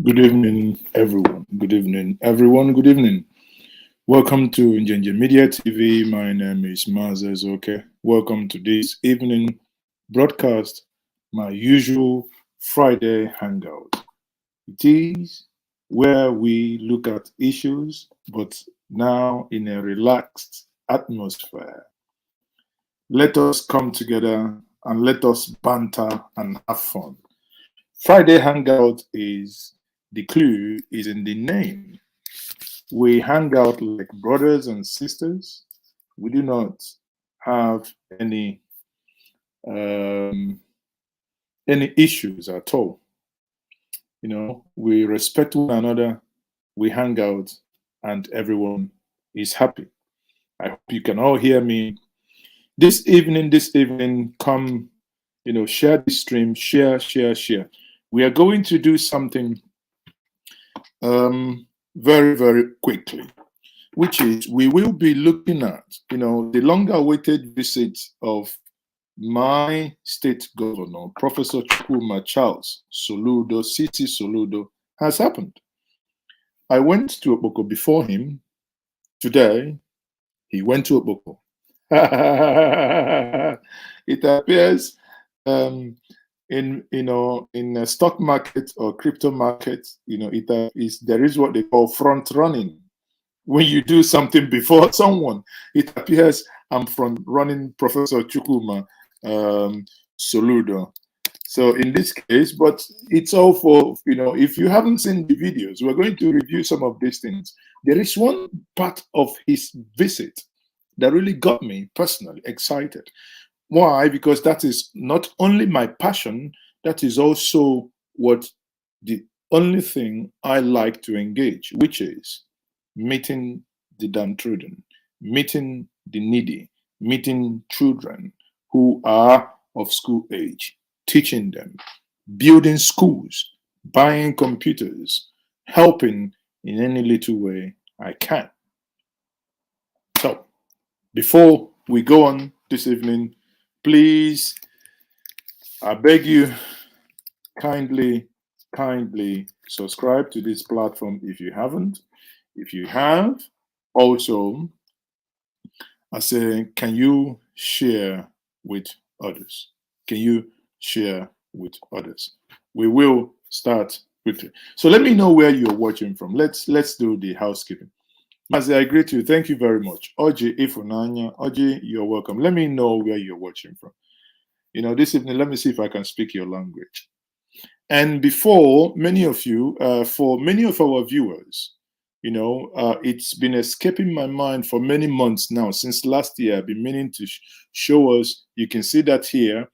Good evening, everyone. Good evening, everyone. Good evening. Welcome to Njenje Media TV. My name is Maazi Ezeoke. Welcome to this evening broadcast, my usual Friday hangout. It is where we look at issues, but now in a relaxed atmosphere. Let us come together and let us banter and have fun. Friday hangout is the clue is in the name. We hang out like brothers and sisters. We do not have um, any issues at all. We respect one another. We hang out, and everyone is happy. I hope you can all hear me. This evening, come, share the stream, share. We are going to do something very, very quickly, which is we will be looking at, the long-awaited visit of my state governor, Professor Chukwuma Charles Soludo, CC Soludo, has happened. I went to Okpoko before him. Today, he went to Okpoko. It appears in a stock market or crypto market, there is what they call front running. When you do something before someone, it appears I'm front running Professor Chukwuma Soludo. So in this case, but it's all for, if you haven't seen the videos, we're going to review some of these things. There is one part of his visit that really got me personally excited. Why? Because that is not only my passion, that is also what the only thing I like to engage, which is meeting the downtrodden, meeting the needy, meeting children who are of school age, teaching them, building schools, buying computers, helping in any little way I can. So, before we go on this evening, please, I beg you, kindly subscribe to this platform if you haven't. If you have, also, I say, can you share with others? Can you share with others? We will start quickly. So let me know where you're watching from. Let's do the housekeeping. Maazi, I greet you. Thank you very much. Oji Ifunanya. Oji, you're welcome. Let me know where you're watching from. This evening, let me see if I can speak your language. And before many of you, for many of our viewers, it's been escaping my mind for many months now. Since last year, I've been meaning to show us. You can see that here.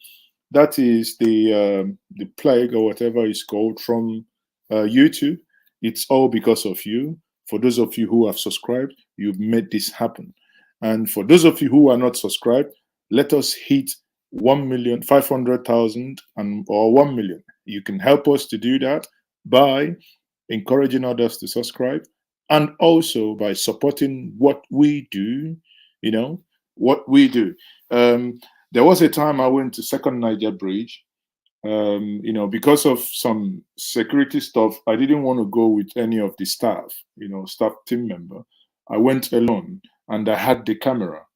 That is the plague or whatever it's called from YouTube. It's all because of you. For those of you who have subscribed, you've made this happen. And for those of you who are not subscribed, let us hit 1,500,000 or 1 million. You can help us to do that by encouraging others to subscribe and also by supporting what we do, what we do. There was a time I went to Second Niger Bridge, because of some security stuff. I didn't want to go with any of the staff, staff team member. I went alone and I had the camera,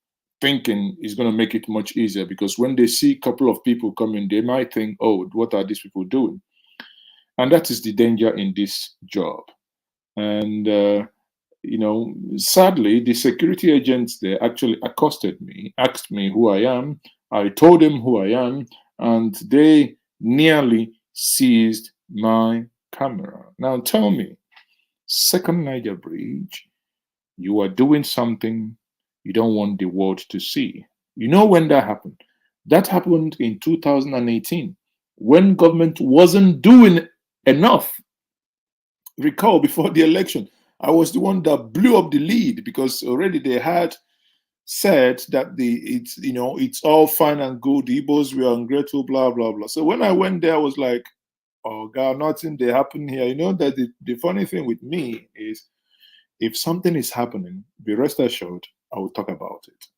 thinking it's going to make it much easier because when they see a couple of people coming, they might think, oh, what are these people doing? And that is the danger in this job. And, sadly, the security agents there actually accosted me, asked me who I am. I told them who I am, and they nearly seized my camera. Now tell me, Second Niger Bridge, you are doing something you don't want the world to see. You know when that happened? That happened in 2018 when government wasn't doing enough. Recall before the election, I was the one that blew up the lead because already they had said that it's all fine and good. The Igbos were ungrateful, blah blah blah. So when I went there, I was like, oh God, nothing they happen here. You know that the funny thing with me is if something is happening, be rest assured, I will talk about it.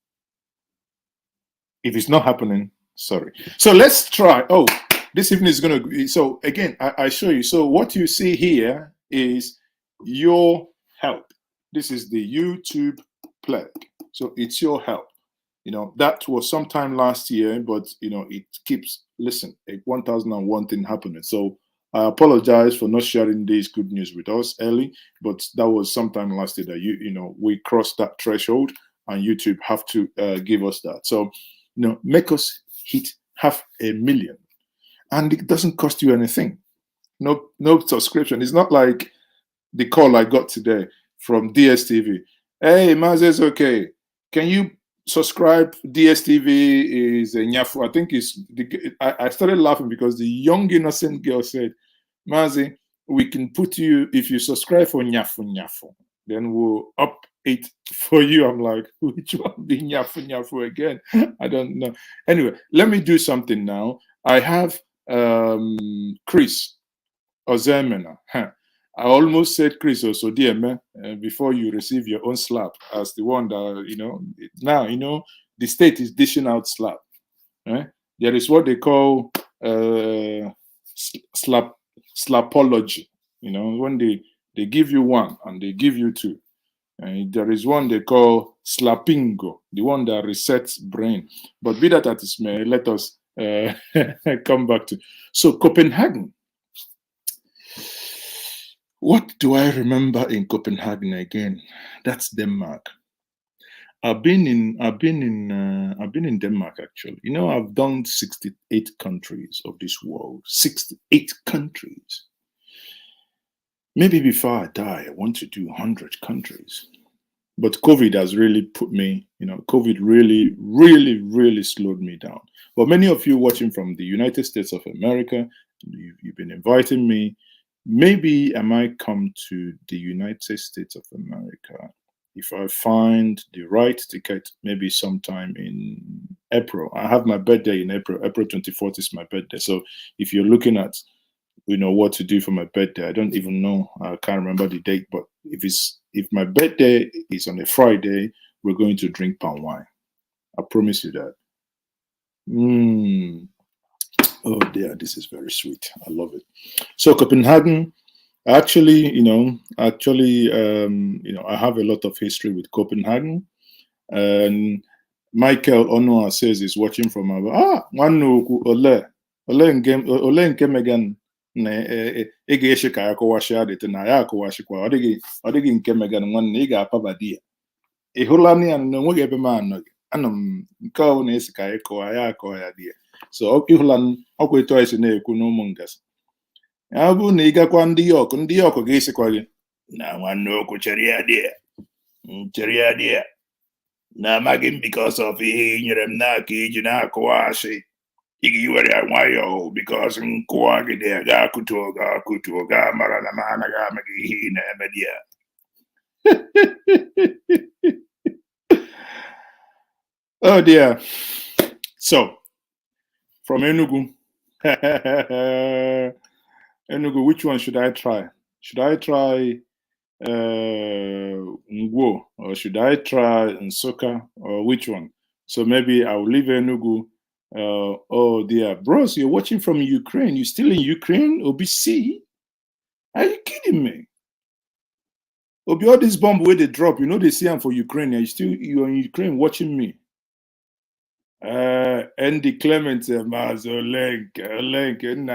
If it's not happening, sorry. So let's try. Oh, this evening is going to be, so again, I show you. So what you see here is your help. This is the YouTube plug. So it's your help. You know, that was sometime last year, but you know, it keeps, listen, a 1001 thing happening. So I apologize for not sharing this good news with us early, but that was sometime last year that you know, we crossed that threshold, and YouTube have to give us that. So, you know, make us hit 500,000, and it doesn't cost you anything. No subscription. It's not like the call I got today from DSTV. Hey, Maazi Ezeoke, can you subscribe? DSTV is a nyafu. I think it's. I started laughing because the young innocent girl said, Maazi, we can put you, if you subscribe for nyafu, then we'll up it for you. I'm like, which one be nyafu again? I don't know. Anyway, let me do something now. I have Chris Ozemena. I almost said Chris also, dear man, before you receive your own slap as the one that, you know, now, you know, the state is dishing out slap. Right? There is what they call slapology. You know, when they give you one and they give you two. And there is one they call slapingo, the one that resets brain. But be that as it may, let us come back to. So Copenhagen. What do I remember in Copenhagen again? That's Denmark. I've been in Denmark actually. You know, I've done 68 countries of this world. 68 countries. Maybe before I die, I want to do 100 countries. But COVID has really put me, you know, COVID really slowed me down. But many of you watching from the United States of America, you've been inviting me. Maybe I might come to the United States of America if I find the right ticket, maybe sometime in April. I have my birthday in April. April 24th is my birthday. So if you're looking at, you know, what to do for my birthday, I don't even know. I can't remember the date. But if my birthday is on a Friday, we're going to drink palm wine. I promise you that. Oh dear, this is very sweet. I love it. So Copenhagen, actually, you know, I have a lot of history with Copenhagen. And Michael Onoa says he's watching from Abia. Ole nke Megan na ị ga-eche ka ya kọwashi adịtị na ya akọwashikwa ọ dịghị nke Megan nwanne ị ga-apaba di ya. Ị hụla na ya na onweghị ebe m anọghị. Anọ m nke ọ na-esi ka ya kọwa ya akọwa ya di ya. So ịhụla ọkwa etu esi na-ekwu n'ụmụ ngasị. Ya bụ na ị gakwa ndị York ga-esikwa gị na nwanne okwu chere ya di ya. Chere ya di ya. Na amaghị m because of ihe ị nyere m n'aka iji na-akọwashi. Ị ga-iwere ya nwayọọ because nkụwa gị dị ya ga-akụtuo ga-amara na m anaghị amaghị ihe ị na-eme di ya. Oh dear. So, from Enugu. Enugu, which one should I try? Should I try Ngwo, or should I try Nsukka, or which one? So maybe I'll leave Enugu. Oh dear, bros, you're watching from Ukraine. You still in Ukraine? OBC? Are you kidding me? Obi, all this bomb where they drop, you know they see them for Ukraine. You're in Ukraine watching me. Andy Clement, Mazoleng, and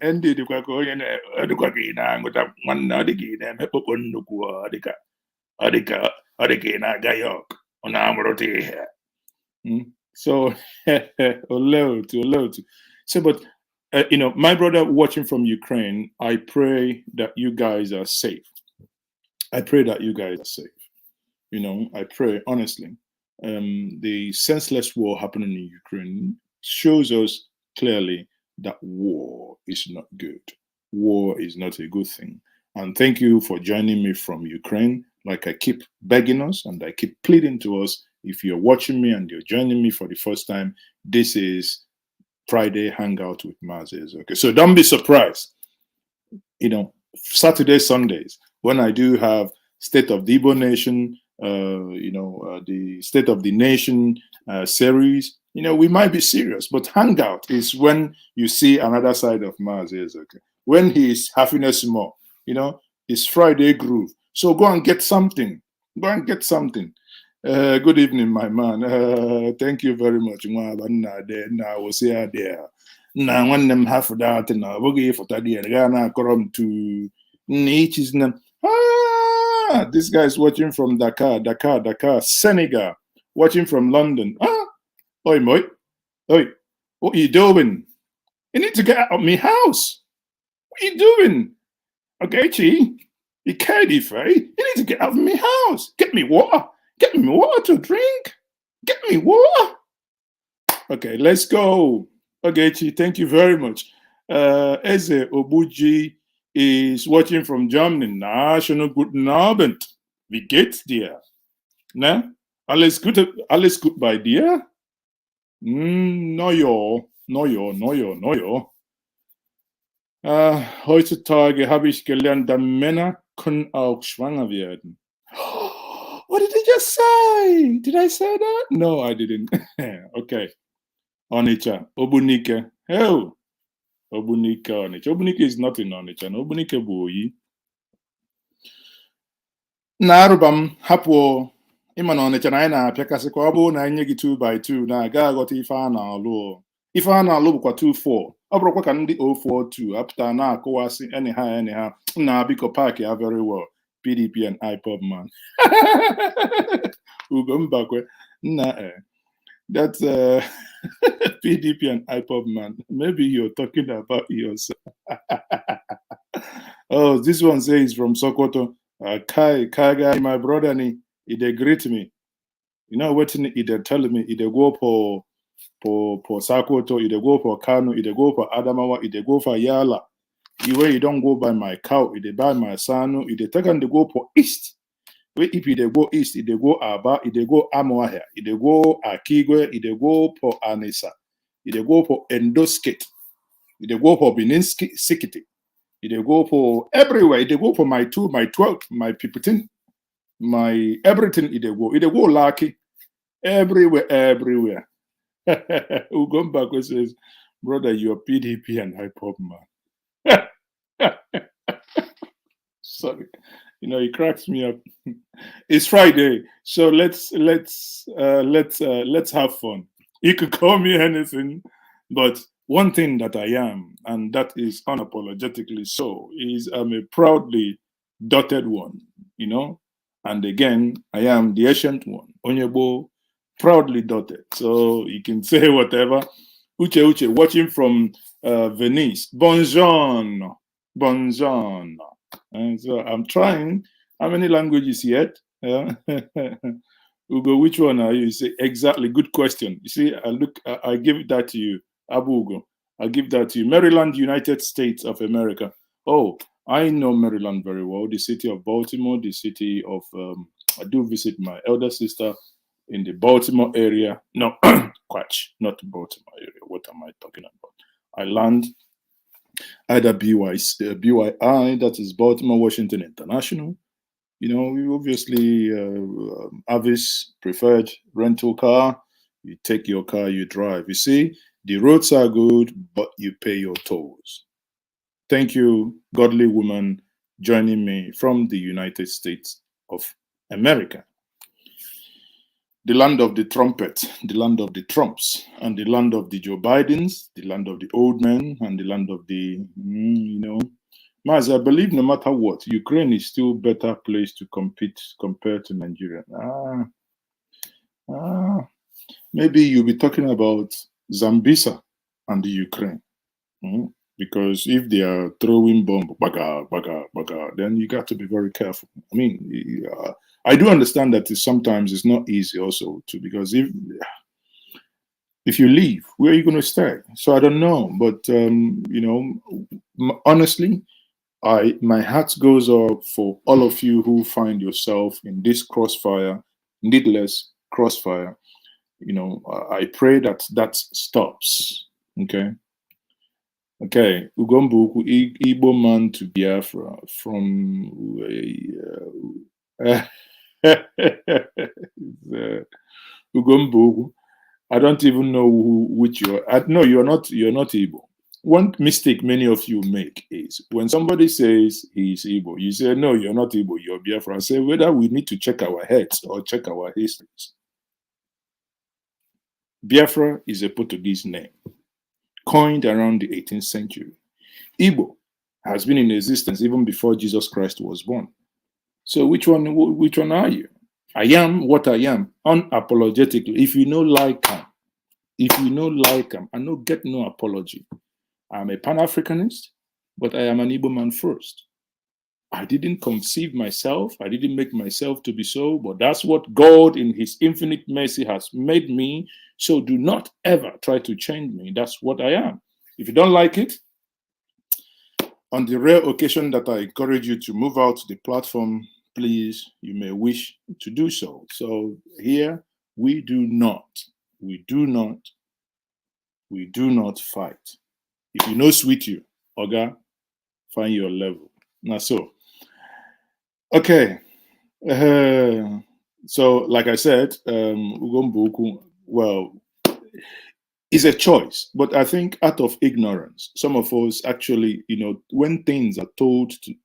Andy the Quacoyan, Quackina, with one Nodigi, and Pepopon, Adika, Gayok, on Amrote here. So, alert. So, but, you know, my brother watching from Ukraine, I pray that you guys are safe. I pray that you guys are safe. You know, I pray, honestly. The senseless war happening in Ukraine shows us clearly that war is not good. War is not a good thing. And thank you for joining me from Ukraine. Like I keep begging us and I keep pleading to us, if you're watching me and you're joining me for the first time, this is Friday Hangout with Maazi Ezeoke. So don't be surprised. You know, Saturday, Sundays, when I do have State of the Igbo Nation, the State of the Nation series, you know, we might be serious, but Hangout is when you see another side of Maazi Ezeoke. When he is happiness more, you know, it's Friday groove. So go and get something. Go and get something. Good evening, my man. Thank you very much. I will say there. Now, when them half of that, now we'll give for that. Ghana come to each is this guy is watching from Dakar, Senegal, watching from London. Oi, boy. Oi, what are you doing? You need to get out of my house. What are you doing? Okay, Chi. You can't eat, eh? You need to get out of my house. Get me water. Get me water to drink. Get me water. Okay, let's go. Okay, Chi, thank you very much. Eze Obuji is watching from Germany. National Guten Abend. Wie geht's dir? Ne? Alles gut bei dir? No. Heutzutage habe ich gelernt, dass Männer können auch schwanger werden. What did I just say? Did I say that? No, I didn't. Okay. Onitsha, Obunike. Oh, Obunike, Onitsha. Obunike is not in Onitsha. No, Obunike Boyi. Narubam, Hapo. Ịma na Ọnịcha na anyị na-apịakasịkwa ọ bụrụ na anyị nye gị 2 by 2 na-aga aghọta ife a na-alụ. Ife a na-alụ bụkwa 2-4. Ọ bụrụkwa ka ndị 042 apụta na-akụwasị anyhow na biko paaki ya very well. PDP and IPOB man. Ugo Mbakwe. That's PDP and IPOB man. Maybe you're talking about yourself. Oh, this one says from Sokoto. Kai guy, my brother ni. They greet me. You know what they tell me? They go for Sakoto, they go for Kano, they go for Adamawa, they go for Yala. Where you don't go by my cow, they buy my sanu, they take and they go for east. Where if they go east, they go Aba, they go Amoahe, they go Akigwe, they go for Anisa, they go for Endoskate, they go for Benin Sikiti, they go for everywhere, they go for my 2, my 12, my 15. My everything it go lucky everywhere. Ugombako says, brother, you're PDP and IPOB man. Sorry, you know, it cracks me up. It's Friday, so let's have fun. You could call me anything, but one thing that I am, and that is unapologetically so, is I'm a proudly dotted one, you know. And again, I am the ancient one, Onyebo, proudly dotted. So you can say whatever. Uche, watching from Venice. Buongiorno. And so I'm trying. How many languages yet? Ugo, which one are you? You say, exactly, good question. You see, I give that to you. Abu Ugo, I'll give that to you. Maryland, United States of America. Oh, I know Maryland very well, the city of Baltimore, the city of, I do visit my elder sister in the Baltimore area. No, Quatch, not Baltimore area. What am I talking about? I land either BYI, that is Baltimore, Washington International. You know, we obviously, Avis preferred rental car. You take your car, you drive. You see, the roads are good, but you pay your tolls. Thank you, godly woman, joining me from the United States of America. The land of the trumpet, the land of the Trumps, and the land of the Joe Bidens, the land of the old men, and the land of the, you know. Maazi, I believe no matter what, Ukraine is still a better place to compete compared to Nigeria. Maybe you'll be talking about Zambisa and the Ukraine. Because if they are throwing bomb, baga, then you got to be very careful. I mean, I do understand that sometimes it's not easy also too, because if you leave, where are you going to stay? So I don't know, but you know, honestly, my heart goes up for all of you who find yourself in this crossfire, needless crossfire. You know, I pray that stops. Okay, Ugombu, Igbo man to Biafra from Ugombu. I don't even know which you are. No, you're not. You're not Igbo. One mistake many of you make is when somebody says he's Igbo, you say, no, you're not Igbo, you're Biafra. Say whether we need to check our heads or check our histories. Biafra is a Portuguese name, coined around the 18th century. Igbo has been in existence even before Jesus Christ was born. So which one are you? I am what I am, unapologetically. If you know like him, I no get no apology. I'm a Pan-Africanist, but I am an Igbo man first. I didn't conceive myself. I didn't make myself to be so, but that's what God in his infinite mercy has made me. So do not ever try to change me. That's what I am. If you don't like it, on the rare occasion that I encourage you to move out the platform, please, you may wish to do so. So here, we do not fight. If you know sweet you, Oga, find your level. Now, so, okay. So, like I said, Ugomboku, well, it's a choice, but I think out of ignorance, some of us actually, when things are told to,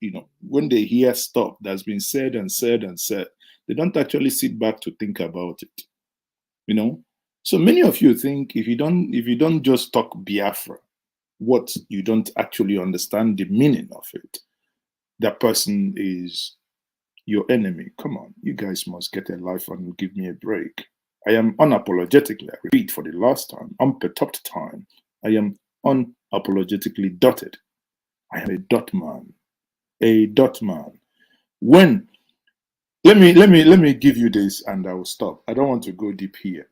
when they hear stuff that's been said and said and said, they don't actually sit back to think about it. So many of you think if you don't just talk Biafra, what you don't actually understand the meaning of it, that person is your enemy. Come on, you guys must get a life and give me a break. I am unapologetically, I repeat for the last time, unperturbed time, I am unapologetically dotted. I am a dot man. A dot man. When let me give you this and I will stop. I don't want to go deep here.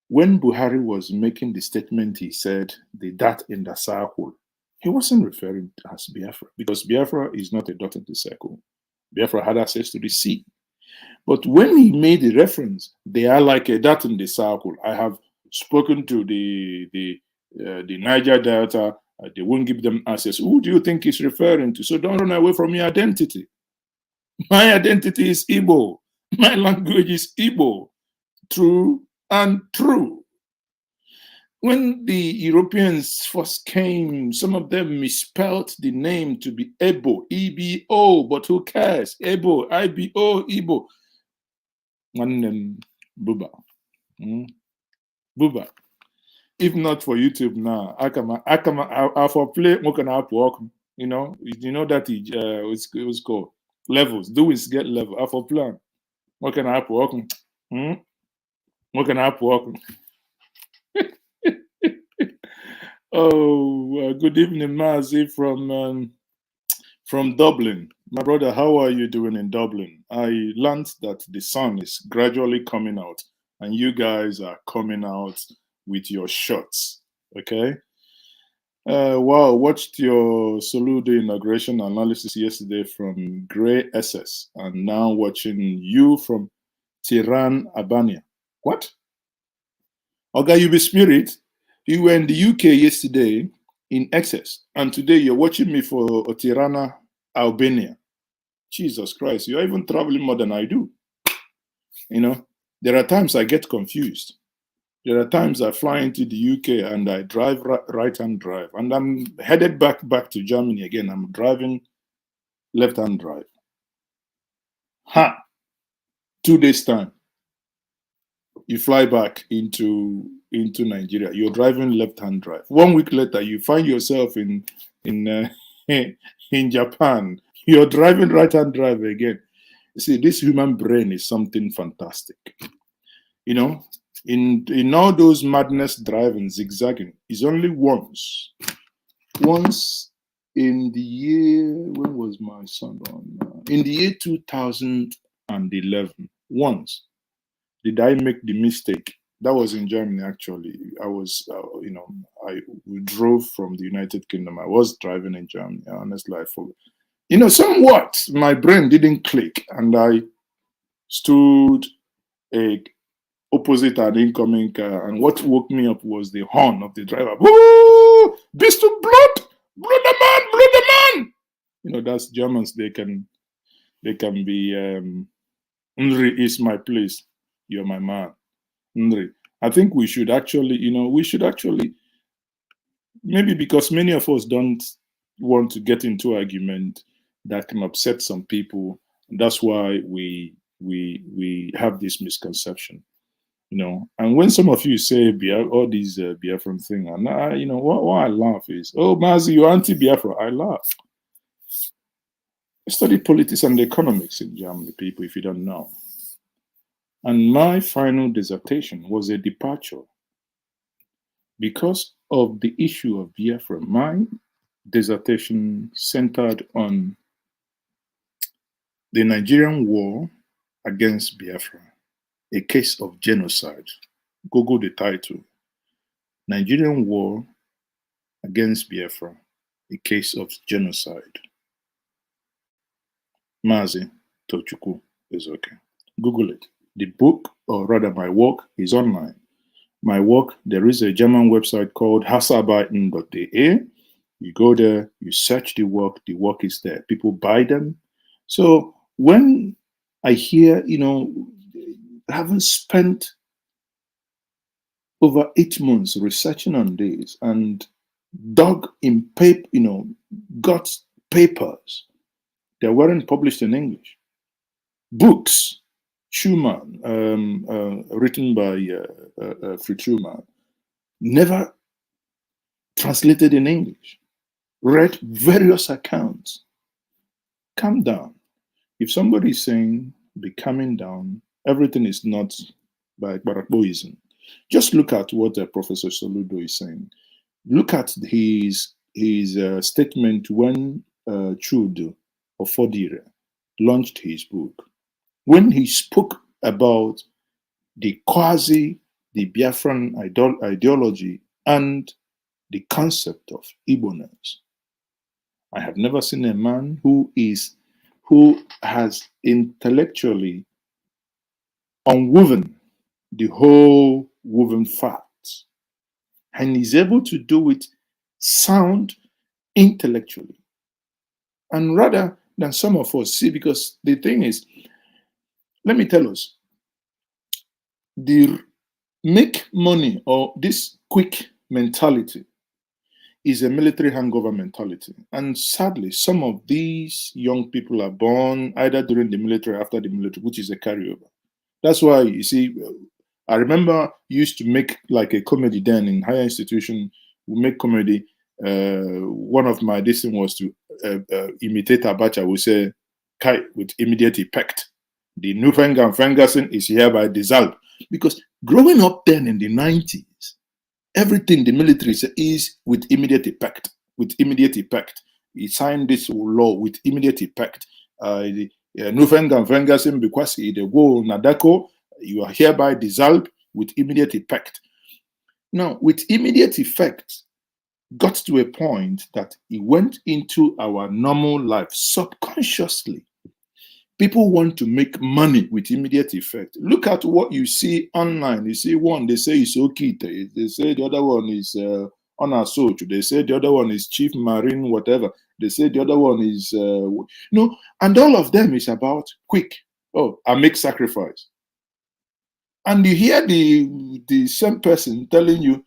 When Buhari was making the statement, he said the dot in the circle. He wasn't referring as Biafra because Biafra is not a dot in the circle. Biafra had access to the sea. But when he made the reference, they are like a dot in the circle. I have spoken to the Niger Delta. They won't give them access. Who do you think he's referring to? So don't run away from your identity. My identity is Igbo. My language is Igbo. True and true. When the Europeans first came, some of them misspelled the name to be Ebo, E-B-O, but who cares? Ebo, I-B-O, Igbo. Buba. Buba. If not for YouTube now, I for play walk. You know that it was called levels. Do is get level. I for plan. What can I walk? What can I walk? Oh, good evening, Maazi from Dublin. My brother, how are you doing in Dublin? I learned that the sun is gradually coming out, and you guys are coming out with your shots. Okay. Wow, watched your Soludo inauguration analysis yesterday from Grey SS, and now watching you from Tiran, Albania. What? Okay, you be spirit. You were in the UK yesterday in excess, and today you're watching me for Tirana, Albania. Jesus Christ, you're even traveling more than I do. There are times I get confused. There are times I fly into the UK and I drive right-hand drive, and I'm headed back to Germany again. I'm driving left-hand drive. 2 days time, you fly back into Nigeria. You're driving left-hand drive. 1 week later, you find yourself in Japan. You're driving right-hand drive again. You see, this human brain is something fantastic. In all those madness driving, zigzagging, is only once in the year, when was my son born? In the year 2011, once did I make the mistake. That was in Germany, actually. I was, we drove from the United Kingdom. I was driving in Germany. Honestly, I forgot. Somewhat, my brain didn't click, and I stood opposite an incoming car, and what woke me up was the horn of the driver. Woo! Beast of blood! Blood the man! Blood the man! That's Germans. They can be, Nri is my place. You're my man. Nri. I think we should actually, maybe because many of us don't want to get into argument that can upset some people. That's why we have this misconception, And when some of you say all these Biafran thing, and what I laugh is, oh, Maazi, you're anti-Biafra. I laugh. I studied politics and economics in Germany, people, if you don't know. And my final dissertation was a departure because of the issue of Biafra. My dissertation centered on the Nigerian war against Biafra, a case of genocide. Google the title. Nigerian war against Biafra, a case of genocide. Maazi Ezeoke. Google it. The book, or rather my work, is online. My work, there is a German website called hasarbeiten.de. You go there, you search the work is there. People buy them. So when I hear, having spent over 8 months researching on this and dug in paper, got papers that weren't published in English, books, Schumann, written by Fritz Schumann, never translated in English, read various accounts. Calm down. If somebody is saying, be calming down, everything is not by Barakboism. Just look at what Professor Soludo is saying. Look at his statement when Chudo of Fodire launched his book. When he spoke about the Biafran ideology and the concept of Igbo-ness, I have never seen a man who has intellectually unwoven the whole woven facts, and is able to do it sound intellectually, and rather than some of us see. Because the thing is, let me tell us, the make money or this quick mentality is a military hangover mentality. And sadly, some of these young people are born either during the military or after the military, which is a carryover. That's why, you see, I remember used to make like a comedy then in higher institution. We make comedy. One of my decisions was to imitate Abacha. We say, Kai, with immediate effect. The new Ferguson is hereby dissolved. Because growing up then in the 90s, everything the military is with immediate effect. With immediate effect. He signed this law with immediate effect. Ferguson, because he go Nadako, you are hereby dissolved with immediate effect. Now, with immediate effect, got to a point that it went into our normal life subconsciously. People want to make money with immediate effect. Look at what you see online. You see one, they say it's Okite. They say the other one is Onasochu. They say the other one is Chief Marine, whatever. They say the other one is, and all of them is about quick. Oh, I make sacrifice. And you hear the same person telling you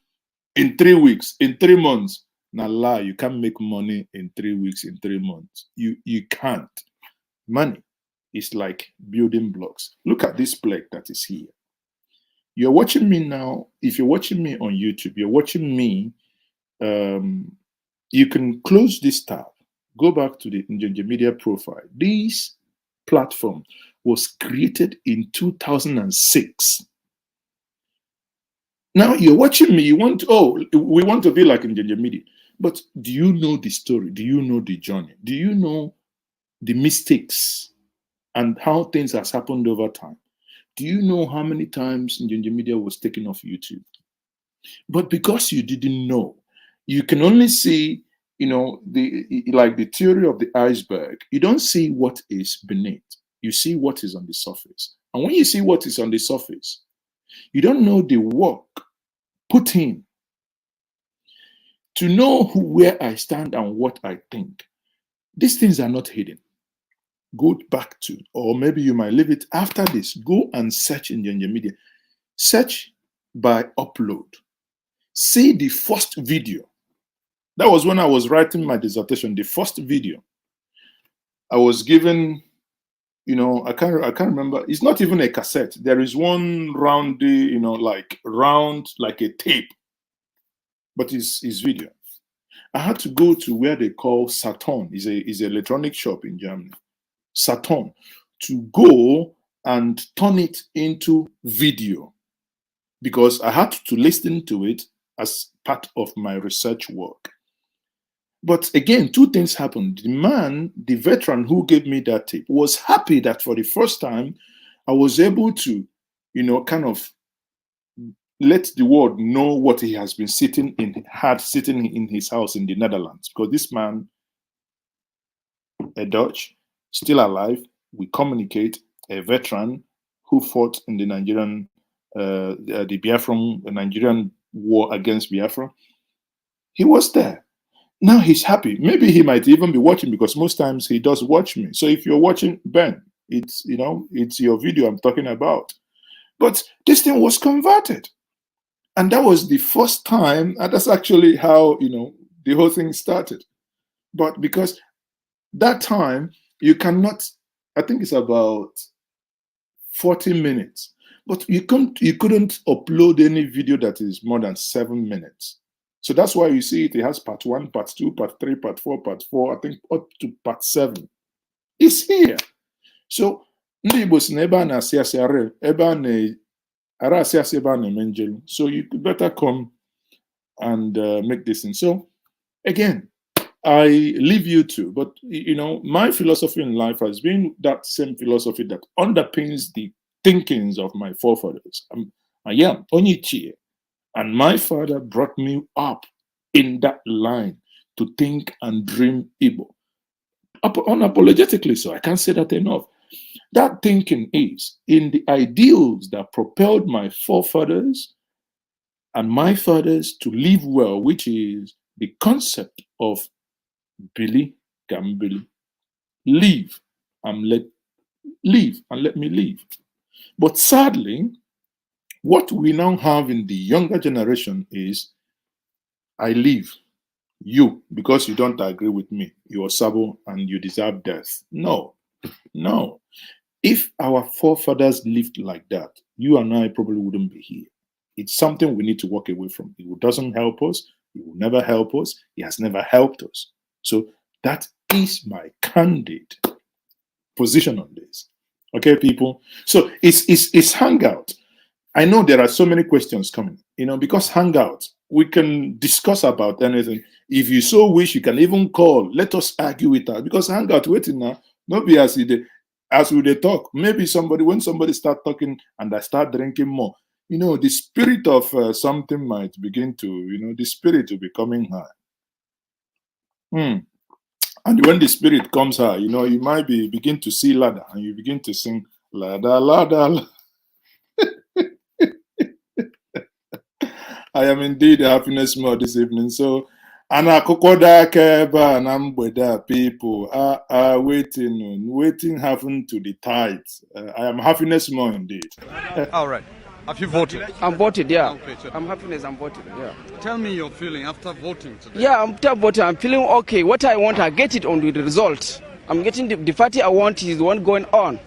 in 3 weeks, in 3 months. Now lie, you can't make money in 3 weeks, in 3 months. You can't. Money is like building blocks. Look at this plaque that is here. You're watching me now. If you're watching me on YouTube, you're watching me. You can close this tab. Go back to the Njenje Media profile. This platform was created in 2006. Now you're watching me. You want, we want to be like Njenje Media. But do you know the story? Do you know the journey? Do you know the mistakes and how things has happened over time? Do you know how many times Njenje Media was taken off YouTube? But because you didn't know, you can only see, the theory of the iceberg. You don't see what is beneath. You see what is on the surface. And when you see what is on the surface, you don't know the work put in to know where I stand and what I think. These things are not hidden. Go back to, or maybe you might leave it after this. Go and search in Njenje Media. Search by upload. See the first video. That was when I was writing my dissertation, the first video. I was given, you know, I can't remember. It's not even a cassette. There is one round, you know, like round, like a tape, but it's video. I had to go to where they call Saturn. Is an electronic shop in Germany. Saturn, to go and turn it into video, because I had to listen to it as part of my research work. But again, two things happened. The man, the veteran who gave me that tape, was happy that for the first time I was able to, you know, kind of let the world know what he has been sitting in his house in the Netherlands. Because this man, a Dutch, still alive, we communicate, a veteran who fought in the Nigerian, the Biafran, the Nigerian war against Biafra. He was there. Now he's happy. Maybe he might even be watching, because most times he does watch me. So if you're watching, Ben, it's, you know, it's your video I'm talking about. But this thing was converted. And that was the first time, and that's actually how, you know, the whole thing started. But because that time, you cannot, I think it's about 40 minutes, but you couldn't upload any video that is more than 7 minutes. So that's why you see it has part 1, part 2, part 3, part 4, part 4, I think up to part 7. It's here. So, so you better come and make this thing. So again, I leave you to, but you know, my philosophy in life has been that same philosophy that underpins the thinkings of my forefathers. I am Onyichie, and my father brought me up in that line to think and dream Igbo. Unapologetically so, I can't say that enough. That thinking is in the ideals that propelled my forefathers and my fathers to live well, which is the concept of Billy Gambili. Live and let me live. But sadly, what we now have in the younger generation is, I live. You, because you don't agree with me, you are Sabo and you deserve death. No, no. If our forefathers lived like that, you and I probably wouldn't be here. It's something we need to walk away from. It doesn't help us. It will never help us. It has never helped us. So that is my candid position on this. Okay, people? So it's Hangout. I know there are so many questions coming, you know, because Hangout, we can discuss about anything. If you so wish, you can even call. Let us argue with that. Because Hangout waiting now, not be as we talk. Maybe when somebody start talking and I start drinking more, you know, the spirit of something might begin to, you know, the spirit will be coming high. And when the spirit comes high, you know, you might begin to see ladder and you begin to sing ladder, ladder. I am indeed a happiness mode this evening. So, people are waiting happen to the tithes. I am happiness more indeed. All right. Have you voted? I'm voted, yeah. Okay, so I'm happiness, I'm voted, yeah. tell me your feeling after voting today. Yeah, after voting, I'm feeling okay. What I want, I get it on the result. I'm getting the party I want is the one going on.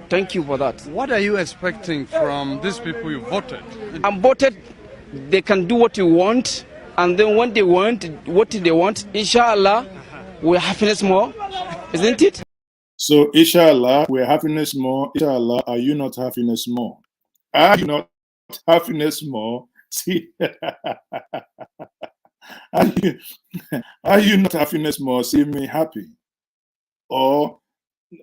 Thank you for that. What are you expecting from these people you voted? I'm voted, they can do what you want, and then when they want, what they want, inshallah, we're happiness more, isn't it? So, inshallah, we're happiness more. Inshallah, are you not happiness more? Are you not happiness more? See, are you not happiness more? See me happy, or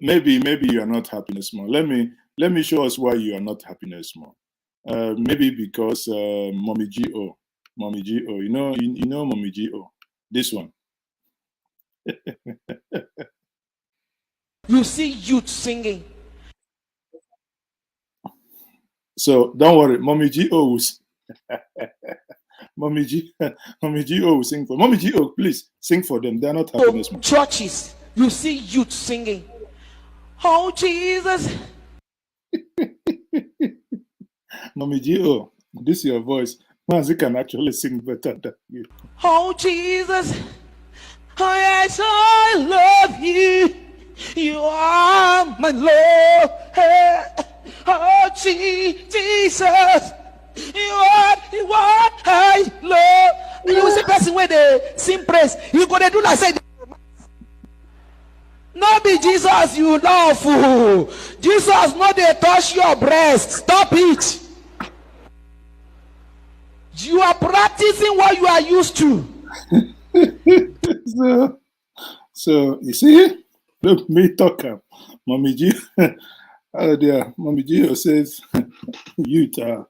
maybe you are not happiness more. Let me show us why you are not happiness more. Maybe because Mommy G.O. you know Mommy G.O. This one. You see youth singing. So don't worry, Mommy G.O. Mommy G.O. will sing for Mommy G.O. Please sing for them. They are not happiness more. Churches, you see youth singing. Oh Jesus. Mommy G.O. This your voice. Maazi can actually sing better than you. Oh Jesus, oh yes, I love you. You are my Lord. Oh Jesus, you are I love. And you see person where they sing praise, you gonna do like say. No be Jesus you love. Fool. Jesus not they touch your breast. Stop it. You are practicing what you are used to. So you see, look me talk. Mommy G, oh dear, Mommy G says, youth are.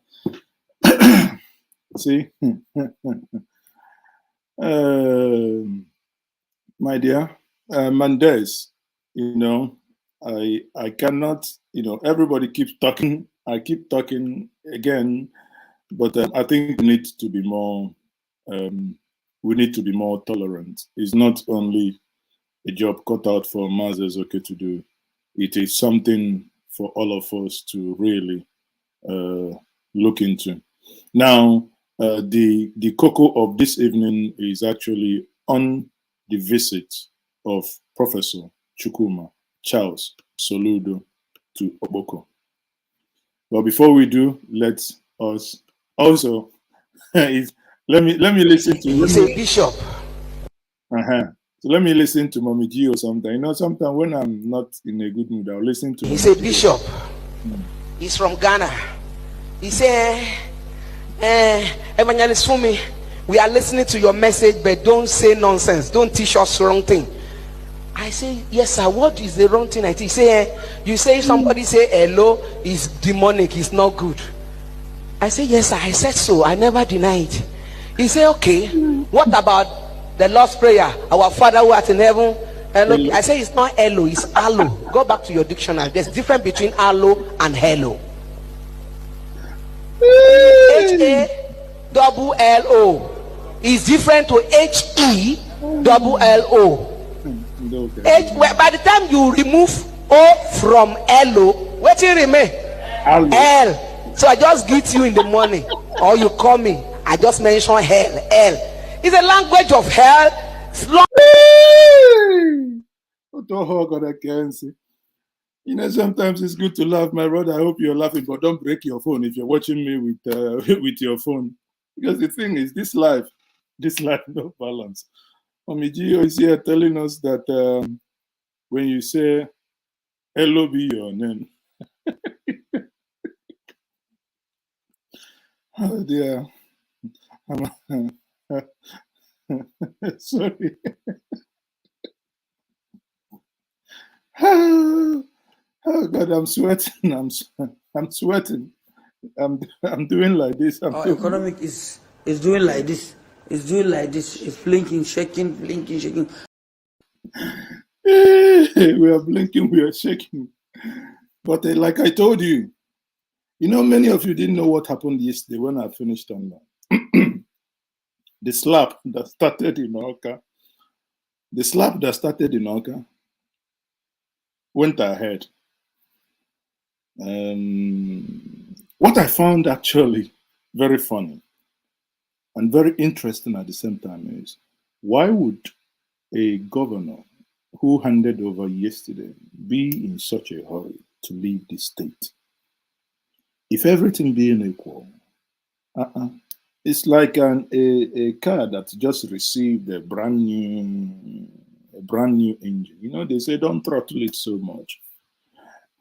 See, my dear, Mendes, you know, I cannot, you know, everybody keeps talking. I keep talking again, but I think we need to be more. We need to be more tolerant. It's not only a job cut out for Maazi Ezeoke to do. It is something for all of us to really look into. Now, the cocoa of this evening is actually on the visit of Professor Chukwuma Charles Soludo to Oboko. But before we do, let us also let me listen to. He's a bishop. So let me listen to Mommy G or something. You know, sometimes when I'm not in a good mood, I'll listen to. He's a bishop. He's from Ghana. He said, Evangelist Fumi, we are listening to your message, but don't say nonsense. Don't teach us wrong thing. I say, yes, sir. What is the wrong thing I teach? He say, you say somebody say hello is demonic, it's not good. I say, yes, sir. I said so. I never denied. He say, okay. What about the Lord's Prayer? Our Father who art in heaven. Hello. I say it's not hello, it's allo. Go back to your dictionary. There's difference between allo and hello. HALLO is different to HELLO. By the time you remove O from LO, what will remain? L. So I just greet you in the morning, or you call me. I just mention hell. L. It's a language of hell. You know, sometimes it's good to laugh, my brother. I hope you're laughing, but don't break your phone if you're watching me with with your phone, because the thing is, this life, no balance. Omijio is here telling us that when you say hello be your name. Oh dear. Sorry. Oh God, I'm sweating. I'm sweating. I'm doing like this. Our economic is doing like this. It's doing like this. It's blinking, shaking, blinking, shaking. We are blinking, we are shaking. But like I told you, you know, many of you didn't know what happened yesterday when I finished on the slap that started in Oka. The slap that started in Oka went ahead. What I found actually very funny and very interesting at the same time is, why would a governor who handed over yesterday be in such a hurry to leave the state? If everything being equal, it's like a car that just received a brand new engine. You know, they say don't throttle it so much.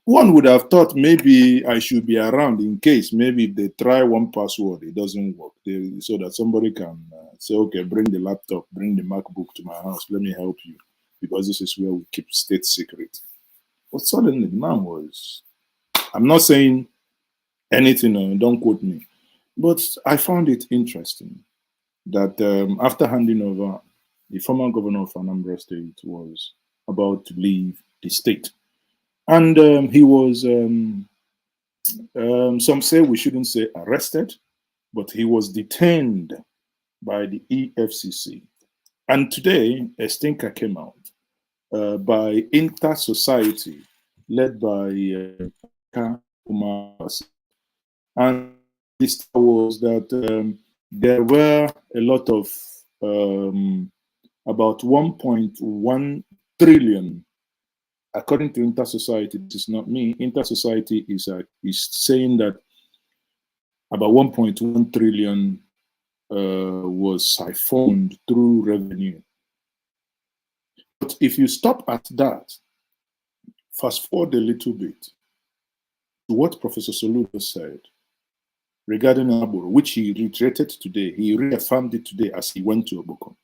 One would have thought maybe I should be around in case maybe if they try one password, it doesn't work. So that somebody can say, okay, bring the laptop, bring the MacBook to my house, let me help you, because this is where we keep state secret. But suddenly the man was, I'm not saying anything, don't quote me, but I found it interesting that after handing over, the former governor of Anambra State was about to leave the state. And he was, some say we shouldn't say arrested, but he was detained by the EFCC. And today, a stinker came out by Inter Society, led by and list was that there were a lot of about 1.1 trillion, according to Inter-Society. This is not me. Inter-Society is saying that about 1.1 trillion was siphoned through revenue. But if you stop at that, fast forward a little bit to what Professor Soludo said regarding Aburo, which he reiterated today. He reaffirmed it today as he went to Oboko.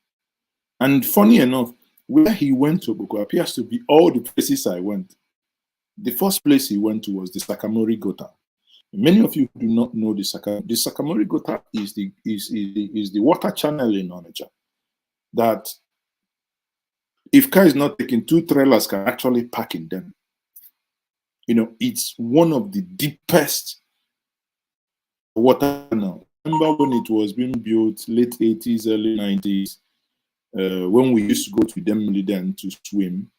And funny enough, where he went to Oboko appears to be all the places I went. The first place he went to was the Sakamori Gota. Many of you do not know the Sakamori Gota is the water channel in Onitsha that if car is not taken, 2 trailers can actually park in them. You know, it's one of the deepest water now. Remember when it was being built, late 80s, early 90s, when we used to go to Demliden to swim,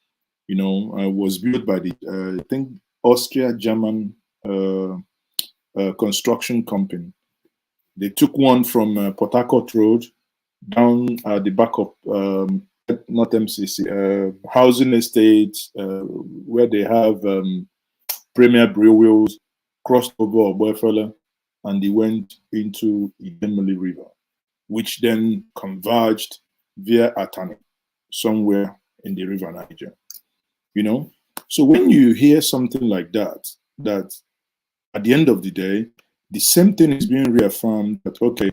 you know, was built by the, I think, Austria-German construction company. They took one from Port Harcourt Road down at the back of, not MCC, housing estates, where they have Premier Brewers, crossed over Oboefele, and they went into Idemili River, which then converged via Atani, somewhere in the River Niger. You know? So when you hear something like that, that at the end of the day, the same thing is being reaffirmed that, okay,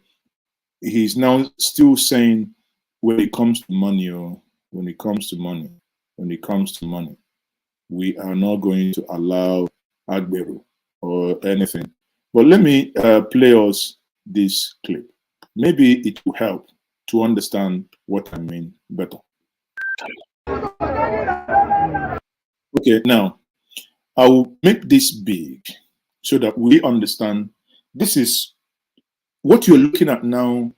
he's now still saying when it comes to money, or when it comes to money, we are not going to allow Agberu or anything. But let me play us this clip. Maybe it will help to understand what I mean better. Okay, now I will make this big so that we understand this is what you're looking at now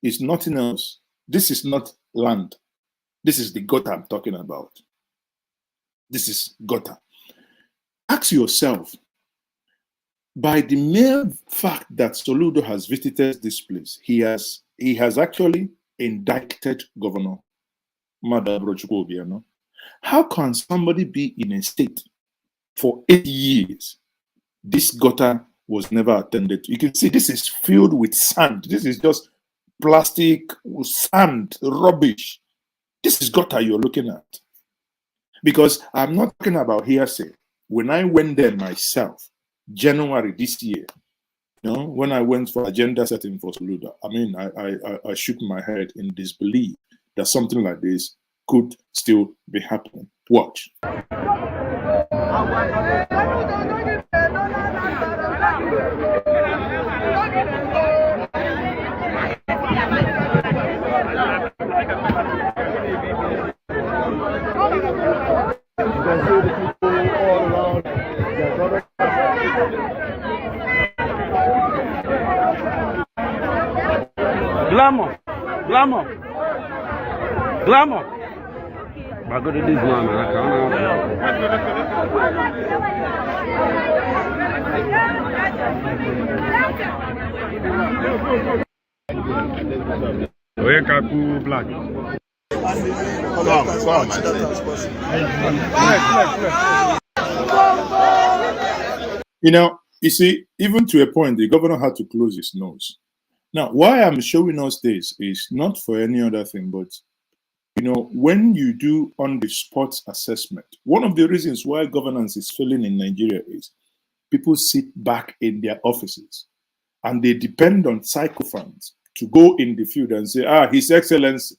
is nothing else. This is not land. This is the gutter I'm talking about. This is gutter. Ask yourself, by the mere fact that Soludo has visited this place, he has actually indicted Governor Madabro Chukwuobiano. How can somebody be in a state for 8 years? This gutter was never attended to. You can see this is filled with sand. This is just plastic, sand, rubbish. This is gutter you're looking at. Because I'm not talking about hearsay. When I went there myself, January this year, you know, when I went for agenda setting for Soludo, I mean, I shook my head in disbelief that something like this could still be happening. Watch. Glamour. I go to this one, black. You know, you see, even to a point, the governor had to close his nose. Now, why I'm showing us this is not for any other thing, but, you know, when you do on-the-spot assessment, one of the reasons why governance is failing in Nigeria is people sit back in their offices and they depend on sycophants to go in the field and say, His Excellency,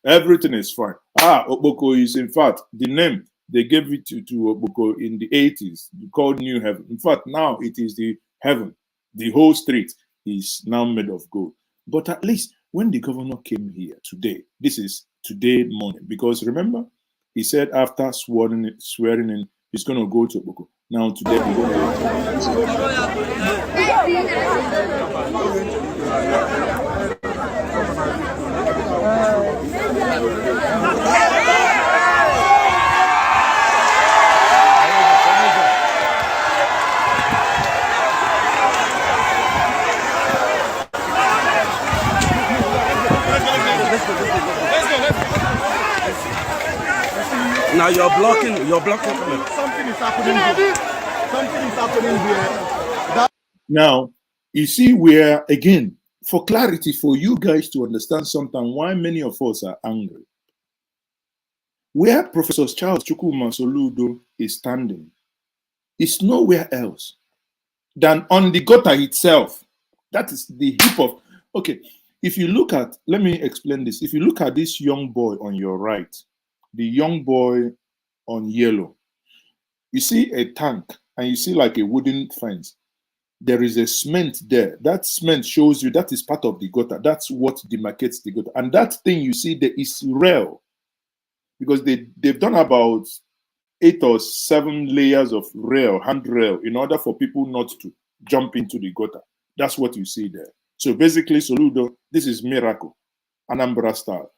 everything is fine. Oboko is, in fact, the name they gave it to Oboko in the 80s, called New Heaven. In fact, now it is the heaven. The whole street is now made of gold. But at least when the governor came here today, this is today morning, because remember, he said after swearing in, he's going to go to Oboko. Now today, we're going now you're blocking. You're blocking. Something is happening here. Something is happening here. Now, you see where, again, for clarity, for you guys to understand something, why many of us are angry. Where Professor Charles Chukwuma Soludo is standing is nowhere else than on the gutter itself. That is the heap of, okay, if you look at, let me explain this. If you look at this young boy on your right, the young boy on yellow, you see a tank and you see like a wooden fence. There is a cement there. That cement shows you that is part of the gutter. That's what demarcates the gutter. And that thing you see there is rail, because they've done about 8 or 7 layers of rail, handrail, in order for people not to jump into the gutter. That's what you see there. So basically, Soludo, this is miracle, Anambra style.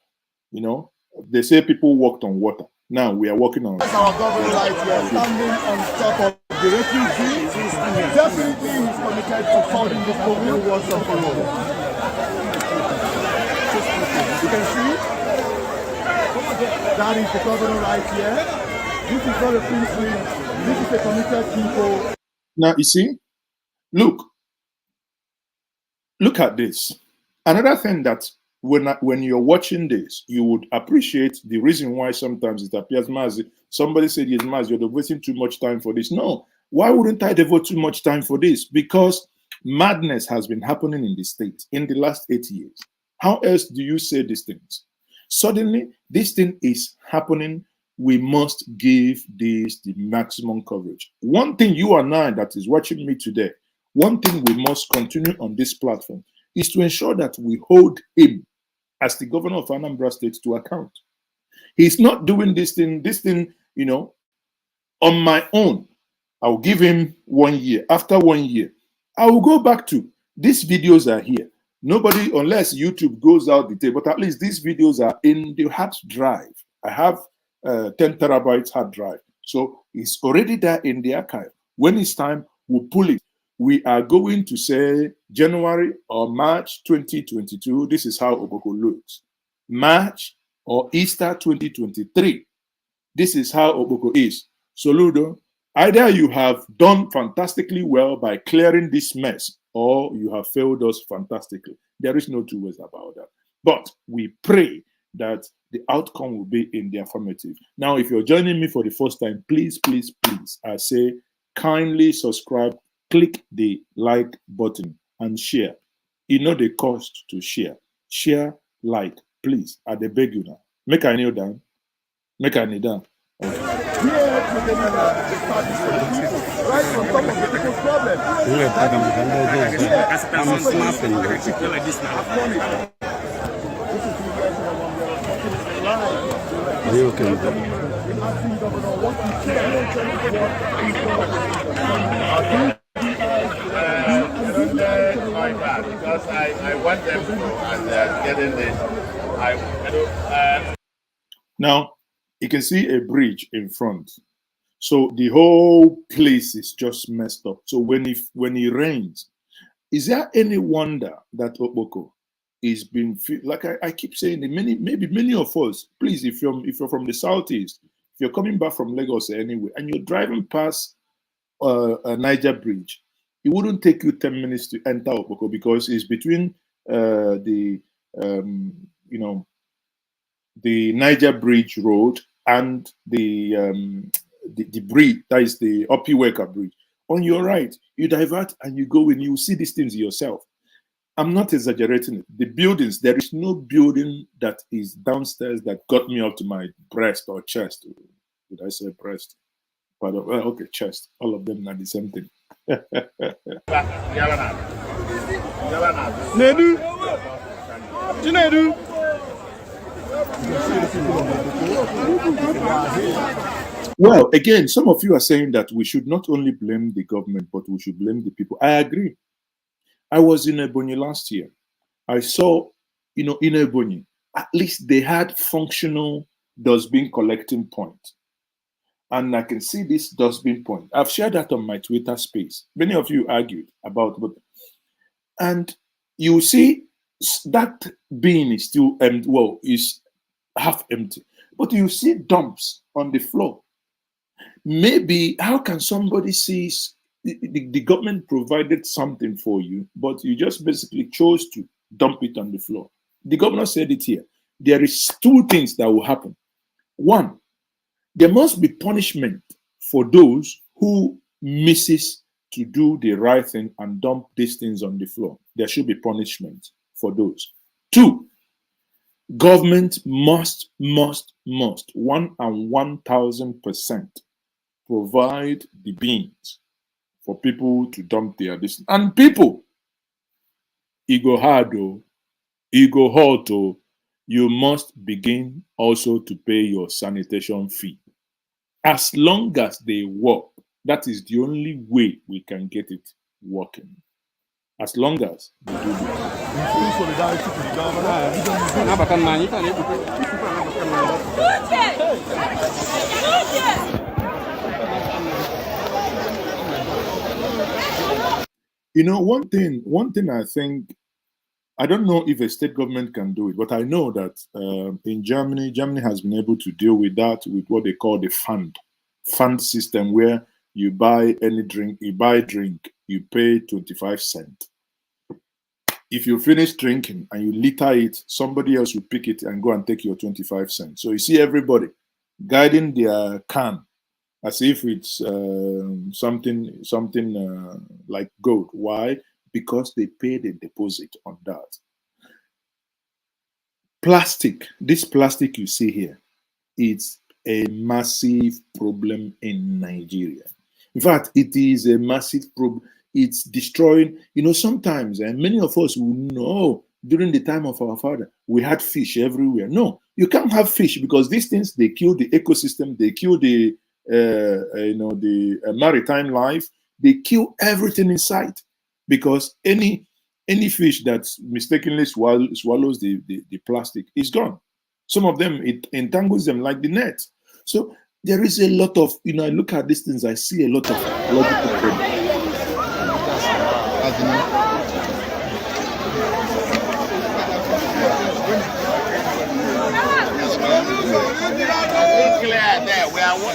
You know, they say people walked on water. Now we are walking on. That's our government right here, standing on top of the refugee. Definitely he's committed to solving this problem once and for all. You can see that is the governor right here. This is not a free swing. This is a committed people. Now you see, look at this. Another thing that when you're watching this, you would appreciate the reason why sometimes it appears, Maazi, somebody said, yes, Maazi, you're devoting too much time for this. No, why wouldn't I devote too much time for this? Because madness has been happening in the state in the last 8 years. How else do you say these things? Suddenly, this thing is happening. We must give this the maximum coverage. One thing you and I that is watching me today, one thing we must continue on this platform is to ensure that we hold him as the governor of Anambra State to account. He's not doing this thing, you know, on my own. I'll give him 1 year. After 1 year, I will go back to these videos are here. Nobody, unless YouTube goes out the tape, but at least these videos are in the hard drive. I have 10 terabytes hard drive. So it's already there in the archive. When it's time, we'll pull it. We are going to say January or March 2022. This is how Oboko looks. March or Easter 2023. This is how Oboko is. Soludo, either you have done fantastically well by clearing this mess, or you have failed us fantastically. There is no two ways about that. But we pray that the outcome will be in the affirmative. Now, if you're joining me for the first time, please, please, please, I say kindly subscribe, click the like button and share. You know the cost to share. Share, like, please. I beg you now. Make I kneel down. Make I kneel down. Okay. Right on top of the people's problem. I'm snapping. Are you okay with that? Because I want them to, and they're getting this. Now, you can see a bridge in front. So the whole place is just messed up. So when it rains, is there any wonder that Oboko is being, like I keep saying, maybe many of us, please, if you're from the southeast, if you're coming back from Lagos anyway, and you're driving past a Niger bridge, it wouldn't take you 10 minutes to enter Oboko, because it's between the Niger Bridge Road and the bridge, that is the Opiweka Bridge. On your right, you divert and you go in, you see these things yourself. I'm not exaggerating it. The buildings, there is no building that is downstairs that got me up to my breast or chest. Did I say breast? But okay, chest. All of them are the same thing. Nedu. Chinedu. Well, again, some of you are saying that we should not only blame the government, but we should blame the people. I agree. I was in Ebonyi last year. I saw, in Ebonyi, at least they had functional dustbin collecting point. And I can see this dustbin point. I've shared that on my Twitter space. Many of you argued about it. And you see that bin is still empty, well, is half empty. But you see dumps on the floor. Maybe, how can somebody see the government provided something for you, but you just basically chose to dump it on the floor? The governor said it here. There is two things that will happen. One, there must be punishment for those who misses to do the right thing and dump these things on the floor. There should be punishment for those. Two, government must 1,000% provide the bins for people to dump their distance. And people, ego hard, ego hot, you must begin also to pay your sanitation fee. As long as they work, that is the only way we can get it working. As long as we do this. You know, one thing I think, I don't know if a state government can do it, but I know that in Germany has been able to deal with that with what they call the fund system, where you buy any drink, you pay 25 cents. If you finish drinking and you litter it, somebody else will pick it and go and take your 25 cents. So you see everybody guiding their can as if it's something like gold. Why? Because they paid a deposit on that. Plastic, this plastic you see here, it's a massive problem in Nigeria. In fact, it is a massive problem. It's destroying, you know, sometimes, and many of us will know during the time of our father, we had fish everywhere. No, you can't have fish because these things, they kill the ecosystem, they kill the, maritime life, they kill everything in sight. Because any fish that mistakenly swallows the plastic is gone. Some of them, it entangles them like the net. So there is a lot of, you know, I look at these things, I see a lot of logical problems.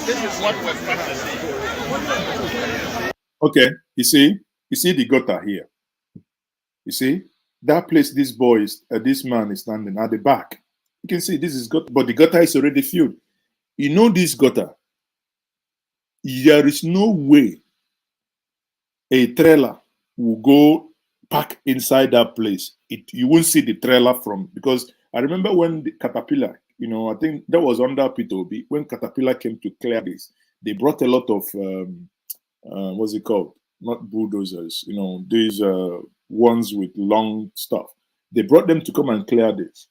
This is what we're practicing. Okay, you see the gutter here. You see that place. This boy is, this man is standing at the back. You can see this is gutter, but the gutter is already filled. You know this gutter. There is no way a trailer will go park inside that place. You won't see the trailer from, because I remember when the Caterpillar, you know, I think that was under P2B, when Caterpillar came to clear this, they brought a lot of what's it called? Not bulldozers, you know, these ones with long stuff. They brought them to come and clear this.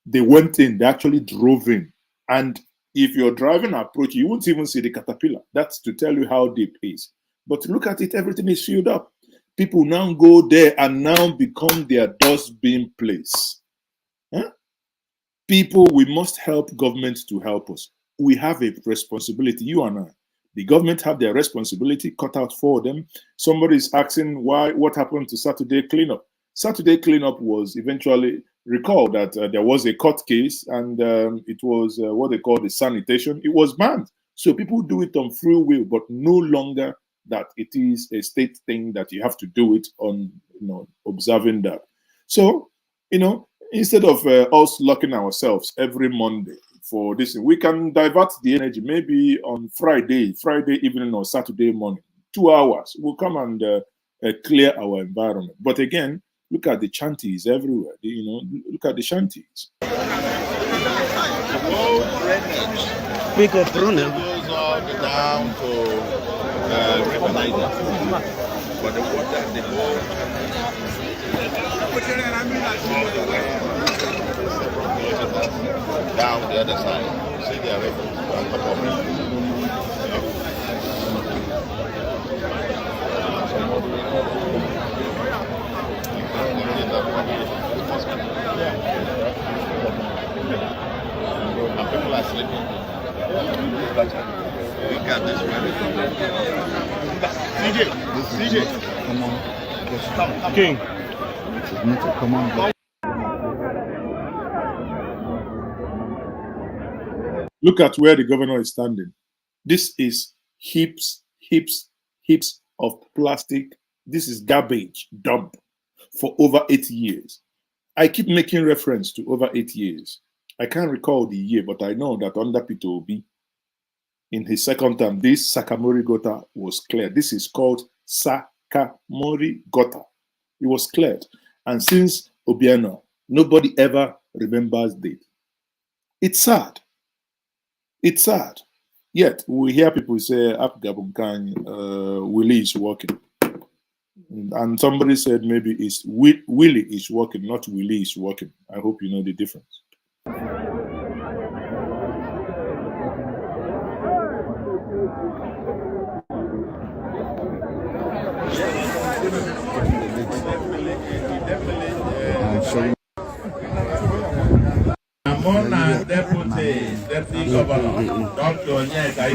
They went in, they actually drove in. And if you're driving approach, you won't even see the Caterpillar. That's to tell you how deep it is. But look at it, everything is filled up. People now go there and now become their dustbin place. Huh? People, we must help government to help us. We have a responsibility, you and I. The government have their responsibility cut out for them. Somebody is asking what happened to Saturday cleanup. Saturday cleanup was eventually recalled that there was a court case, and it was what they call the sanitation. It was banned. So people do it on free will, but no longer that it is a state thing that you have to do it on, you know, observing that. So, you know, instead of us locking ourselves every Monday for this, we can divert the energy maybe on Friday evening or Saturday morning, 2 hours. We'll come and clear our environment. But again, look at the shanties everywhere. You know, look at the shanties. Pick up Bruno. Goes all down to Referendum. But the water, the whole down the other side. See the river on top of it. And people are sleeping. Look at this man. CJ. Come on. Come. King. Come on. Look at where the governor is standing. This is heaps of plastic. This is garbage dump for over 8 years. I keep making reference to over 8 years. I can't recall the year, but I know that under Peter Obi, in his second term, this Sakamori Gota was cleared. This is called Sakamori Gota. It was cleared. And since Obiano, nobody ever remembers it. It's sad. It's sad. Yet, we hear people say, Willie is working. And somebody said maybe it's Willie is working, not Willie is working. I hope you know the difference. Amona Deputy Governor, Dr. Njenje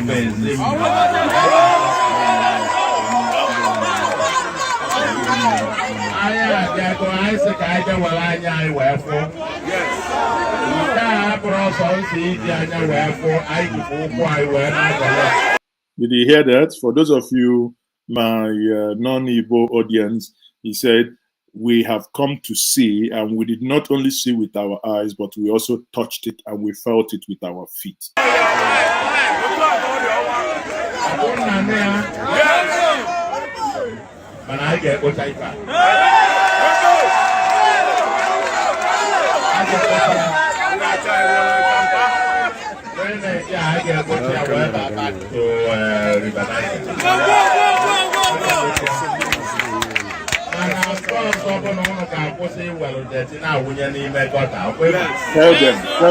Did you hear that? For those of you, my non-Igbo audience, he said, we have come to see, and we did not only see with our eyes, but we also touched it and we felt it with our feet. Tell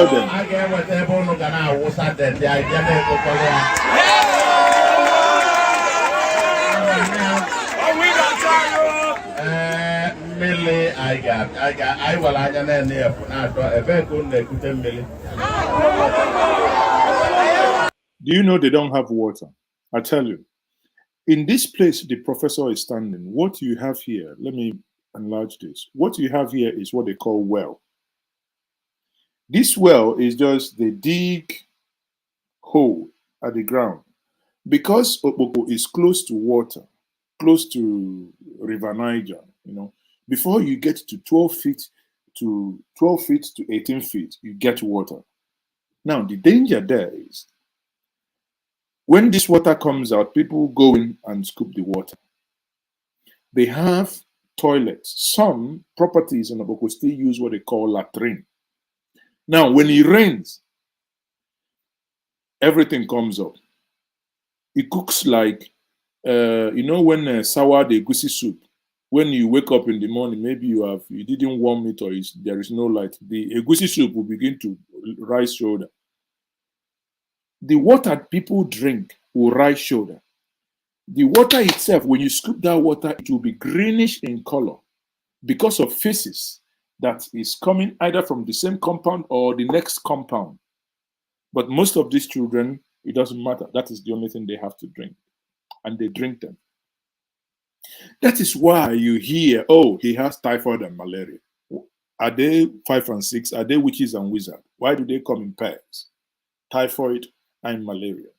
them. Do you know they don't have water? I tell you. In this place the professor is standing, what you have here, let me enlarge this. What you have here is what they call well. This well is just they dig hole at the ground. Because Okpoko is close to water, close to River Niger, you know, before you get to 12 feet to 18 feet, you get water. Now, the danger there is when this water comes out, people go in and scoop the water. They have toilets. Some properties in Okpoko still use what they call latrine. Now, when it rains, everything comes up. It cooks like, you know, when sour the egusi soup, when you wake up in the morning, maybe you didn't warm it or there is no light, the egusi soup will begin to rise shoulder. The water people drink will rise shoulder. The water itself, when you scoop that water, it will be greenish in color because of feces that is coming either from the same compound or the next compound. But most of these children, it doesn't matter. That is the only thing they have to drink. And they drink them. That is why you hear, oh, he has typhoid and malaria. Are they 5 and 6? Are they witches and wizards? Why do they come in pairs? Typhoid and malaria.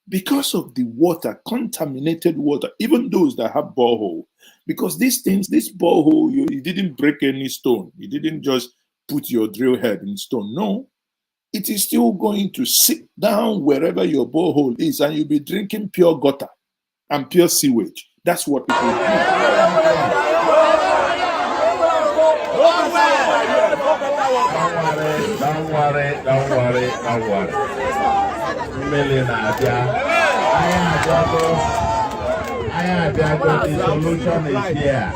Because of the water, contaminated water, even those that have borehole. Because these things, this borehole, you didn't break any stone. You didn't just put your drill head in stone. No. It is still going to sit down wherever your borehole is, and you'll be drinking pure gutter and pure sewage. That's what people do. Don't worry. The solution is here.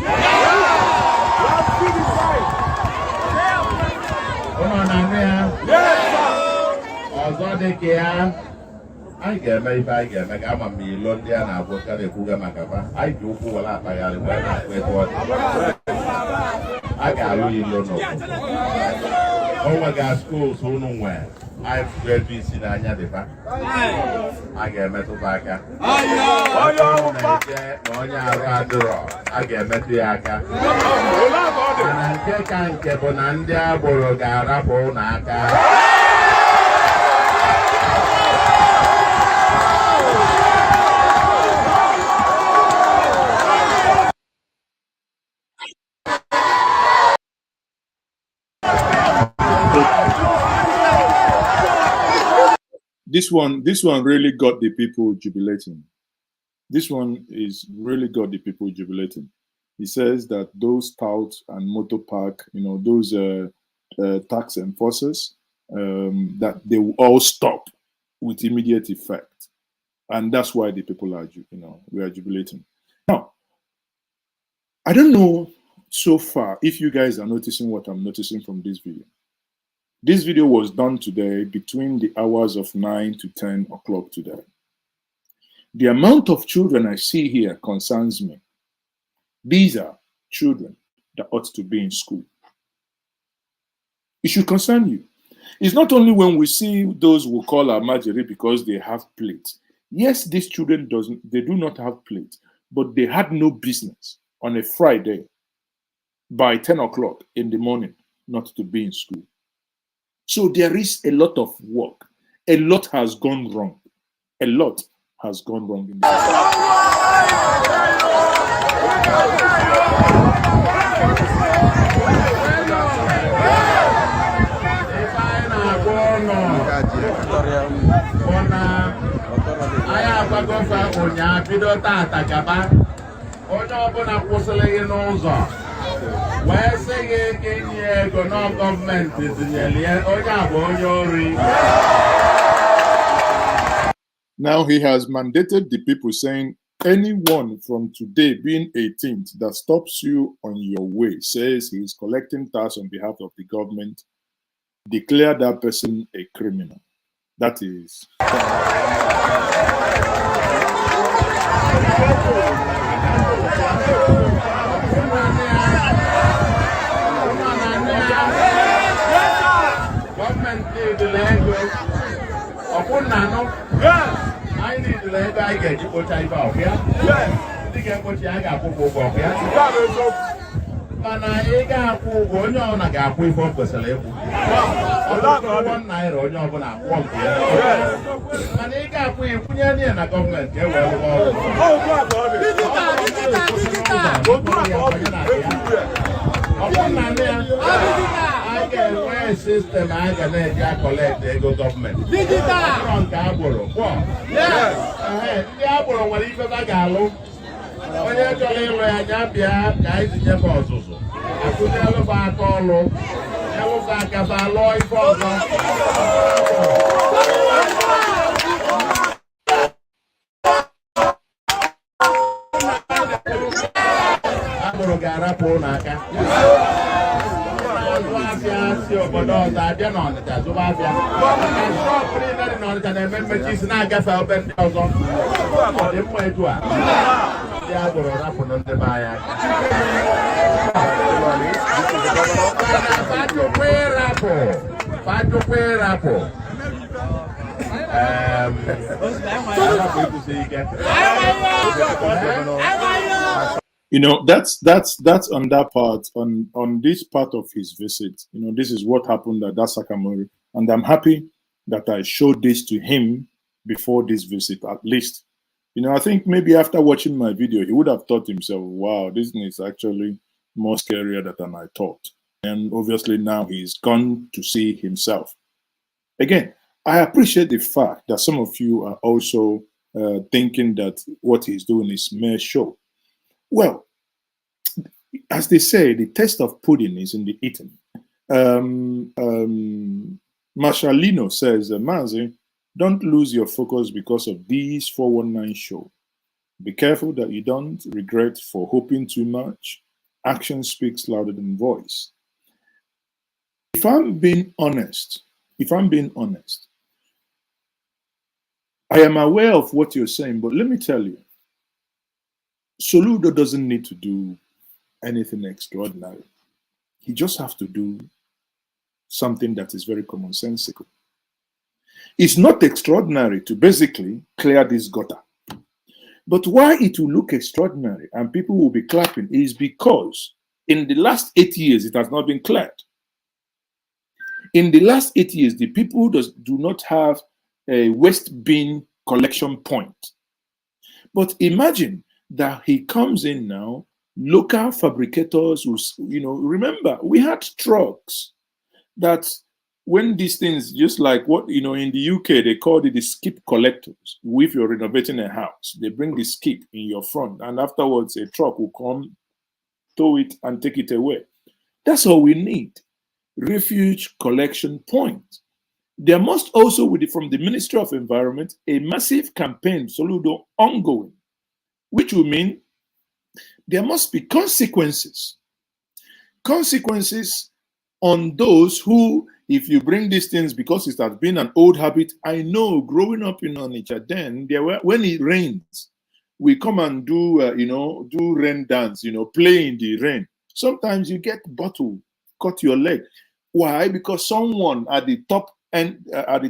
I get maybe I get like I'm a million and I work at a Kuga Macapa. I do what I got really low. Oh my God, schools who know where. I've read this in Anya. I get metal back. I get Metiaka. And I can't get on Andia, Boroga, Naka. This one really got the people jubilating. This one is really got the people jubilating. He says that those touts and motor park, those tax enforcers, that they will all stop with immediate effect, and that's why the people are, we are jubilating. Now, I don't know so far if you guys are noticing what I'm noticing from this video. This video was done today between the hours of 9 to 10 o'clock today. The amount of children I see here concerns me. These are children that ought to be in school. It should concern you. It's not only when we see those who call our Majiri because they have plates. Yes, these children do not have plates, but they had no business on a Friday by 10 o'clock in the morning not to be in school. So there is a lot of work. A lot has gone wrong. A lot has gone wrong in this. Now he has mandated the people, saying anyone from today being 18th that stops you on your way, says he is collecting tax on behalf of the government, declare that person a criminal. That is. I need to let I get you what I bought. Yeah, I get what I got for. And I got one on a gap with focus a little. One night or job on a walk. And I got with Punyani and a government. I can wear system, I can let collect the Ego government. Digital! Yes! Diabolo, what if I got when you're telling me I got guys in your bosses. I could never buy a call. I was like a lawyer for I'm going to get up on a You know, that's on that part, on this part of his visit. You know, this is what happened at that Sakamori, and I'm happy that I showed this to him before this visit, at least. You know, I think maybe after watching my video, he would have thought himself, wow, this is actually more scarier than I thought. And obviously now he's gone to see himself. Again, I appreciate the fact that some of you are also thinking that what he's doing is mere show. Well, as they say, the taste of pudding is in the eating. Marshallino says, Maazi, don't lose your focus because of these 419 show. Be careful that you don't regret for hoping too much. Action speaks louder than voice. If I'm being honest, I am aware of what you're saying, but let me tell you, Soludo doesn't need to do anything extraordinary. He just has to do something that is very commonsensical. It's not extraordinary to basically clear this gutter. But why it will look extraordinary and people will be clapping is because in the last 8 years, it has not been cleared. In the last 8 years, the people do not have a waste bin collection point. But imagine that he comes in now, local fabricators who, you know, remember, we had trucks that when these things, just like what, in the UK, they call it the skip collectors. If you're renovating a house, they bring the skip in your front, and afterwards a truck will come, tow it, and take it away. That's all we need. Refuge collection point. There must also, from the Ministry of Environment, a massive campaign, Soludo, ongoing, which will mean there must be consequences. Consequences on those who, if you bring these things, because it has been an old habit. I know growing up in Onitsha, then when it rains, we come and do do rain dance, play in the rain. Sometimes you get bottle, cut your leg. Why? Because someone at the top end, at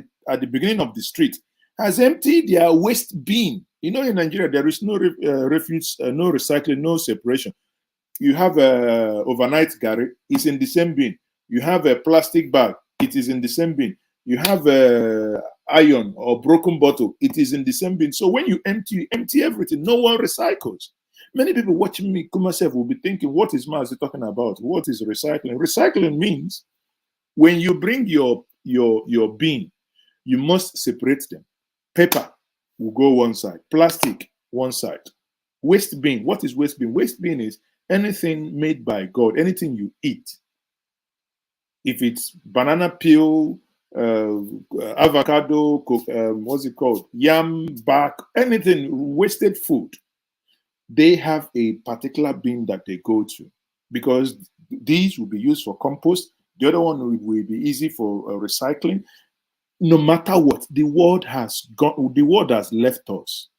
the beginning of the street, has emptied their waste bin. In Nigeria, there is no refuge, no recycling, no separation. You have a overnight gari, it's in the same bin. You have a plastic bag, it is in the same bin. You have a iron or broken bottle, it is in the same bin. So when you empty everything. No one recycles. Many people watching me, myself, will be thinking, what is Maazi talking about? What is recycling? Recycling means when you bring your bin, you must separate them. Paper will go one side, plastic one side. Waste bin, what is waste bin? Waste bin is anything made by God, anything you eat. If it's banana peel, avocado, what's it called? Yam bark, anything, wasted food, they have a particular bin that they go to, because these will be used for compost. The other one will be easy for recycling. No matter what, the world has left us.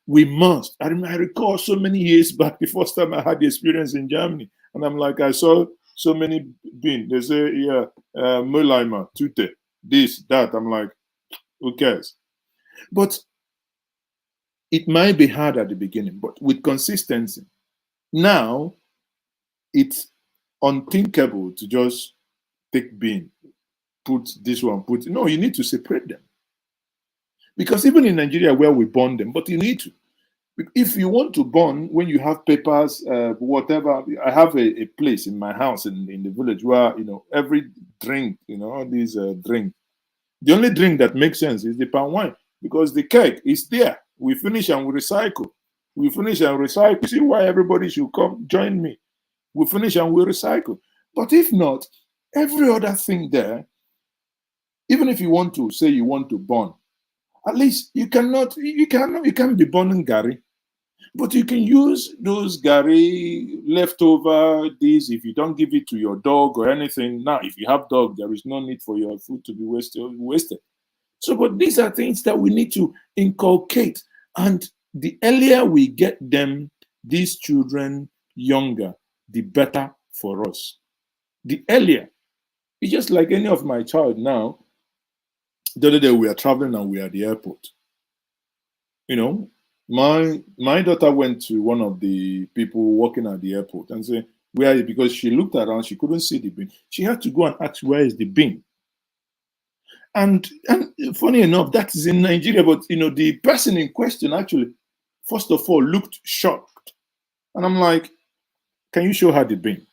We must. I recall so many years back, the first time I had the experience in Germany, and I'm like, I saw so many bins. They say, yeah, Mülleimer, Tüte, this, that. I'm like, who cares? But it might be hard at the beginning, but with consistency. Now, it's unthinkable to just take bin, put this one, no, you need to separate them. Because even in Nigeria where we burn them, but you need to. If you want to burn, when you have papers, whatever, I have a place in my house in the village where, every drink, all these drink, the only drink that makes sense is the palm wine, because the keg is there. We finish and we recycle. We finish and recycle. See why everybody should come join me. We finish and we recycle. But if not, every other thing there, even if you want to say you want to burn, at least you can't be burning gari, but you can use those gari leftover, this, if you don't give it to your dog or anything. Now, if you have dog, there is no need for your food to be wasted. So, but these are things that we need to inculcate. And the earlier we get them, these children, younger, the better for us. The earlier. It's just like any of my child now. The other day we are traveling and we are at the airport. My daughter went to one of the people working at the airport and said, where is it? Because she looked around, she couldn't see the bin. She had to go and ask, where is the bin? And funny enough, that is in Nigeria, but the person in question actually, first of all, looked shocked. And I'm like, can you show her the bin?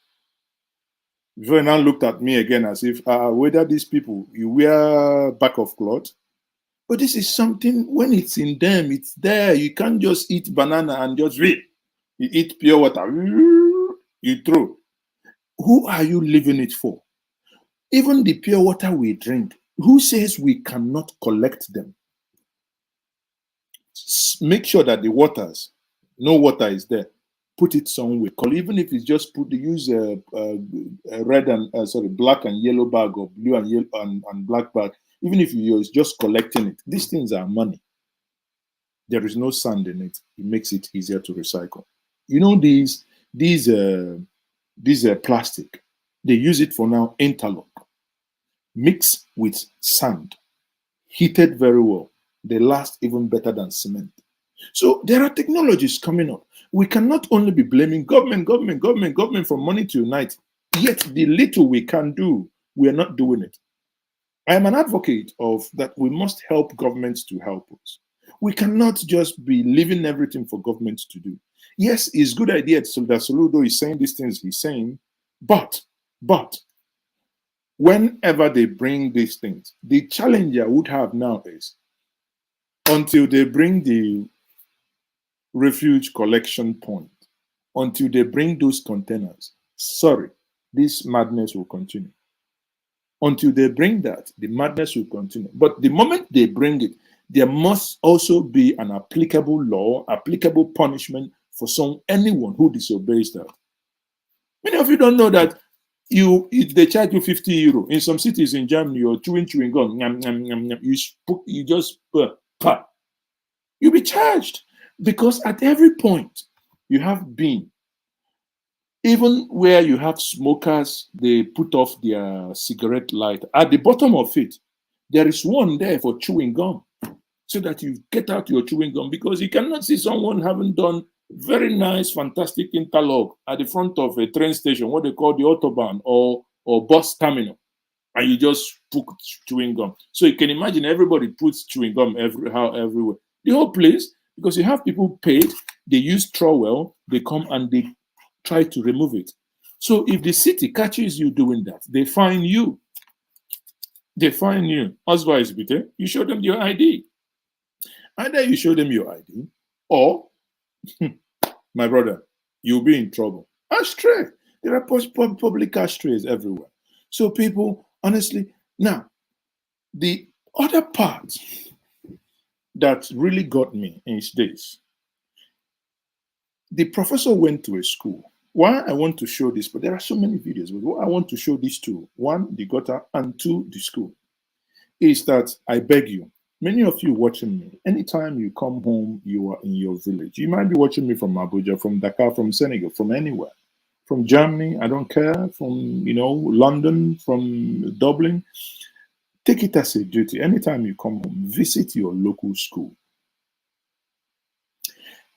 Before now looked at me again as if, whether these people, you wear back of cloth. But this is something, when it's in them, it's there. You can't just eat banana and just read. You eat pure water, you throw. Who are you leaving it for? Even the pure water we drink, who says we cannot collect them? Make sure that the waters, no water is there. Put it somewhere. Even if it's just use a red and black and yellow bag, or blue and yellow and black bag. Even if you're just collecting it, these things are money. There is no sand in it. It makes it easier to recycle. These plastic. They use it for now interlock, mixed with sand, heated very well. They last even better than cement. So there are technologies coming up. We cannot only be blaming government for money to unite. Yet the little we can do, we are not doing it. I am an advocate of that. We must help governments to help us. We cannot just be leaving everything for governments to do. Yes, it's a good idea that Soludo is saying these things he's saying, but whenever they bring these things, the challenge I would have now is until they bring the refuge collection point, until they bring those containers, sorry, this madness will continue. Until they bring that, the madness will continue. But the moment they bring it, there must also be an applicable law, applicable punishment for anyone who disobeys that. Many of you don't know that if they charge you 50 euro in some cities in Germany, you're chewing gum, you just you'll be charged, because at every point you have been, even where you have smokers, they put off their cigarette light. At the bottom of it, there is one there for chewing gum, so that you get out your chewing gum, because you cannot see someone having done very nice, fantastic interlock at the front of a train station, what they call the autobahn or bus terminal, and you just put chewing gum. So you can imagine everybody puts chewing gum everywhere. The whole place, because you have people paid, they use trowel, they come and they try to remove it. So if the city catches you doing that, they fine you. They fine you. Otherwise, you show them your ID. Either you show them your ID, or my brother, you'll be in trouble. Ashtray. There are public ashtrays everywhere. So people, honestly, now, the other part that really got me is this. The professor went to a school. Why I want to show this, but there are so many videos, but what I want to show these two, one, the gutter, and two, the school, is that I beg you, many of you watching me, anytime you come home, you are in your village. You might be watching me from Abuja, from Dakar, from Senegal, from anywhere. From Germany, I don't care, from, London, from Dublin. Take it as a duty. Anytime you come home, visit your local school.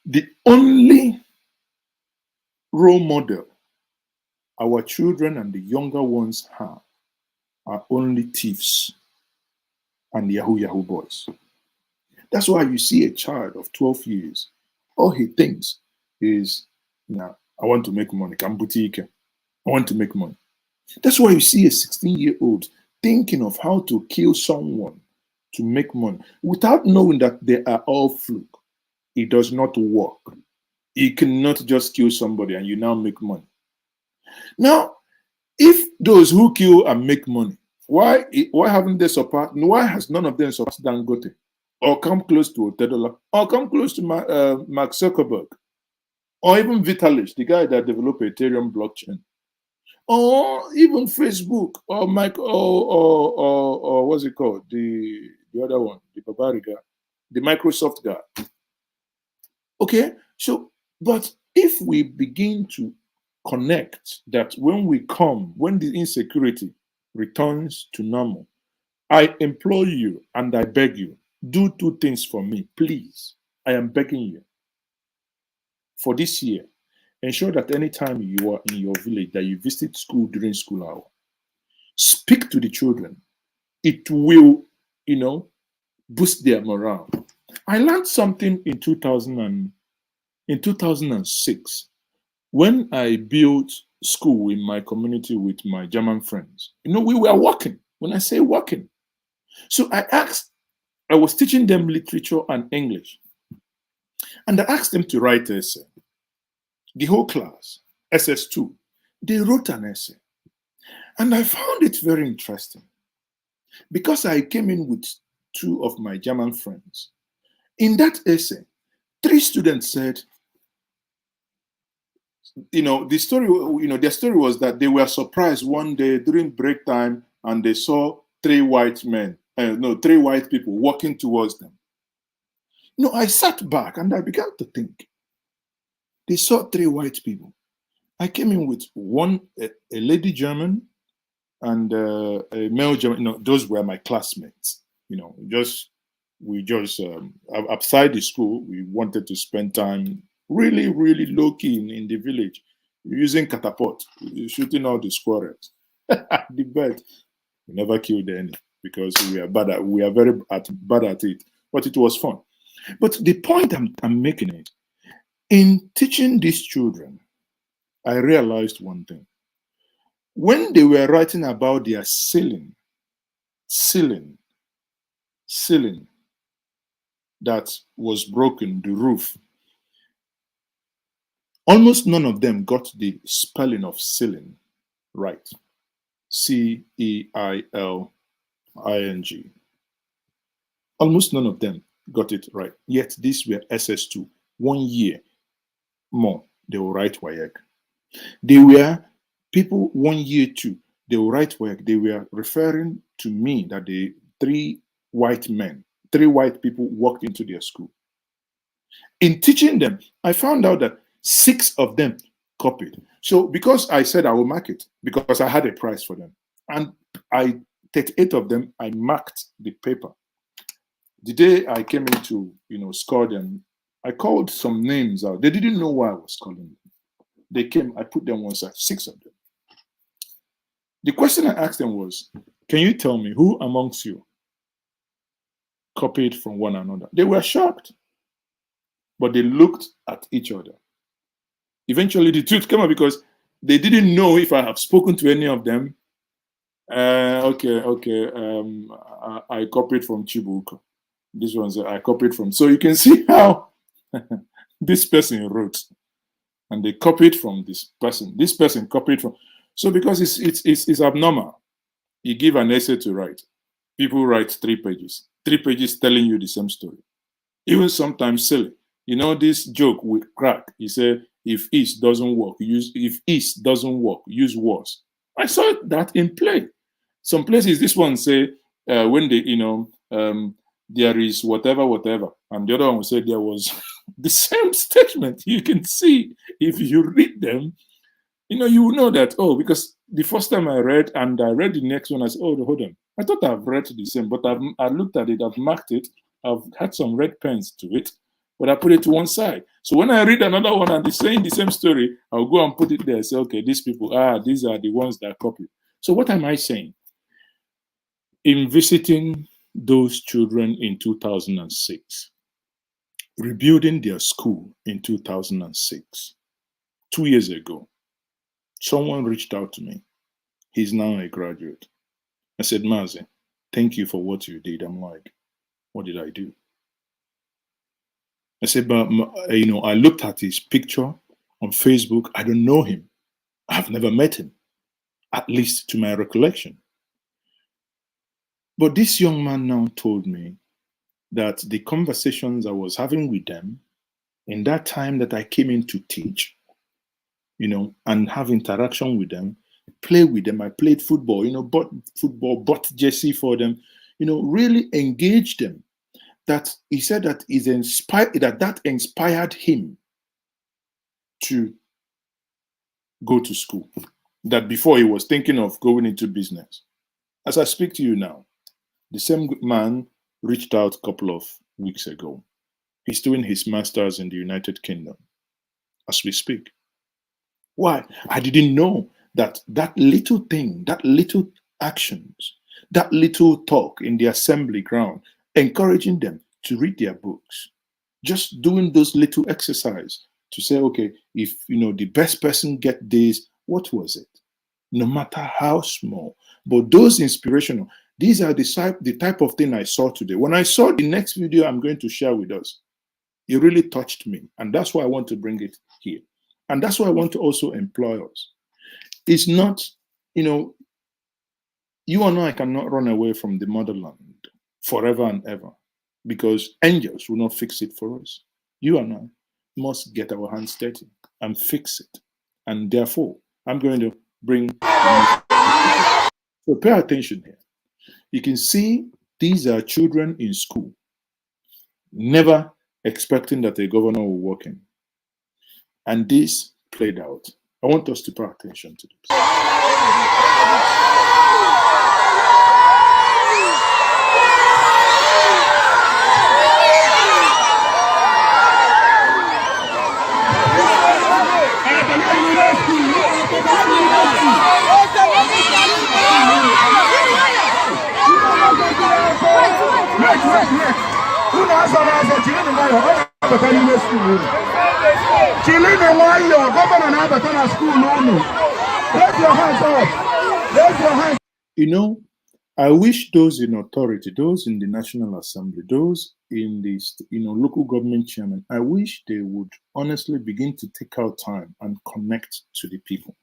The only role model our children and the younger ones have are only thieves and Yahoo boys. That's why you see a child of 12 years, all he thinks is, I want to make money. I want to make money. That's why you see a 16-year-old thinking of how to kill someone to make money without knowing that they are all fluke. It does not work. You cannot just kill somebody and you now make money. Now, if those who kill and make money, why haven't they surpassed? Why has none of them surpassed Dangote, or come close to Otedola, or come close to Mark Zuckerberg, or even Vitalik, the guy that developed Ethereum blockchain, or even Facebook, or or what's it called, the other one, the Buhari guy, the Microsoft guy. Okay, so but if we begin to connect that when the insecurity returns to normal, I implore you and I beg you, do two things for me, please. I am begging you. For this year, ensure that anytime you are in your village, that you visit school during school hour. Speak to the children. It will, boost their morale. I learned something in 2006 when I built school in my community with my German friends. We were working. When I say working, so I was teaching them literature and English, and I asked them to write an essay. The whole class, SS2, they wrote an essay, and I found it very interesting because I came in with two of my German friends. In that essay, 3 students said, the story, their story was that they were surprised one day during break time and they saw 3 white people walking towards them. I sat back and I began to think. They saw 3 white people. I came in with a lady German and a male German. Those were my classmates. We just outside the school, we wanted to spend time really, really low key in the village, using catapult, shooting all the squirrels. The bird, we never killed any because we are very bad at it. But it was fun. But the point I'm making is, in teaching these children, I realized one thing. when they were writing about their ceiling that was broken, the roof, almost none of them got the spelling of ceiling right. C-E-I-L-I-N-G. Almost none of them got it right. Yet these were SS2. 1 year more, they will write WAEC. They were people 1 year too. They will write WAEC. They were referring to me that the 3 white people walked into their school. In teaching them, I found out that 6 of them copied. So because I said I will mark it, because I had a prize for them, and 38 of them, I marked the paper. The day I came in to, score them, I called some names out. They didn't know why I was calling them. They came, I put them one side, 6 of them. The question I asked them was, can you tell me who amongst you copied from one another? They were shocked, but they looked at each other. Eventually, the truth came out because they didn't know if I have spoken to any of them. I copied from Chibuka. This one's I copied from. So you can see how this person wrote, and they copied from this person. This person copied from. So because it's abnormal, you give an essay to write. People write 3 pages. 3 pages telling you the same story. Even sometimes silly. You know this joke with crack. You say, if is doesn't work, use was. I saw that in play. Some places, this one say, when they, there is whatever, and the other one will say there was the same statement. You can see if you read them, you will know that, oh, because the first time I read and I read the next one, I said, oh, hold on. I thought I've read the same, but I looked at it, I've marked it, I've had some red pens to it, but I put it to one side. So when I read another one and they're saying the same story, I'll go and put it there and say, okay, these people, these are the ones that copy. So what am I saying? In visiting those children in 2006, rebuilding their school in 2006, 2 years ago, someone reached out to me. He's now a graduate. I said, Maazi, thank you for what you did. I'm like, what did I do? I said, but, I looked at his picture on Facebook. I don't know him. I've never met him, at least to my recollection. But this young man now told me that the conversations I was having with them in that time that I came in to teach, and have interaction with them, play with them. I played football, bought jersey for them, really engaged them. That he said that that inspired him to go to school. That before he was thinking of going into business. As I speak to you now, the same man reached out a couple of weeks ago. He's doing his master's in the United Kingdom as we speak. Why? I didn't know that little thing, that little actions, that little talk in the assembly ground, encouraging them to read their books, just doing those little exercises to say, okay, if the best person get this, what was it? No matter how small, but those inspirational, these are the type of thing I saw today. When I saw the next video I'm going to share with us, it really touched me. And that's why I want to bring it here. And that's why I want to also employ us. It's not, you and I cannot run away from the motherland forever and ever, because angels will not fix it for us. You and I must get our hands dirty and fix it. And therefore, I'm going to bring... So pay attention here. You can see these are children in school, never expecting that a governor will walk in. And this played out. I want us to pay attention to this. Children, why your governor and Abba school? No. Raise your hands up. Raise your hands. You know, I wish those in authority, those in the National Assembly, those in the local government chairman, I wish they would honestly begin to take out time and connect to the people.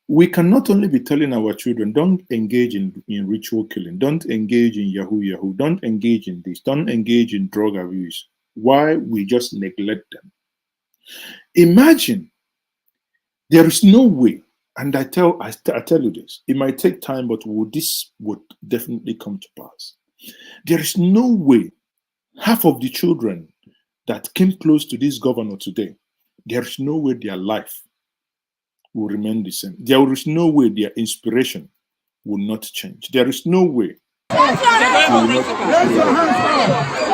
We can not only be telling our children, don't engage in ritual killing, don't engage in yahoo, don't engage in this, don't engage in drug abuse. Why we just neglect them? Imagine there is no way, and I tell you this, it might take time, but this would definitely come to pass. There is no way half of the children that came close to this governor today, there is no way their life will remain the same. There is no way their inspiration will not change. There is no way. Raise your hands up. Raise your hands up.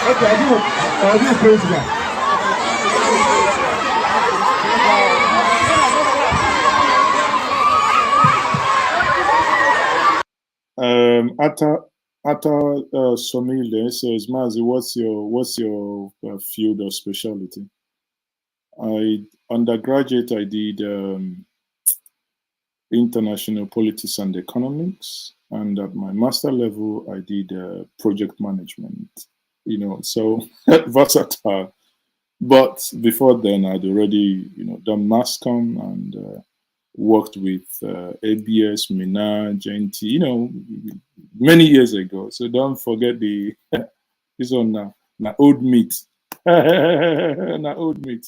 Okay, I'll do it principal. Ata Somile says, Maazi, what's your field of specialty? Undergraduate, I did international politics and economics, and at my master level, I did project management. So versatile. But before then, I'd already done MASCOM and worked with ABS, Minaj, NT, many years ago. So don't forget this one now old meat. Now old meat.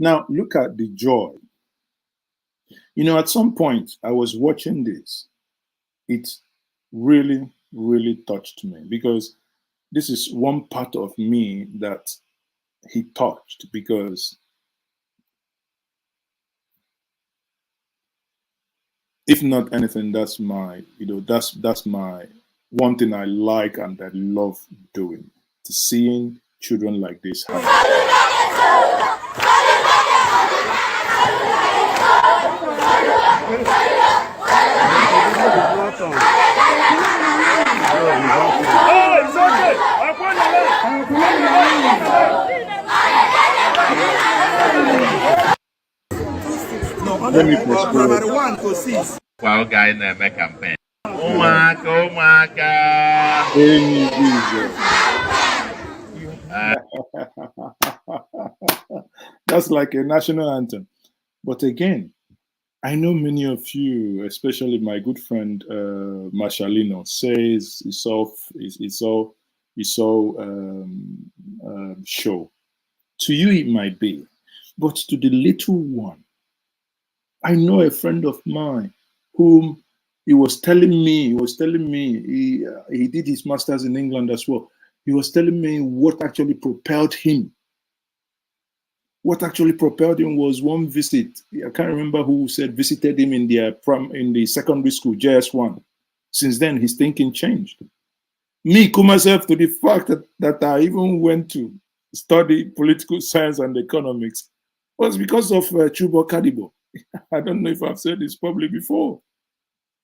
Now, look at the joy. At some point, I was watching this. It really, really touched me because this is one part of me that he touched, because if not anything, that's my, that's my one thing I like and I love doing, to seeing children like this happen. Let me prospect. Well, guy never campaign. Oh my God. That's like a national anthem. But again, I know many of you, especially my good friend Marshallino, says it's all show. To you, it might be, but to the little one, I know a friend of mine whom he was telling me he did his master's in England as well. He was telling me what actually propelled him. What actually propelled him was one visit. I can't remember who said visited him in the secondary school, JS1. Since then, his thinking changed. Me, myself, to the fact that I even went to study political science and economics was because of Chubo Kadibo. I don't know if I've said this probably before.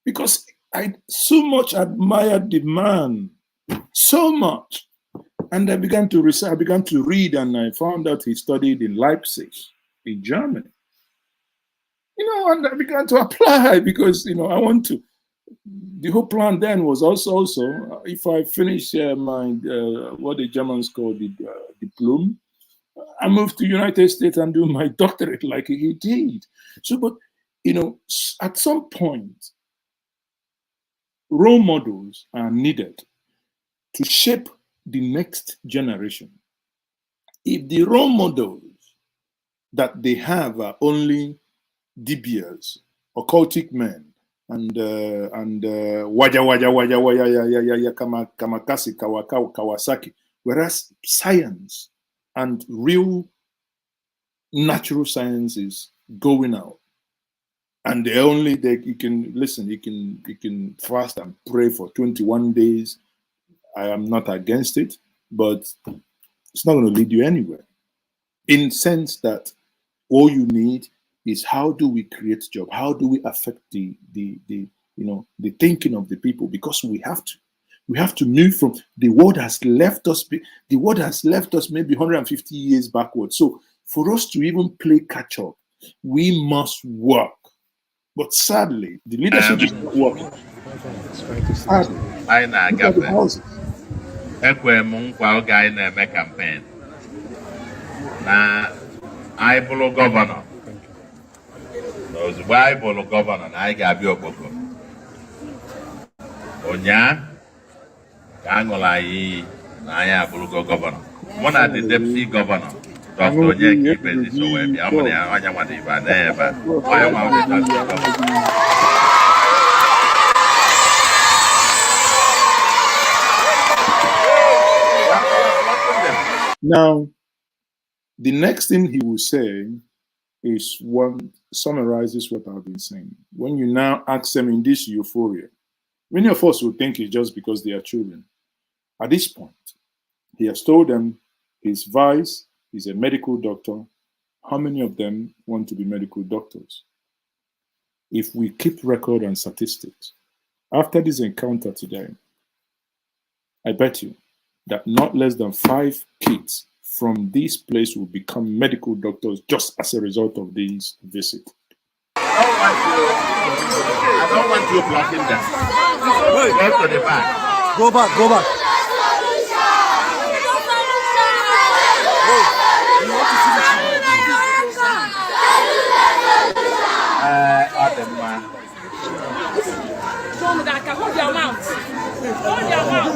Because I so much admired the man, so much. And I began to research, I began to read, and I found out he studied in Leipzig, in Germany. And I began to apply because, I want to. The whole plan then was also if I finish my, what the Germans call the diploma, I moved to United States and do my doctorate like he did. So, but, at some point, role models are needed to shape the next generation. If the role models that they have are only dibias, occultic men, and kamakasi kawasaki, whereas science and real natural science is going out, and you can fast and pray for 21 days. I am not against it, but It's not going to lead you anywhere. In the sense that all you need is how do we create job? How do we affect the thinking of the people? Because we have to. We have to move from the world has left us. The world has left us maybe 150 years backwards. So for us to even play catch up, we must work. But sadly, the leadership is not working. Sadly, I na look at the houses. Ekwe m nkwa oge anyị na-eme campaign na anyị bụrụ gọvanọ. Na ozugbo anyị bụrụ gọvanọ na anyị ga-abịa Okpoko. Ụnyaa ka a ṅụrụ anyị iyi na anyị abụrụgo gọvanọ. Mụ na the deputy gọvanọ Dr. Onyeka Ibezi so wee bịa. Ọ mụrụ ya onye nwa dị ebe a na-ebe a. Onye nwa dị gọvanọ. Now, the next thing he will say is one summarizes what I've been saying. When you now ask them in this euphoria, many of us will think it's just because they are children. At this point, he has told them his vice is a medical doctor. How many of them want to be medical doctors? If we keep record and statistics, after this encounter today, I bet you that not less than 5 kids from this place will become medical doctors just as a result of this visit. I don't want you blocking them. Go to the back. Go back, go back. Hold your mouth. Hold your mouth.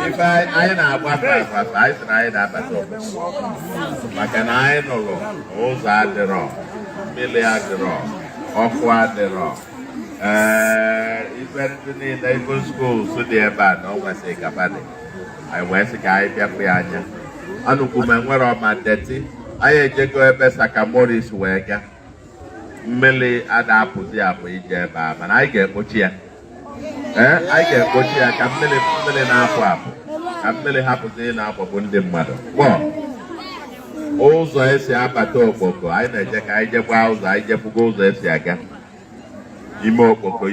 If I na-agba I sị na anyị na-abata maka na anyị nụrụ ụzọ adịrọ, mmiri adịrọ, ọkụ adịrọ, ife ndị niile ife skuul dị ebe a na ọ nwesịrị gabadị. Anyị wee sị ka anyị bịapụ ya anya. Anụkwu m enwere ọma deti, anyị ejego ebe Saka Morris wee gaa. Mmiri ada apụzi apụ ije ebe a, mana anyị ga-ekpochi ya. Anyị ga-ekpochi ya ka mmiri na-apụ apụ, ka mmiri hapụzi na-akpọpụ ndị mmadụ. Ụzọ esi abata Okpoko, anyị na-eje ka anyị jekwa ụzọ, anyị jefugo ụzọ esi aga ime Okpoko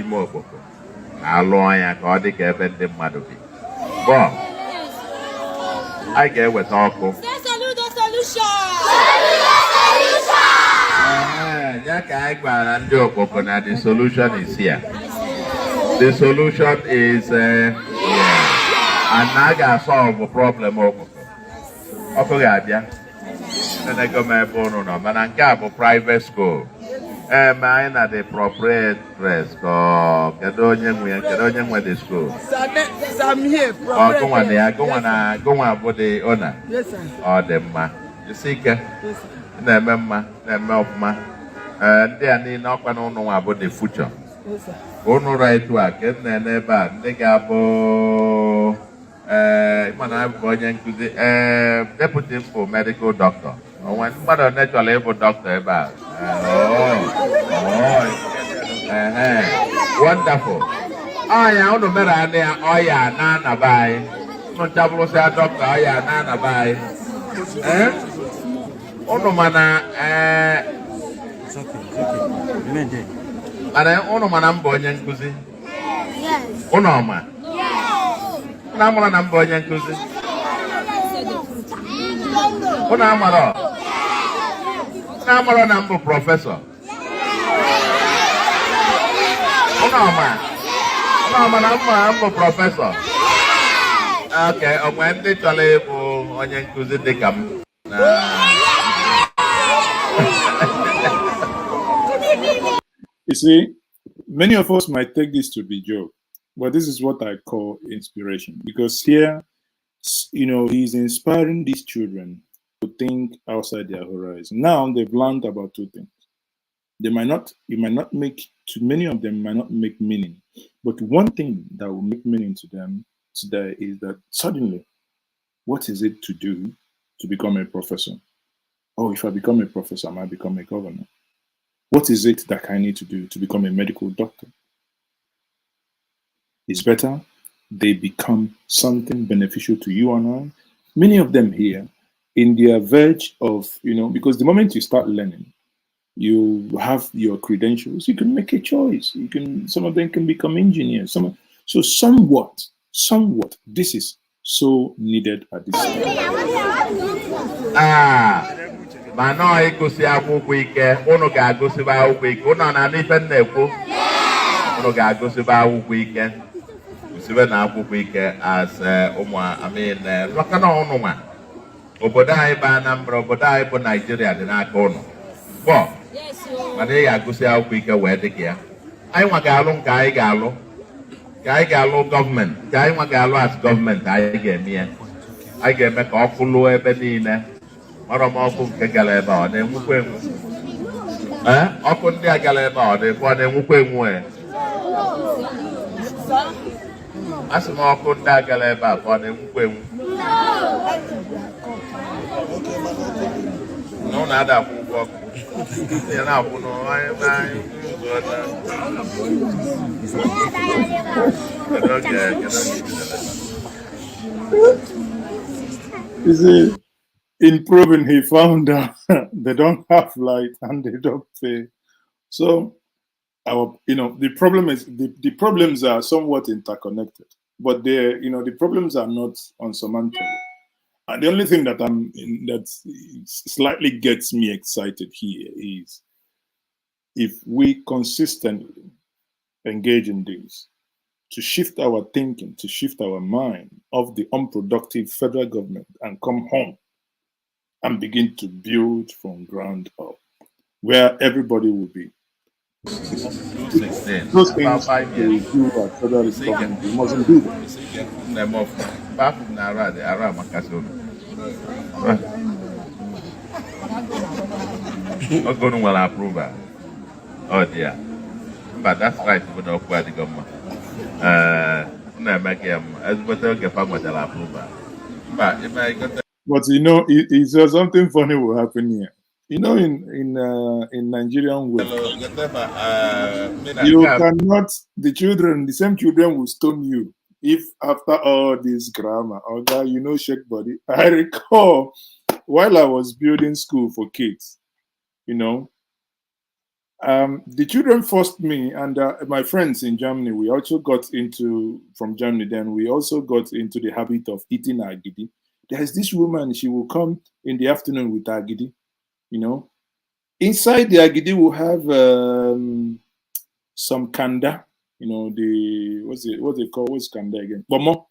alụọ ya ka ọ dị ka ebe ndị mmadụ bi. Anyị ga-eweta ọkụ. Ya ka anyị gwara ndị Okpoko na the solution is here. The solution is and I ga solve the problem Okpoko. Ọkụ ga-abịa. Enego m ebe unu nọ, mana nke a bụ private school. Ma anyị na the proprietress ka kedu onye nwe the school? Gụnwa na ya, gụnwa bụ the owner. Ọ dị mma. Isi ike. Na-eme mma, na-eme ọfụma. Ndị a niile ọkwa na ụnụ nwa bụ the future. Unu right a ka n'ebe a ndị ga-abụ mana abụ onye nkuzi deputy for medical doctor. Onwe mmadụ one chọrọ ịbụ doctor ebe a. Wonderful. Ọya unu mere anị ya ọya na-anaba anyị. Unu chabụrụsịa doctor ọya na-anaba anyị. Unu mana unu mana mbụ onye nkuzi. Unu ọma. Unu amụrụ na mbụ onye nkuzi. Unu amụrụ. Unu amụrụ na mbụ prọfesọ. Unu ọma. Unu ọma na mbụ prọfesọ. Okay, onwe ndị chọrọ ịbụ onye nkuzi dị ka m. You see, many of us might take this to be joke, but this is what I call inspiration. Because here, he's inspiring these children to think outside their horizon. Now they've learned about 2 things. It might not make, to many of them, might not make meaning. But one thing that will make meaning to them today is that suddenly, what is it to do to become a professor? Oh, if I become a professor, I might become a governor. What is it that I need to do to become a medical doctor? It's better they become something beneficial to you and I. Many of them here, in their verge of, because the moment you start learning, you have your credentials, you can make a choice. Some of them can become engineers. So somewhat, this is so needed at this time. Mana ikusi akwụkwọ ike, unu ga-agụsiba akwụkwọ ike. Unu na n'ife na-ekwu, unu ga-agụsiba akwụkwọ ike. Gusibe na akwụkwọ ike as maka na unu nwa. Obodo anyị bụ Anambra, obodo anyị bụ Nigeria dị n'aka unu. Mana ị ga-agụsi akwụkwọ ike wee dị ka ya. Anyị nwa ga-alụ nke anyị ga-alụ. Ka anyị ga-alụ gọọmenti, ka anyị nwa ga-alụ as gọọmenti anyị ga-eme ya. Anyị ga-eme ka ọkụ lụọ ebe niile. Ọrụ m ọkụ nke gara ebe ọ na-enwukwa enwu. Ọkụ ndị a gara ebe ọ na-enwukwa enwu. Asị m ọkụ ndị a gara ebe a ọ na-enwukwa enwu. Na ọ na-ada akwụ ụgwọ ọkụ. Ya na-akwụ n'anyị You see, in Proven, he found out they don't have light and they don't pay. So, the problem is the problems are somewhat interconnected, but the problems are not unsurmountable. And the only thing that slightly gets me excited here is if we consistently engage in this, to shift our thinking, to shift our mind of the unproductive federal government and come home and begin to build from ground up, where everybody will be. Those things we do at federal government, we mustn't do them. Not going to approve. Oh dear. But that's right, we don't quite the government. But it's something funny will happen here. In Nigerian way, you cannot, the same children will stone you if after all this grammar, shake body. I recall while I was building school for kids, the children forced me and my friends in Germany, we also got into, from Germany then, we also got into the habit of eating agidi. There's this woman, she will come in the afternoon with agidi. Inside the agidi will have some kanda, what's it called? What's kanda again? Bomo,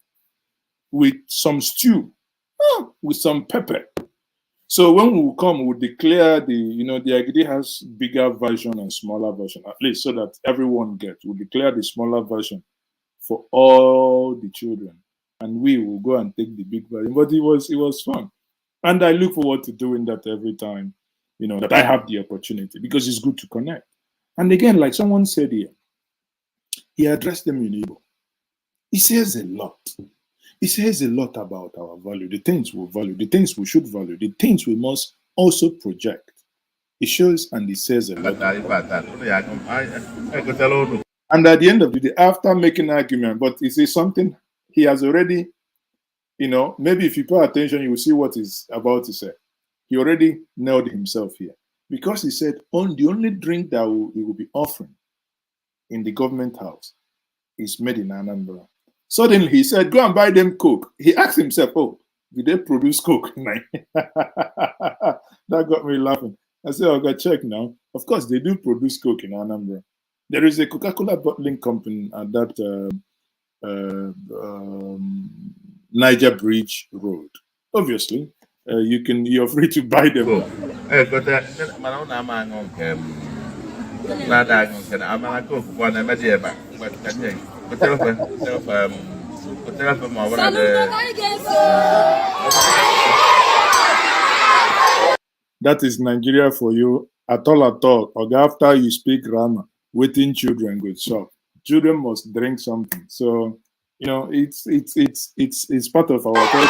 with some stew, with some pepper. So when we come, we declare the agidi has bigger version and smaller version, at least so that everyone gets. We declare the smaller version for all the children, and we will go and take the big version. But it was fun, and I look forward to doing that every time. That I have the opportunity, because it's good to connect. And again, like someone said here, he addressed them in Igbo. He says a lot. He says a lot about our value, the things we value, the things we should value, the things we must also project. He shows and he says a lot. And at the end of the day, after making an argument, but he says something he has already, maybe if you pay attention, you will see what he's about to say. He already nailed himself here, because he said the only drink that he will be offering in the government house is made in Anambra. Suddenly he said, go and buy them Coke. He asked himself, did they produce Coke? That got me laughing. I said, I'll go check now. Of course, they do produce Coke in Anambra. There is a Coca-Cola bottling company at that Niger Bridge Road. Obviously, you're free to buy them. That is Nigeria for you. At all. Or after you speak grammar, waiting children go shop. Children must drink something. So it's part of our culture.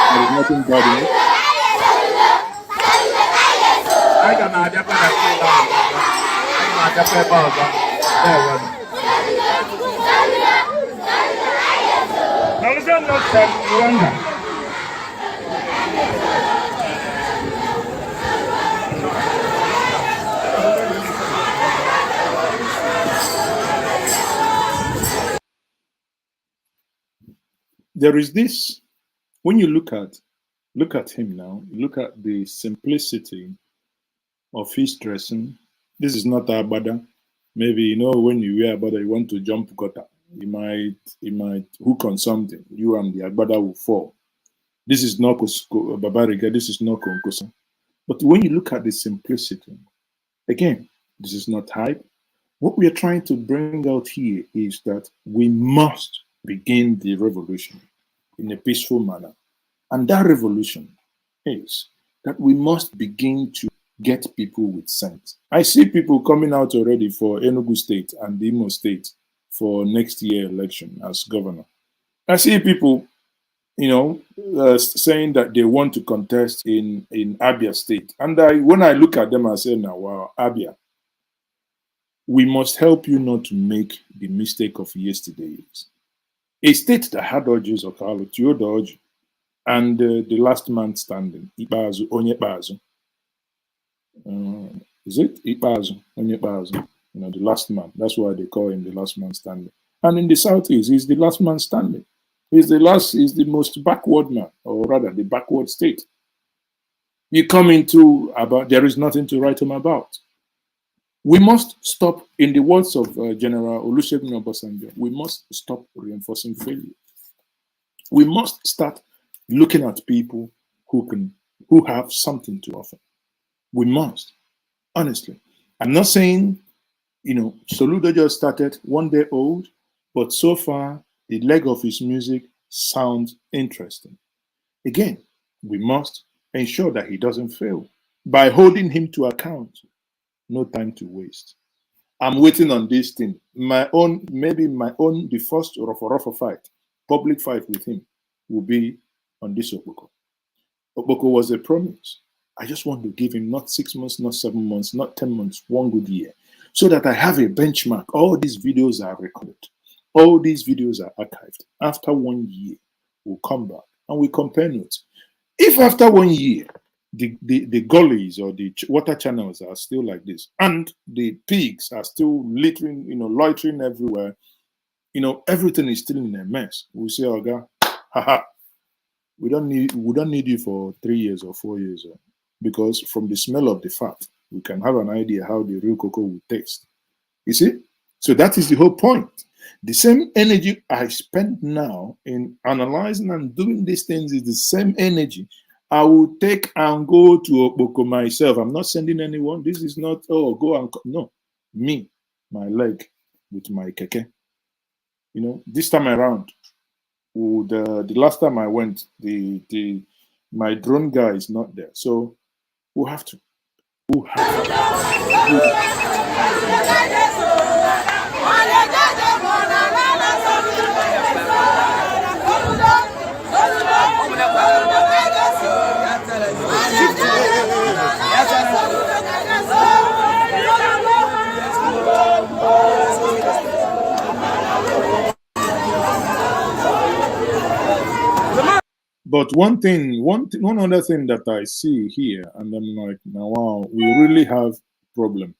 There is nothing bad in it. There is this, when you look at him now, look at the simplicity of his dressing. This is not Abada. Maybe, you know, when you wear Abada, you want to jump gutter. He might hook on something. You and the Agbada will fall. This is not Babariga, this is not Konkosa. But when you look at the simplicity, again, this is not hype. What we are trying to bring out here is that we must begin the revolution in a peaceful manner. And that revolution is that we must begin to get people with sense. I see people coming out already for Enugu State and Imo State for next year election as governor. I see people, you know, saying that they want to contest in Abia State. And when I look at them, I say, now, wow, Abia, we must help you not to make the mistake of yesterday's. A state that had Orji's Okalo, Theodore, and the last man standing, Ibazu, Onyebazu. Is it Ibazu, Onyebazu? You know, the last man. That's why they call him the last man standing. And in the southeast, he's the last man standing. He's the most backward man, or rather, the backward state. You come into about, there is nothing to write home about. We must stop, in the words of General Olusegun Obasanjo, we must stop reinforcing failure. We must start looking at people who have something to offer. We must, honestly. I'm not saying, you know, Soludo just started 1 day old, but so far, the leg of his music sounds interesting. Again, we must ensure that he doesn't fail by holding him to account. No time to waste. I'm waiting on this thing. The first rough fight, public fight with him, will be on this Okpoko. Okpoko was a promise. I just want to give him not 6 months, not 7 months, not 10 months, 1 good year, so that I have a benchmark. All these videos are recorded. All these videos are archived. After 1 year, we'll come back and we compare notes. If after 1 year, the gullies or the water channels are still like this, and the pigs are still littering, loitering everywhere, everything is still in a mess, we'll say, oh God, haha, we don't need you for 3 years or 4 years, because from the smell of the fat, we can have an idea how the real cocoa will taste. You see? So that is the whole point. The same energy I spend now in analyzing and doing these things is the same energy I will take and go to Okpoko myself. I'm not sending anyone. This is not, oh, go and come. No, me, my leg with my keke. This time around, the last time I went, my drone guy is not there. So we'll have to. But one other thing that I see here, and I'm like, now, wow, we really have problem.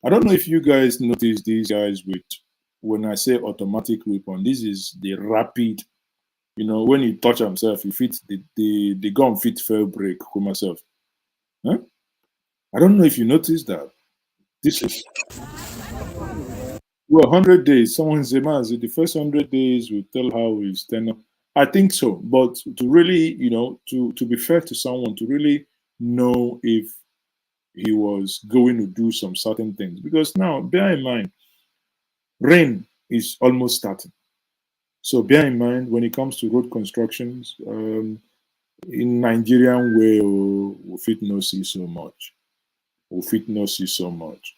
I don't know if you guys notice these guys with, when I say automatic weapon, this is the rapid, when he touch himself, he fit the gun fit fail break for myself. Huh? I don't know if you noticed that. This is 100 days. Someone say, Maazi, the first 100 days will tell how he's stand up. I think so, but to really, to be fair to someone, to really know if he was going to do some certain things, because now, bear in mind, rain is almost starting. So bear in mind, when it comes to road constructions, in Nigerian way, we fit not see so much. We fit not see so much,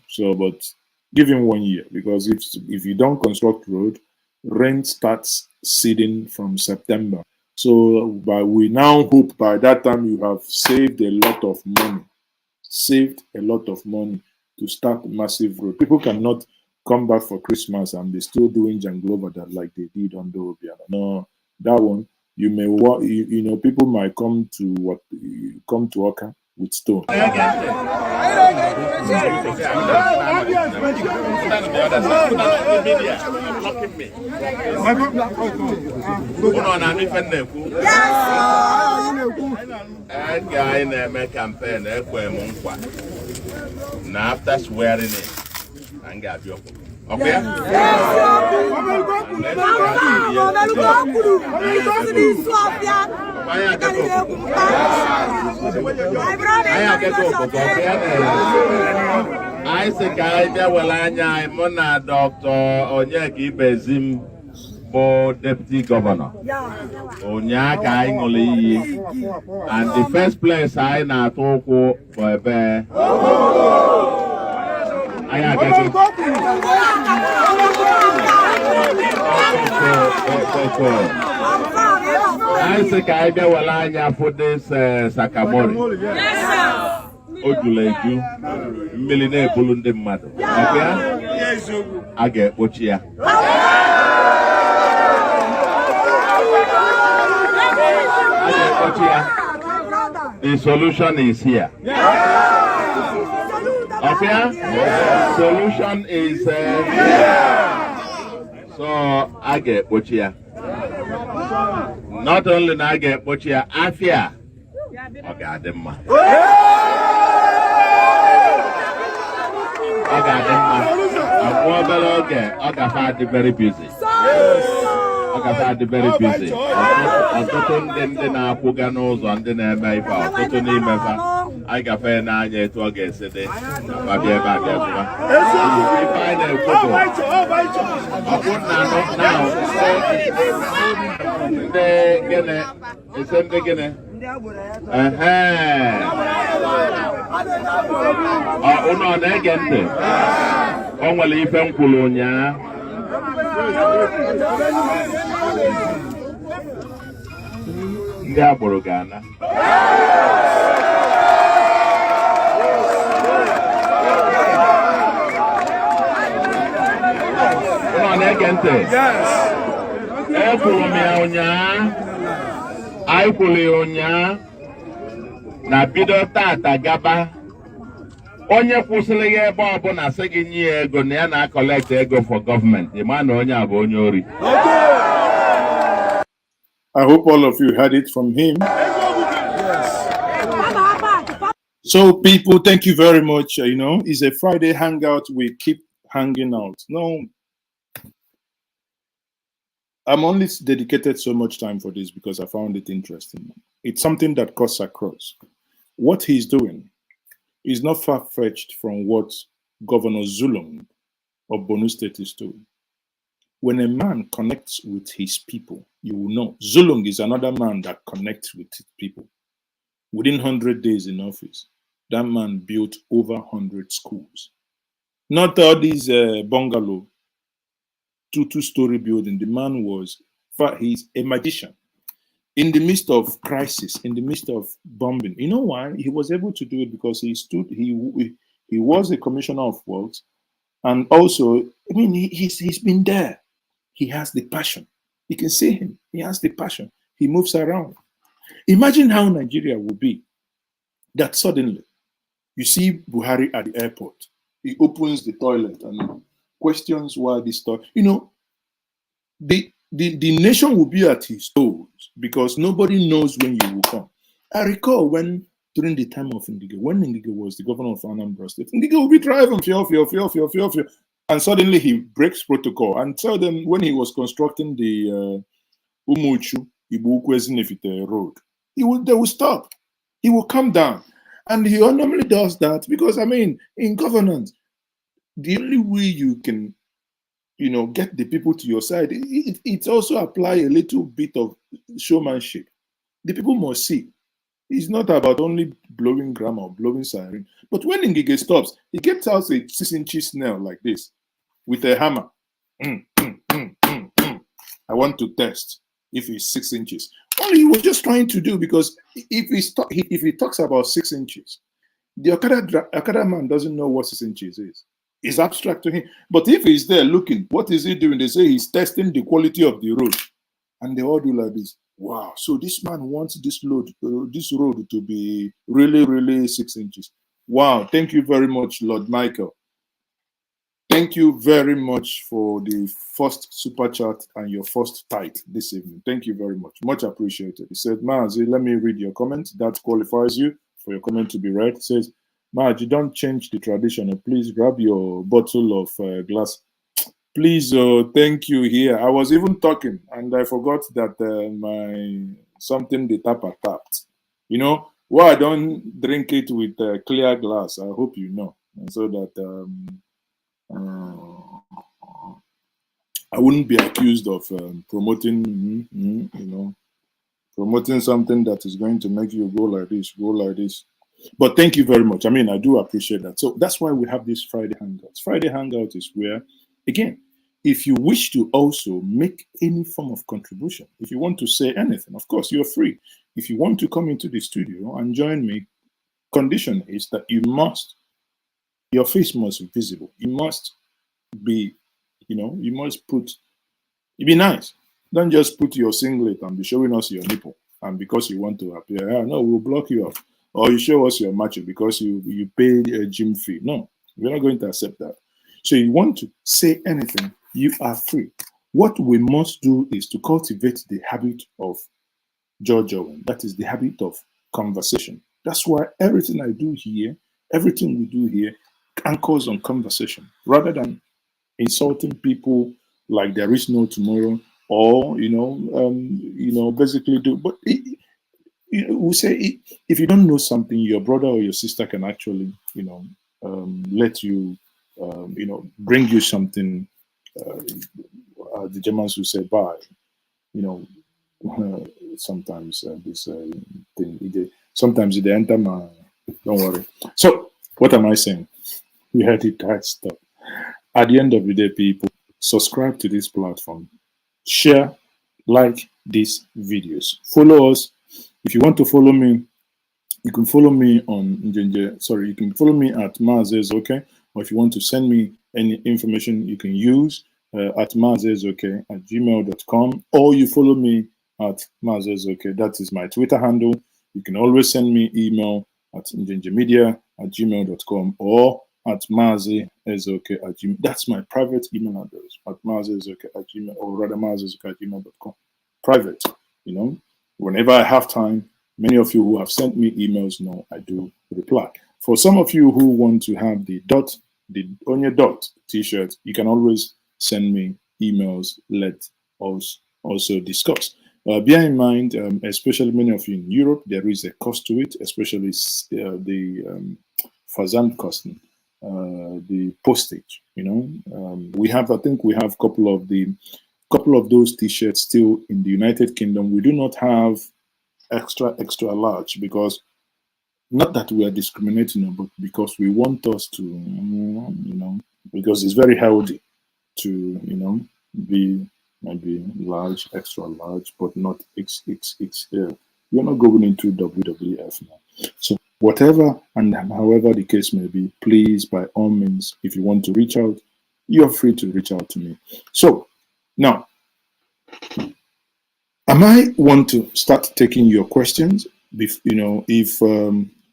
So, but give him 1 year, because if you don't construct road, rain starts seeding from September. So we now hope by that time you have saved a lot of money to start massive road. People cannot come back for Christmas and be still doing Janglova that like they did on the Obiano. No, that one you may want. You know, people might come to Oka with stone. Guy na campaign now after swearing it and got your okay? I say guy there will anya mona Dr. Onyeki Bezim for deputy governor. Onyaka Ingoli and the first place I na talk for a bear. I think I will anya for this Sakamori. Ojuleju, millionaire Bulunde Mado. Okay? I get what here. The solution is here. Okay? Solution is so I get what here. Not only I get what here, Afia. Okay, them. Okay, very busy. Very busy. I got fair nine to August. I na bido tata gaba onye kwụsịrị ya ebe ọ bụ na sị gị nye ego na ya na collect ego for government ịma na onye abụ onye ori. I hope all of you heard it from him. So people, thank you very much. You know, it's a Friday hangout. We keep hanging out. No, I'm only dedicated so much time for this because I found it interesting. It's something that cuts across. What he's doing is not far-fetched from what Governor Zulum of Borno State is doing. When a man connects with his people, you will know. Zulum is another man that connects with his people. Within 100 days in office, that man built over 100 schools. Not all these bungalow, two-story building. The man he's a magician. In the midst of crisis, in the midst of bombing. You know why? He was able to do it because he was a commissioner of works. And also, I mean, he's been there. He has the passion. You can see him. He has the passion. He moves around. Imagine how Nigeria would be that suddenly you see Buhari at the airport. He opens the toilet and questions why this toilet. You know, the nation will be at his toes because nobody knows when you will come. I recall when, during the time of Ngige, when Ngige was the governor of Anambra State, Ngige will be driving, fear. And suddenly he breaks protocol and tell them when he was constructing the Umuchu Igbo road, they will stop. He will come down. And he normally does that because, I mean, in governance, the only way you can, you know, get the people to your side, it also apply a little bit of showmanship. The people must see. It's not about only blowing grammar or blowing siren. But when Ngige stops, he gets out a 6-inch nail like this with a hammer. I want to test if it's 6 inches. All he was just trying to do, because if he talks about 6 inches, the Okada man doesn't know what 6 inches is. It's abstract to him. But if he's there looking, what is he doing? They say he's testing the quality of the road. And they all do like this. Wow. So this man wants this road to be really, really 6 inches. Wow. Thank you very much, Lord Michael. Thank you very much for the first super chat and your first tithe this evening. Thank you very much. Much appreciated. He said, Maazi, let me read your comment. That qualifies you for your comment to be read. It says, Maazi, don't change the tradition. Please grab your bottle of glass. Please, thank you here. I was even talking and I forgot that the tapper tapped. You know, why I don't drink it with clear glass. I hope you know. And so that I wouldn't be accused of promoting, promoting something that is going to make you go like this. But thank you very much. I mean, I do appreciate that. So that's why we have this Friday Hangouts. Friday Hangout is where, again, if you wish to also make any form of contribution, if you want to say anything, of course, you're free. If you want to come into the studio and join me, condition is that your face must be visible. You must be, you must be nice. Don't just put your singlet and be showing us your nipple. And because you want to appear, no, we'll block you off. Or you show us your macho because you paid a gym fee. No, we're not going to accept that. So you want to say anything, you are free. What we must do is to cultivate the habit of Jojoing. That is the habit of conversation. That's why everything I do here, everything we do here, anchors on conversation rather than insulting people like there is no tomorrow, or basically do. But we say if you don't know something, your brother or your sister can actually let you bring you something. The Germans will say bye. Sometimes this thing sometimes they enter my. Don't worry. So what am I saying? We had it that stuff. At the end of the day, people, subscribe to this platform, share, like these videos, follow us. If you want to follow me, you can follow me on Njenje. Sorry, you can follow me at Maazi Ezeoke, or if you want to send me any information, you can use at maazi-ezeoke@gmail.com, or you follow me at Maazi Ezeoke. That is my Twitter handle. You can always send me email at njenjemedia@gmail.com or at Maazi Ezeoke@gmail. That's my private email address, at Maazi Ezeoke@gmail, or rather Maazi Ezeoke@gmail.com. Private, whenever I have time. Many of you who have sent me emails know I do reply. For some of you who want to have the Onye Dot t-shirt, you can always send me emails. Let us also discuss. Bear in mind, especially many of you in Europe, there is a cost to it, especially the Fazan costing, the postage. We have, I think, we have a couple of those t-shirts still in the United Kingdom. We do not have extra large, because not that we are discriminating, but because we want us to, because it's very healthy to, be maybe large, extra large, but not XXXL. You're not going into WWF now. So whatever and however the case may be, please, by all means, if you want to reach out, you're free to reach out to me. So now, I might want to start taking your questions. If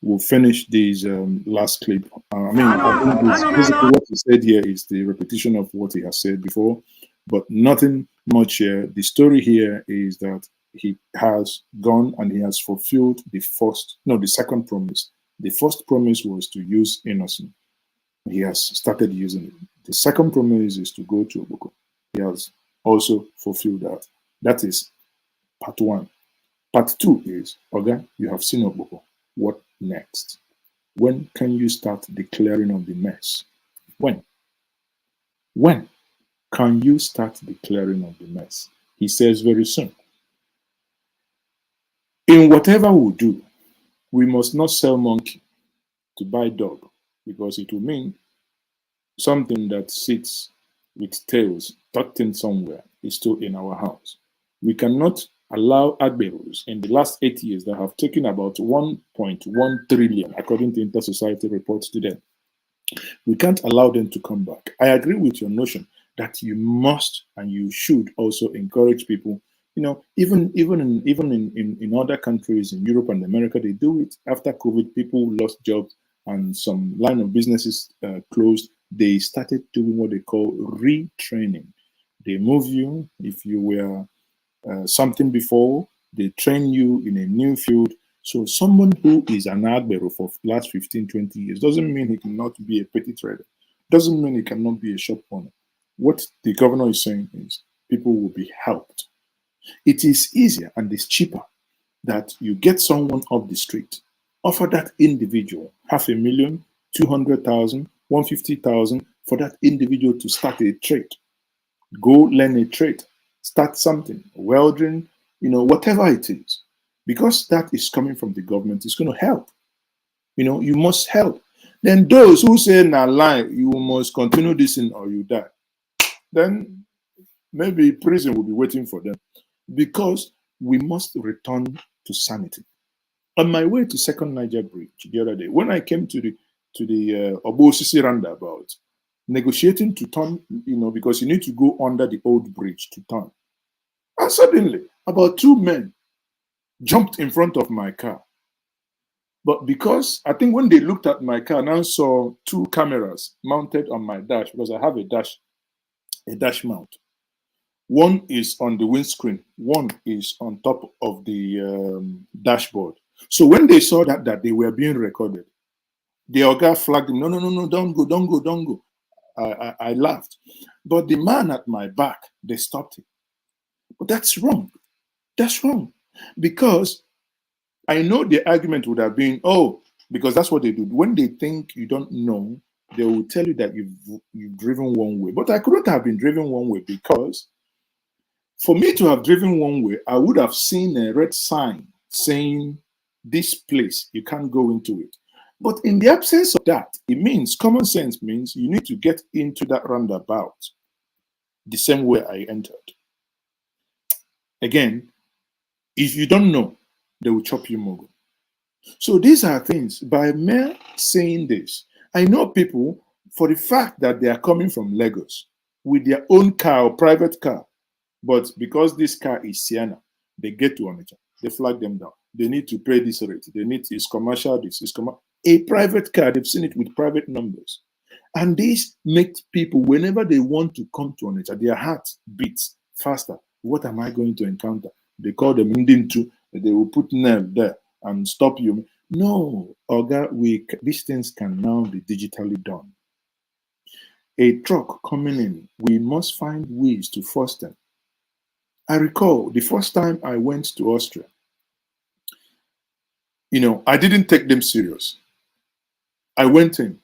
we'll finish this last clip. I think basically what he said here is the repetition of what he has said before, but nothing much here. The story here is that he has gone and he has fulfilled the second promise. The first promise was to use innocent. He has started using it. The second promise is to go to Obuko. He has also fulfilled that. That is part one. Part two is, okay, you have seen Obuko. What next? When can you start declaring on the mess? When? When can you start declaring on the mess? He says very soon. In whatever we do, we must not sell monkey to buy dog, because it will mean something that sits with tails tucked in somewhere is still in our house. We cannot allow Agberos in the last 8 years that have taken about 1.1 trillion, according to Inter-Society reports today. We can't allow them to come back. I agree with your notion that you must and you should also encourage people. You know, even in other countries in Europe and America, they do it. After COVID, people lost jobs and some line of businesses closed. They started doing what they call retraining. They move you if you were something before, they train you in a new field. So someone who is an agbero for the last 15, 20 years doesn't mean he cannot be a petty trader. Doesn't mean he cannot be a shop owner. What the governor is saying is people will be helped. It is easier and it's cheaper that you get someone off the street, offer that individual 500,000, 200,000, 150,000 for that individual to start a trade. Go learn a trade, start something, welding, you know, whatever it is. Because that is coming from the government, it's going to help. You know, you must help. Then those who say, nah, lie, you must continue this in or you die. Then maybe prison will be waiting for them. Because we must return to sanity. On my way to Second Niger Bridge the other day, when I came to the Obosisi roundabout, negotiating to turn, you know, because you need to go under the old bridge to turn. And suddenly, about 2 men jumped in front of my car. But because I think when they looked at my car, now saw 2 cameras mounted on my dash, because I have a dash mount. One is on the windscreen, one is on top of the dashboard. So when they saw that they were being recorded, the Oga flagged them, no, don't go. I laughed. But the man at my back, they stopped him. But that's wrong. That's wrong. Because I know the argument would have been, oh, because that's what they do. When they think you don't know, they will tell you that you've driven one way. But I couldn't have been driven one way because for me to have driven one way, I would have seen a red sign saying, this place, you can't go into it. But in the absence of that, it means, common sense means you need to get into that roundabout the same way I entered. Again, if you don't know, they will chop you mogul. So these are things, by mere saying this, I know people, for the fact that they are coming from Lagos with their own car or private car, but because this car is Sienna, they get to Onitsha, they flag them down. They need to pay this rate. They need, it's commercial, this is commercial. A private car, they've seen it with private numbers. And this makes people, whenever they want to come to Onitsha, their heart beats faster. What am I going to encounter? They call them Ndintu, they will put nail there and stop you. No, Oga, these things can now be digitally done. A truck coming in, we must find ways to force them. I recall the first time I went to Austria, you know, I didn't take them serious. I went in.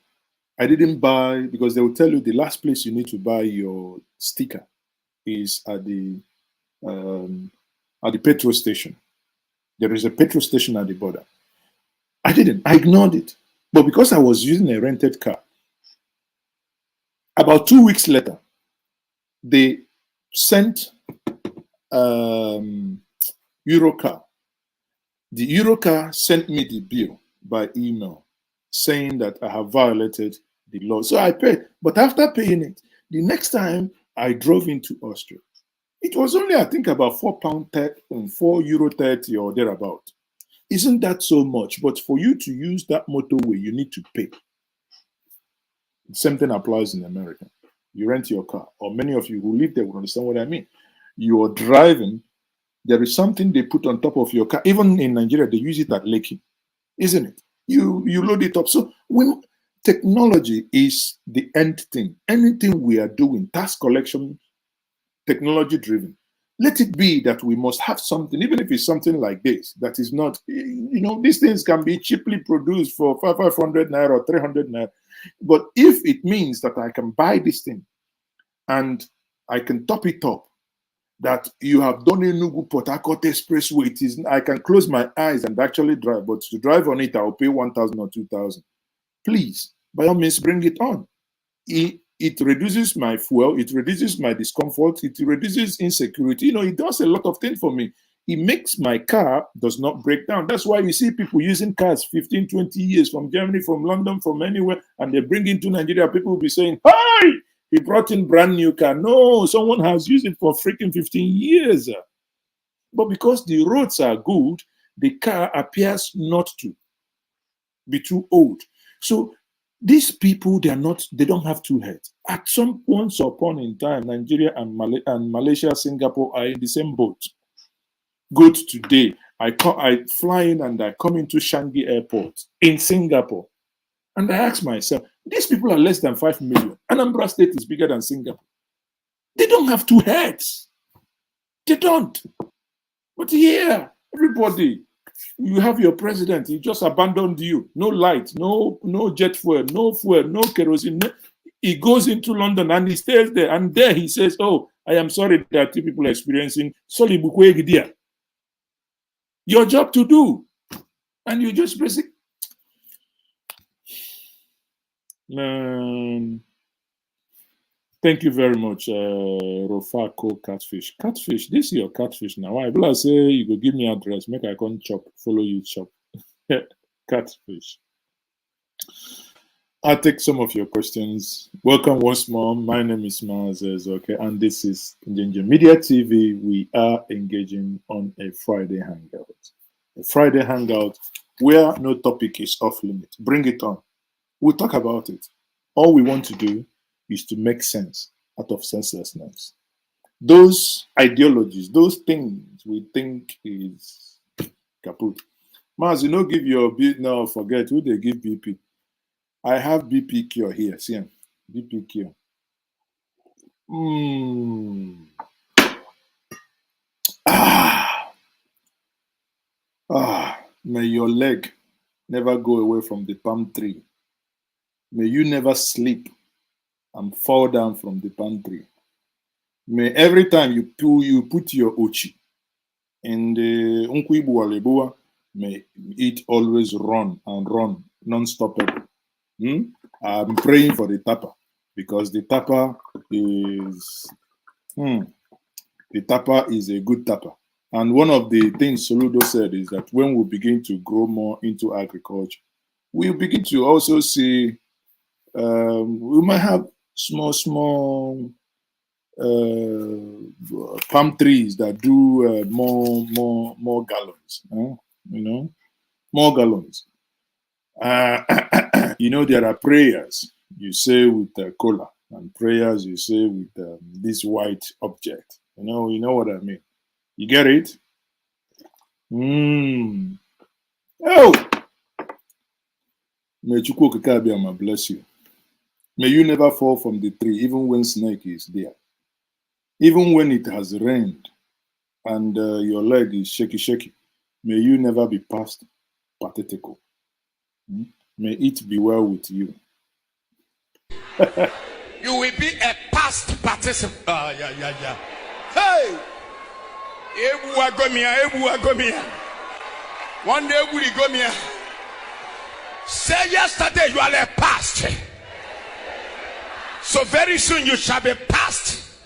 I didn't buy, because they will tell you the last place you need to buy your sticker is at the petrol station. There is a petrol station at the border. I didn't. I ignored it. But because I was using a rented car, about 2 weeks later, they sent Eurocar. The Eurocar sent me the bill by email saying that I have violated the law. So I paid. But after paying it, the next time I drove into Austria, it was only, I think, about €4.30 or thereabout. Isn't that so much? But for you to use that motorway, you need to pay. The same thing applies in America. You rent your car, or many of you who live there will understand what I mean. You are driving, there is something they put on top of your car. Even in Nigeria, they use it at Lekki, isn't it? You load it up. So when technology is the end thing, anything we are doing, tax collection, technology driven, let it be that we must have something, even if it's something like this, that is not, you know, these things can be cheaply produced for 500 naira or 300 naira. But if it means that I can buy this thing and I can top it up, that you have done Enugu Port Harcourt Expressway, it is, I can close my eyes and actually drive, but to drive on it, I'll pay 1,000 or 2,000. Please, by all means, bring it on. It reduces my fuel, it reduces my discomfort, it reduces insecurity. You know, it does a lot of things for me. it makes my car does not break down. That's why you see people using cars 15, 20 years from Germany, from London, from anywhere, and they bring into Nigeria. People will be saying, "Hi, he brought in brand new car." No, someone has used it for freaking 15 years. But because the roads are good, the car appears not to be too old. So these people, they don't have two heads. At some once upon in time, Nigeria and Malaysia, Singapore are in the same boat. Good today, I fly in and I come into Changi Airport in Singapore. And I ask myself, these people are less than 5 million. Anambra State is bigger than Singapore. They don't have two heads. They don't. But here, everybody, you have your president, he just abandoned you. No light, no jet fuel, no kerosene. He goes into London and he stays there. And there he says, "Oh, I am sorry that you people are experiencing Solibukwe. Your job to do." And you just basically, thank you very much, Rofako Catfish. Catfish, this is your catfish now. Why? Will I say you go give me address, make I come chop, follow you chop. Catfish. I'll take some of your questions. Welcome once more. My name is Maazi Ezeoke, and this is Njenje Media TV. We are engaging on a Friday Hangout. A Friday Hangout where no topic is off limit. Bring it on. We'll talk about it. All we want to do is to make sense out of senselessness. Those ideologies, those things we think is kaput. Maz, you know, give your BP now, forget who they give BP. I have BP cure here. See him. BP cure. May your leg never go away from the palm tree. May you never sleep and fall down from the palm tree. May every time you put your ochi in the Unkuibu Alebua, may it always run and run non-stoppable. I'm praying for the tapper because the tapper is a good tapper. And one of the things Soludo said is that when we begin to grow more into agriculture, we'll begin to also see we might have small palm trees that do more gallons, more gallons. There are prayers you say with cola and prayers you say with this white object. You know what I mean. You get it? Oh, may Chukwu Okike Abia bless you. May you never fall from the tree, even when snake is there. Even when it has rained and your leg is shaky. May you never be past pathetical. May it be well with you. You will be a past participant. Yeah. Hey! Ebu agomia. One day we go me. Say yesterday you are a past. So very soon you shall be past.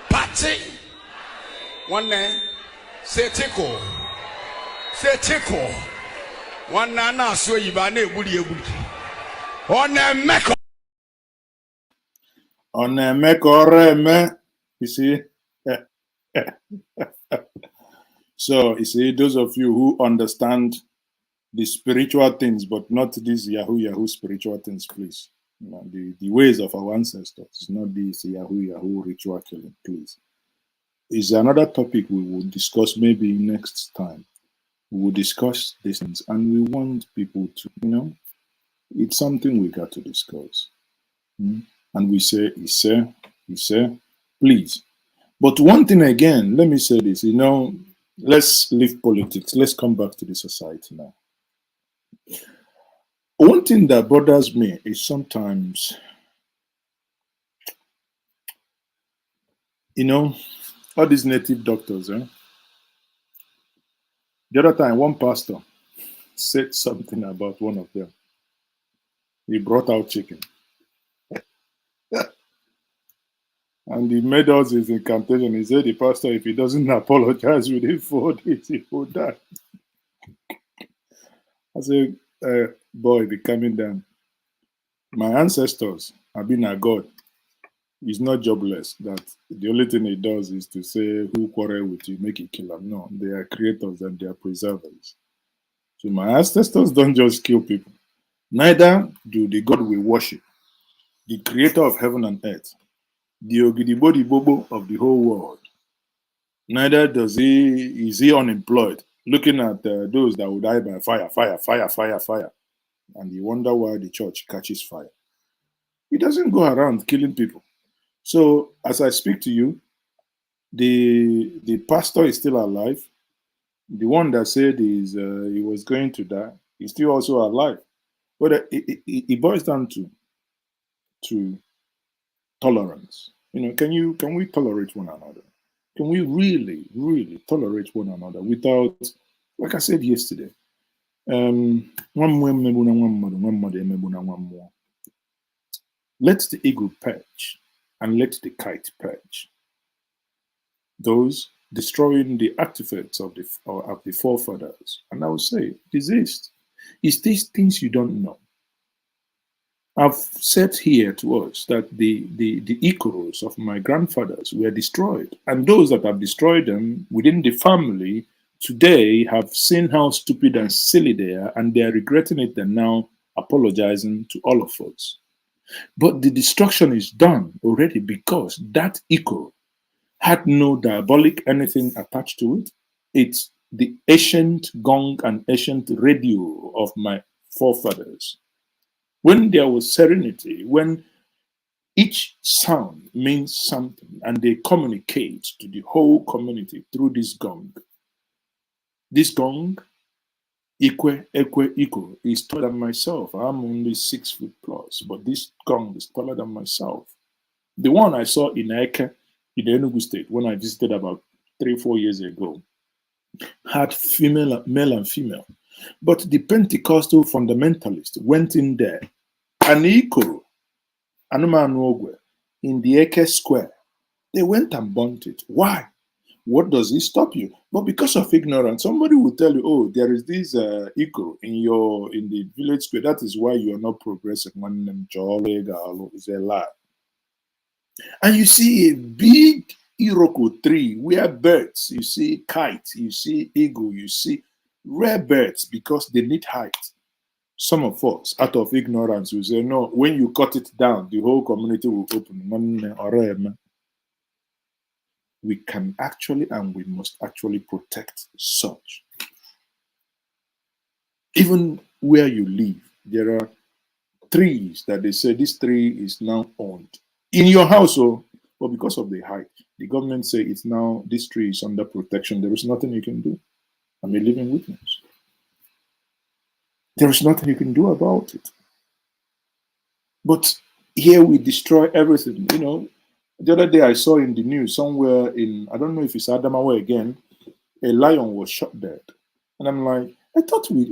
Party. One day, say tickle. One nana so you ba na ebuli. On a meko. You see. So you see, those of you who understand the spiritual things, but not these Yahoo spiritual things, please. The ways of our ancestors, not this Yahoo ritual killing, please. Is another topic we will discuss maybe next time. We will discuss these things, and we want people to, it's something we got to discuss. And we say, please. But one thing again, let me say this, let's leave politics. Let's come back to the society now. One thing that bothers me is sometimes, all these native doctors, The other time, one pastor said something about one of them. He brought out chicken. And he made us his incantation. He said, the pastor, if he doesn't apologize within 4 days, he will die. I said, boy, be coming down. My ancestors have been a God. He's not jobless. That the only thing he does is to say, who quarrel with you, make it kill him. No, they are creators and they are preservers. So my ancestors don't just kill people. Neither do the God we worship, the creator of heaven and earth, the Ogidibodi Bobo of the whole world. Neither is he unemployed, looking at those that will die by fire. And you wonder why the church catches fire. He doesn't go around killing people. So as I speak to you, the pastor is still alive. The one that said he was going to die is still also alive. But it boils down to tolerance. Can we tolerate one another? Can we really, really tolerate one another without, like I said yesterday, let the eagle perch and let the kite perch. Those destroying the artifacts of the forefathers. And I will say, desist. It's these things you don't know. I've said here to us that the Ikoros of my grandfathers were destroyed. And those that have destroyed them within the family today have seen how stupid and silly they are, and they are regretting it and now apologizing to all of us. But the destruction is done already because that Ikoro had no diabolic anything attached to it. It's the ancient gong and ancient radio of my forefathers. When there was serenity, when each sound means something and they communicate to the whole community through this gong. This gong, Ikwe, Iko, is taller than myself. I'm only 6 foot plus, but this gong is taller than myself. The one I saw in Eke, in the Enugu state, when I visited about 3-4 years ago, had male and female. But the Pentecostal fundamentalist went in there, and Ikoro, Anumanu in the Eke Square, they went and burnt it. Why? What does it stop you? But because of ignorance, somebody will tell you, oh, there is this Ikoro in the village square. That is why you are not progressing. Is a lie. And you see a big Iroko tree where birds, you see kites, you see eagle, you see rare birds because they need height. Some of us, out of ignorance, will say, no, when you cut it down, the whole community will open. We can actually and we must actually protect such. Even where you live, there are trees that they say this tree is now owned. In your household, but because of the height, the government say it's now, this tree is under protection. There is nothing you can do. I'm a living witness. There is nothing you can do about it. But here we destroy everything. The other day I saw in the news somewhere in, I don't know if it's Adamawa again, a lion was shot dead. And I'm like, I thought we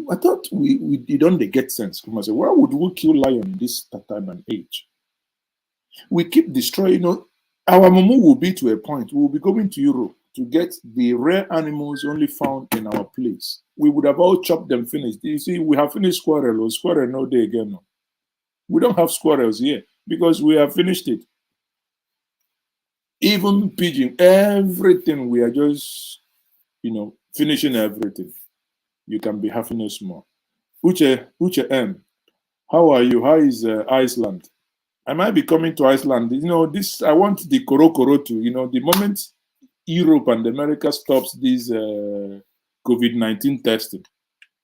don't get sense. I said, why would we kill lion in this time and age? We keep destroying. Our mumu will be to a point. We will be going to Europe to get the rare animals only found in our place. We would have all chopped them finished. You see, we have finished squirrel. Squirrel no day again. No. We don't have squirrels here because we have finished it. Even pigeon, everything, we are just, finishing everything. You can be having a small. Uche M, how are you? How is Iceland? I might be coming to Iceland. I want the Koro to, the moment Europe and America stops this COVID-19 testing,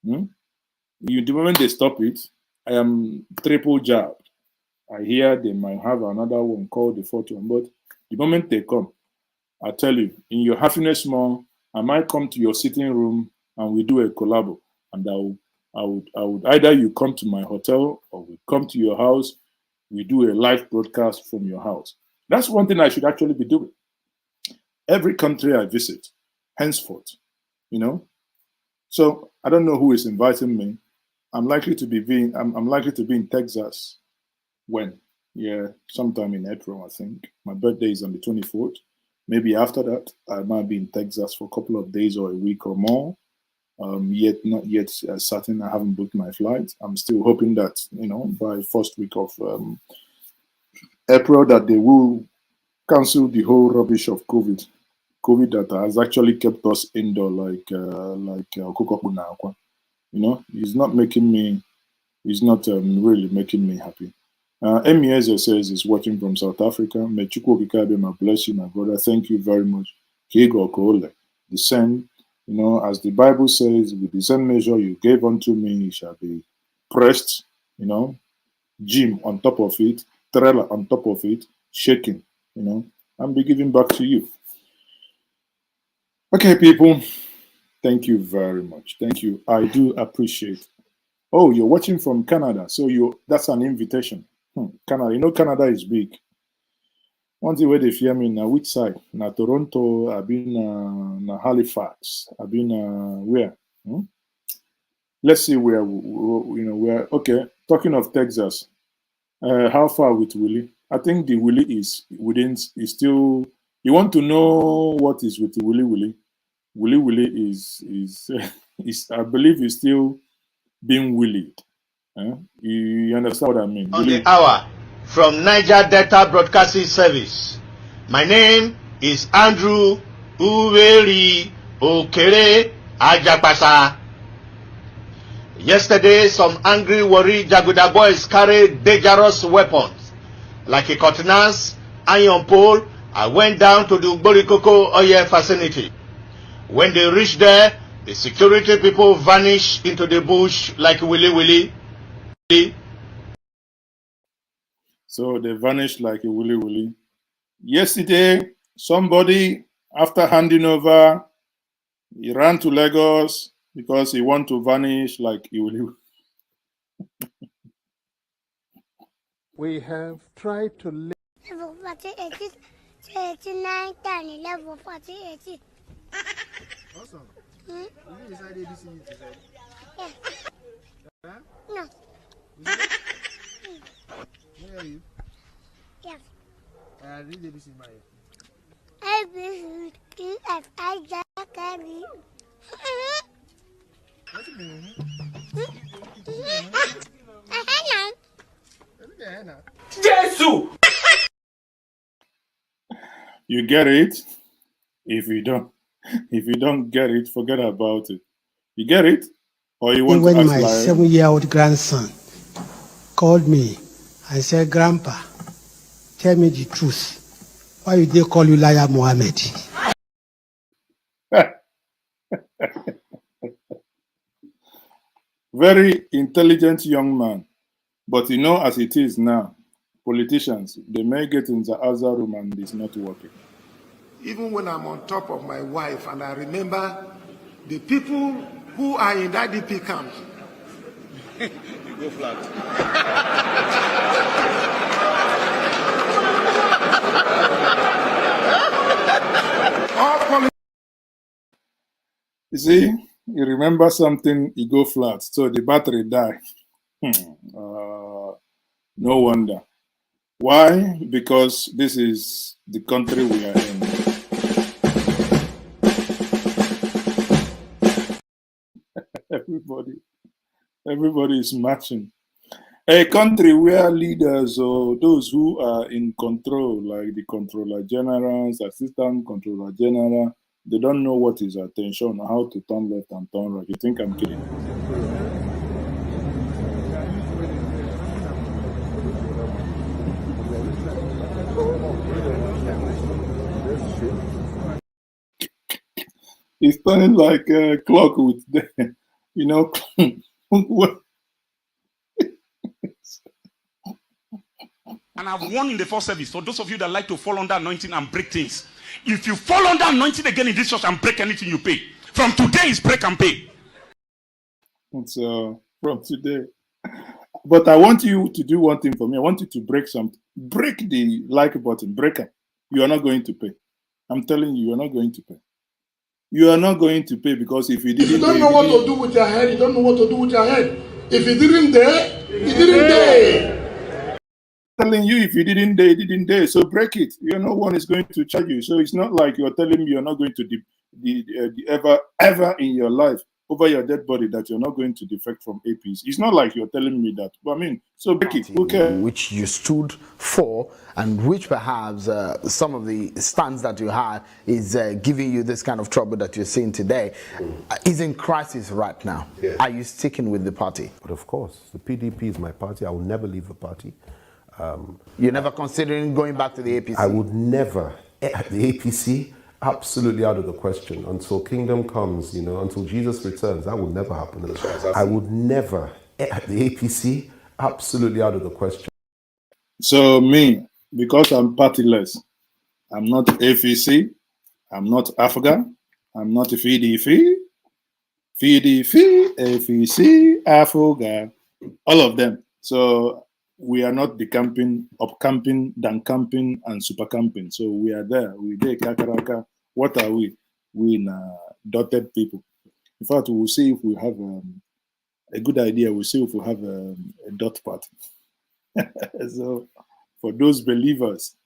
the moment they stop it, I am triple jabbed. I hear they might have another one called the fourth one, but the moment they come, I tell you, in your happiness more, I might come to your sitting room and we do a collab. And I would either you come to my hotel or we come to your house, we do a live broadcast from your house. That's one thing I should actually be doing. Every country I visit, henceforth, So I don't know who is inviting me. I'm likely to be in Texas when Yeah, sometime in April, I think. My birthday is on the 24th. Maybe after that, I might be in Texas for a couple of days or a week or more. Yet not yet certain. I haven't booked my flight. I'm still hoping that by first week of April that they will cancel the whole rubbish of COVID that has actually kept us indoor like Okokokuna. It's not making me. It's not really making me happy. Emieze says he's watching from South Africa. Mechukwu Bikabe, bless you, my brother. Thank you very much. Kigo Kole. The same, as the Bible says, with the same measure you gave unto me, it shall be pressed, Jim on top of it, trailer on top of it, shaking, and be given back to you. Okay, people. Thank you very much. Thank you. I do appreciate. Oh, you're watching from Canada. So that's an invitation. Canada. Canada is big. One thing where they fear me now, which side? Now Toronto, I've been na Halifax. I've been where? Let's see where where. Okay, talking of Texas. How far with Willie? I think the Willie is still. You want to know what is with the Willie? Willie is I believe is still being willied. You understand what I mean? On the hour from Niger Delta Broadcasting Service. My name is Andrew Uweri Okere Ajapasa. Yesterday, some angry Warri Jaguda boys carried dangerous weapons like a cutlass, iron pole. I went down to the Borikoko oil facility. When they reached there, the security people vanished into the bush like willy. So they vanished like a willy. Yesterday, somebody, after handing over, he ran to Lagos because he want to vanish like a willy. We have tried to live. Level 40, 89, 10, level 40, 80. Awesome. Is it inside ABC? Yeah. Huh? No. Where are you? Yes. Read ABC, Maya. A, B, C, D, F, I, J, K, B. What's it mean? Jesus! You get it? If you don't get it, forget about it. You get it? Or you want when to ask my like 7-year-old grandson called me and said, Grandpa, tell me the truth. Why did they call you Liar Mohammed? Very intelligent young man. But as it is now, politicians, they may get in the other room and it's not working. Even when I'm on top of my wife and I remember the people who are in that DP camp. You go flat. You see, you remember something, you go flat. So the battery die. No wonder. Why? Because this is the country we are in. Everybody is matching. A country where leaders or those who are in control, like the controller generals, assistant controller general, they don't know what is attention, how to turn left and turn right. You think I'm kidding? It's turning like a clock with the, And I've warned in the first service, for those of you that like to fall under anointing and break things, if you fall under anointing again in this church and break anything you pay, from today is break and pay. So from today. But I want you to do one thing for me. I want you to break something. Break the like button. Break it. You are not going to pay. I'm telling you, you are not going to pay. You are not going to pay because if you didn't... If you don't know what to do with your head, you don't know what to do with your head. If you didn't dare, you didn't dare. telling you if you didn't dare, didn't dare. So break it. No one is going to charge you. So it's not like you're telling me you're not going to ever in your life over your dead body that you're not going to defect from APs. It's not like you're telling me that. But I mean, so break it. Okay. Which you stood for, and which perhaps some of the stands that you had is giving you this kind of trouble that you're seeing today, is in crisis right now. Yeah. Are you sticking with the party? But of course, the PDP is my party. I will never leave the party. You're never considering going back to the APC? I would never. The APC, absolutely out of the question. Until kingdom comes, until Jesus returns, that will never happen. I would never. The APC, absolutely out of the question. So me, because I'm partyless, I'm not APC, I'm not Africa, I'm not FDF, APC, Africa, all of them. So we are not decamping, up camping, down camping, and super camping. So we are there. We there, kakaraka. What are we? We dotted people. In fact, we'll see if we have a good idea. We'll see if we have a dot party. So for those believers,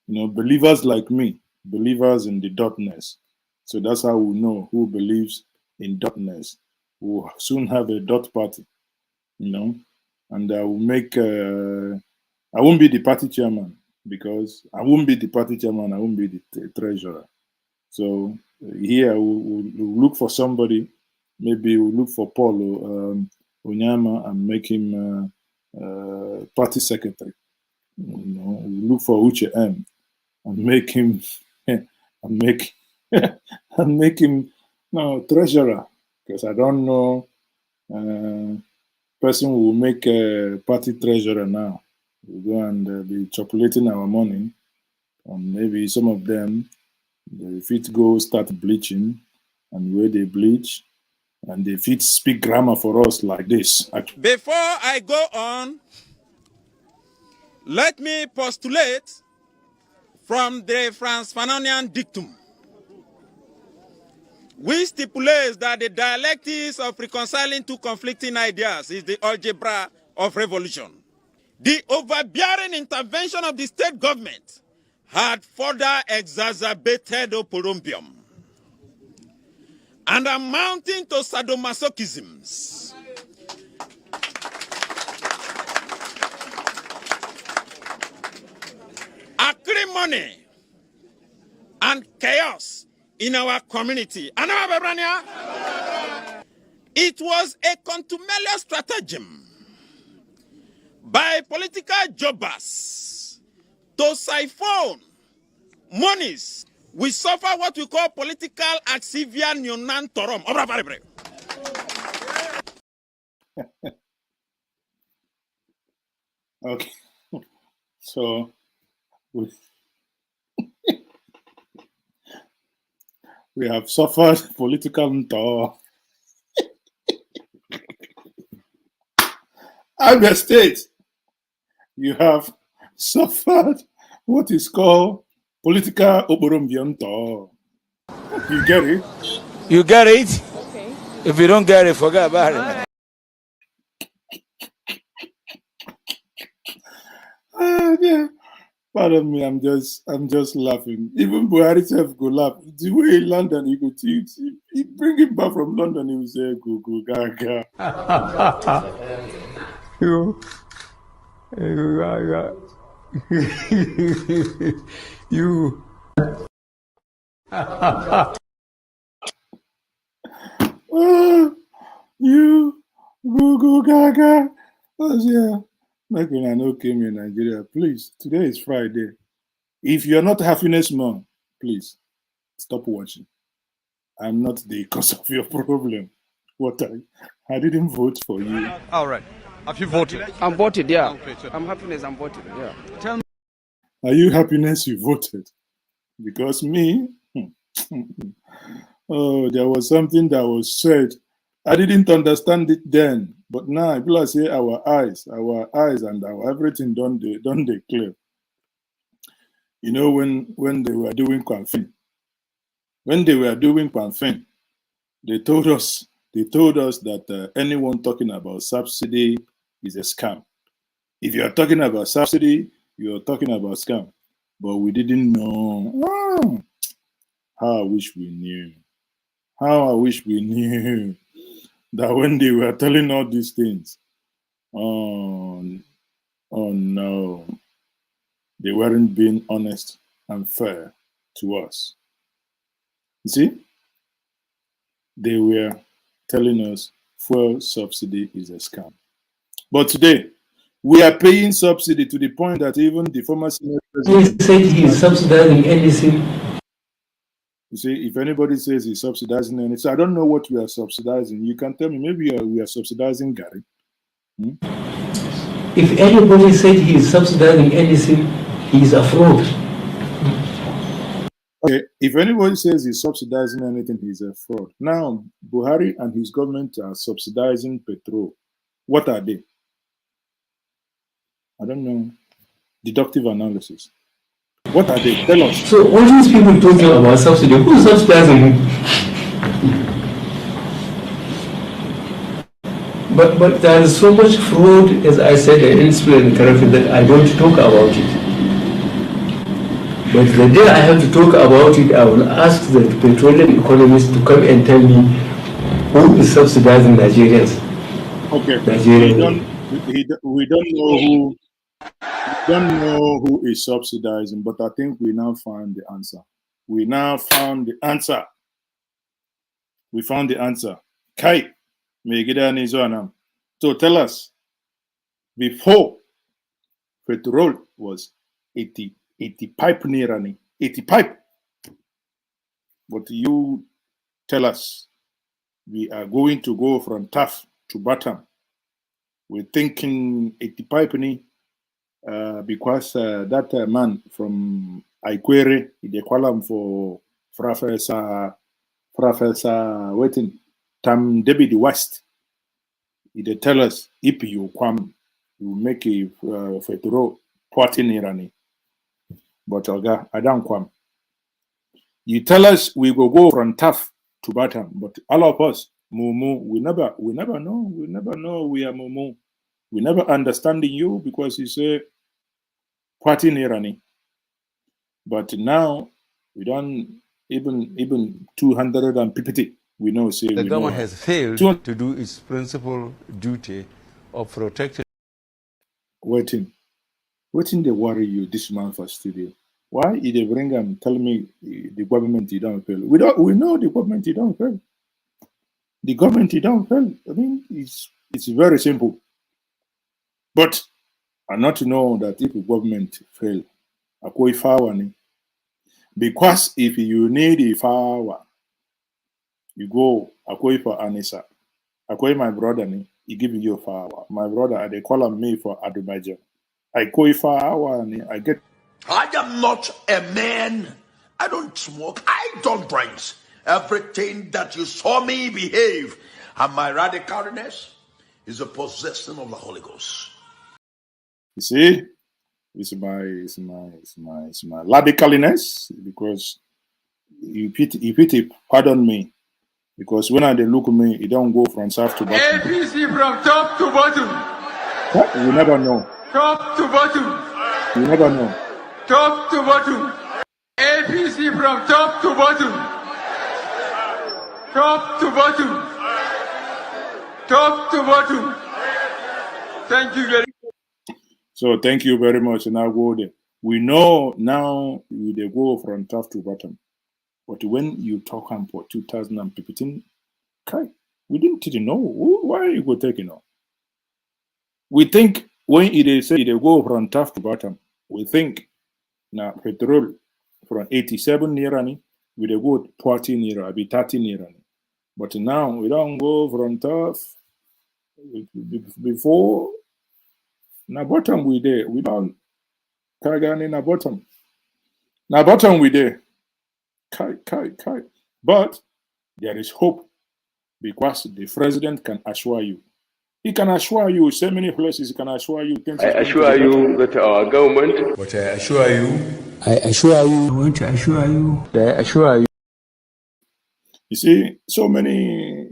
believers like me, believers in the dotness. So that's how we know who believes in dotness. We'll soon have a dot party, and I will make, I won't be the party chairman, because I won't be the party chairman, I won't be the treasurer. So here we'll look for somebody, maybe we'll look for Paul Onyama and make him party secretary. We'll look for Uche M and make him, and make him treasurer, because I don't know person who will make a party treasurer now. We'll go and be chocolating our money, and maybe some of them, if it go start bleaching, and where they bleach, and if it speak grammar for us like this. Before I go on, let me postulate from the Franz Fanonian dictum, which stipulates that the dialectics of reconciling two conflicting ideas is the algebra of revolution. The overbearing intervention of the state government had further exacerbated oporombium and amounting to sadomasochisms. Acrimony and chaos in our community. It was a contumelious stratagem by political jobbers to siphon monies. We suffer what we call political axivia neonantorum. Okay. So we have suffered political tour. Abia State, you have suffered what is called political oborombion tour. You get it? You get it? Okay. If you don't get it, forget about it. Yeah. Pardon me, I'm just laughing. Even Buhari self go laugh. The way in London he go to he bring him back from London, he will say go gaga. You You go gaga. Oh, yeah. Like when I know came in Nigeria, please, today is Friday. If you're not happiness mom, please stop watching. I'm not the cause of your problem. I didn't vote for you. All right. Have you voted? I'm voted, yeah. Okay, so I'm happiness, I'm voted, yeah. Tell me. Are you happiness you voted? Because me, oh, there was something that was said. I didn't understand it then, but now people say our eyes and our everything don't they clear. You know, when they were doing campaign, they told us that anyone talking about subsidy is a scam. If you are talking about subsidy, you are talking about scam. But we didn't know. How I wish we knew. How I wish we knew that when they were telling all these things, oh no, they weren't being honest and fair to us. You see, they were telling us fuel subsidy is a scam. But today, we are paying subsidy to the point that even the former Senate president... He said he is subsidizing anything. You see, if anybody says he's subsidizing anything, I don't know what we are subsidizing. You can tell me, maybe we are subsidizing Gary. If anybody said he is subsidizing anything, he is a fraud. Okay, if anybody says he's subsidizing anything, he's a fraud. Now, Buhari and his government are subsidizing petrol. What are they? I don't know. Deductive analysis. What are they? Tell us. So all these people talking about subsidy, who is subsidizing? But there is so much fraud, as I said, and explained correctly, that I don't talk about it. But the day I have to talk about it, I will ask the petroleum economists to come and tell me who is subsidizing Nigerians. Okay. We don't know who is subsidizing, but I think we now found the answer. We now found the answer. We found the answer. Kai, so tell us, before petrol was 80 pipe nearly, 80 pipe. But you tell us, we are going to go from top to bottom. We're thinking 80 pipe ni. Because that man from Ikwere, they call him for Professor waiting, Tam David West. They tell us if you come, you make a fetro 14 irani. But I don't come. You tell us we will go from tough to bottom, but all of us, mumu, we never know we are mumu. We never understanding you because you say party Irani. But now we don't even 250. We know say the we government know. has failed to do its principal duty of protecting. Waiting they worry you this month for studio. Why did they bring them tell me the government you don't fail? We know the government you don't fail. The government you don't fail. I mean it's very simple. But I not to know that if the government fail, because if you need a power, you go for Anissa. My brother, he give you power. My brother, they call on me for Adubaja. I get. I am not a man. I don't smoke. I don't drink. Everything that you saw me behave and my radicalness is a possession of the Holy Ghost. You see, it's my radicalness because you pity, pardon me, because when they look at me, it don't go from south to bottom. APC from top to bottom. What? You never know. Top to bottom. You never know. Top to bottom. APC from top to bottom. Top to bottom. Top to bottom. Thank you very much. So thank you very much, and I'll go there. We know now they go from top to bottom. But when you talk for 2015, we didn't know. Why you go taking on? We think when they say they go from top to bottom, we think now petrol from 87 nearani, we they go 40 near, be 30 nearani. But now we don't go from top. Before na bottom we there. We don't carry na bottom. Na bottom we there. But there is hope because the president can assure you. He can assure you so many places. He can assure you things. I assure you that our government. But I assure you. I assure you. I want to assure you. I assure you. You see, so many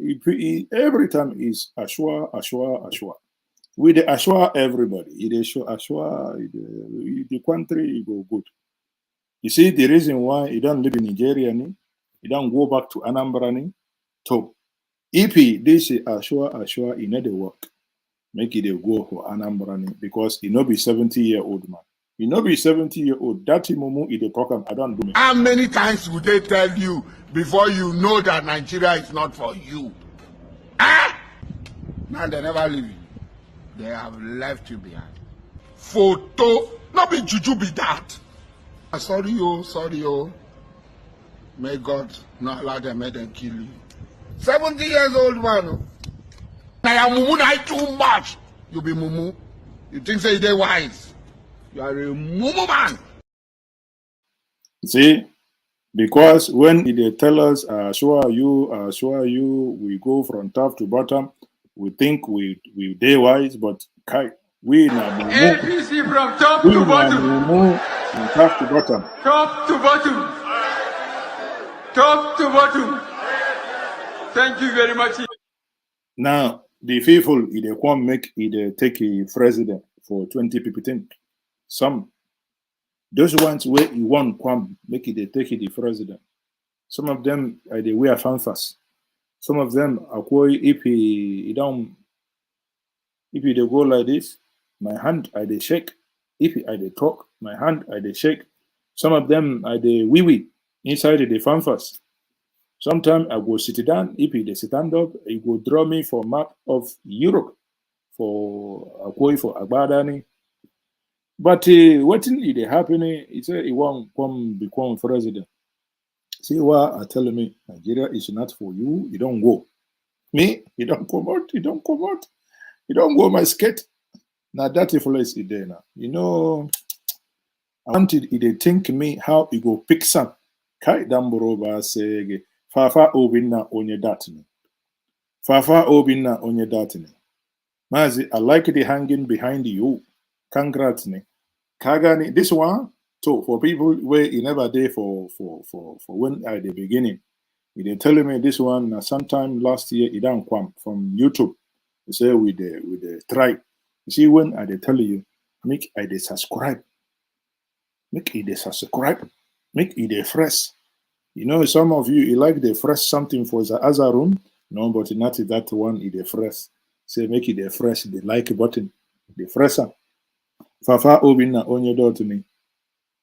every time is assure. We dey assure everybody. It dey show assure the country it go good. You see the reason why he don't live in Nigeria, he don't go back to Anambra. So if he this assure he need the work, make it a go for Anambra because he no be 70-year-old man. He no be 70-year-old. That mumu he dey talk I don't do me. How many times would they tell you before you know that Nigeria is not for you? Ah! Now they never leave you. They have left you behind. Photo, not be juju be that. Sorry, oh. May God not allow them, make them kill you. 70 years old man. Now mumu na too much. You be mumu. You think say they wise. You are a mumu man. See, because when they tell us, assure you, we go from top to bottom. We think we day wise, but we na mumu. APC from top to bottom. Mumu from top to bottom. Top to bottom. Top to bottom. Thank you very much. Now the people they come make they take a president for 2015. Some those ones where you want come make it they take the president. Some of them they wear fanfas. Some of them are if they go like this, my hand they shake. If they talk, my hand they shake. Some of them they wee inside the fanfas. Sometimes I go sit down. If they stand up, he go draw me for map of Europe for Agbadani. But what is happening? He said he won't come become president. See what I tell me, Nigeria is not for you. You don't go. Me, you don't come out. You don't come out. You don't go my skate. Now that is there now. You know, I wanted they think me how you go pick some. Kai damboroba say Fafa obinna onye datini. Fafa obinna onye datini. Maazi, I like the hanging behind you. Congrats ni. Kagani, this one. So for people where you never there for when at the beginning, they telling me this one sometime last year it don't come from YouTube. They say with the try. You see when I they tell you make I they subscribe. Make it they subscribe. Make it they fresh. You know, some of you like the fresh something for the other room. No, but not that one is the fresh. Say make it the fresh, the like button, the fresher. Fafa obina onye dot me.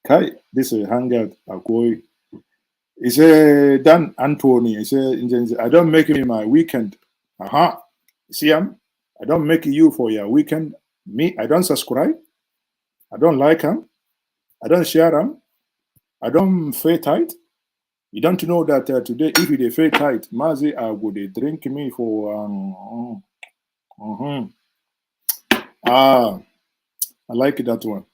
Kai, this is Hangout. He said, Dan Anthony, he said, I don't make me my weekend. Aha. See him? I don't make you for your weekend. Me, I don't subscribe. I don't like him. I don't share him. I don't pay tight. You don't know that today, if you pay tight, Maazi would drink me for I like that one.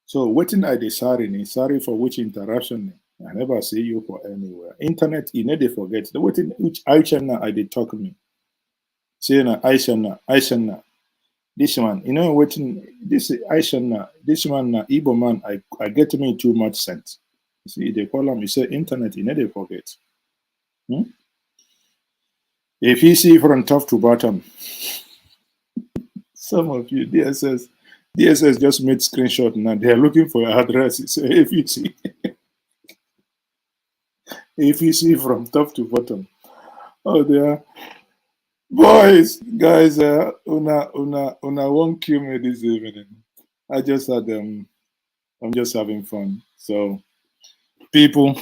So waiting I dey sorry for which interruption. I never see you for anywhere. Internet, you need to forget. The waiting which Aisha I did talk me. Say na Aisha. This one, you know waiting this Aisha, this one na Igbo man, I get me too much sense. You see, they call him, you say internet, you need to forget. If you see from top to bottom, some of you DSS just made screenshot now. They are looking for your address. It's if you see from top to bottom. Oh, they are boys, guys. Una won't kill me this evening. I just had them. I'm just having fun. So people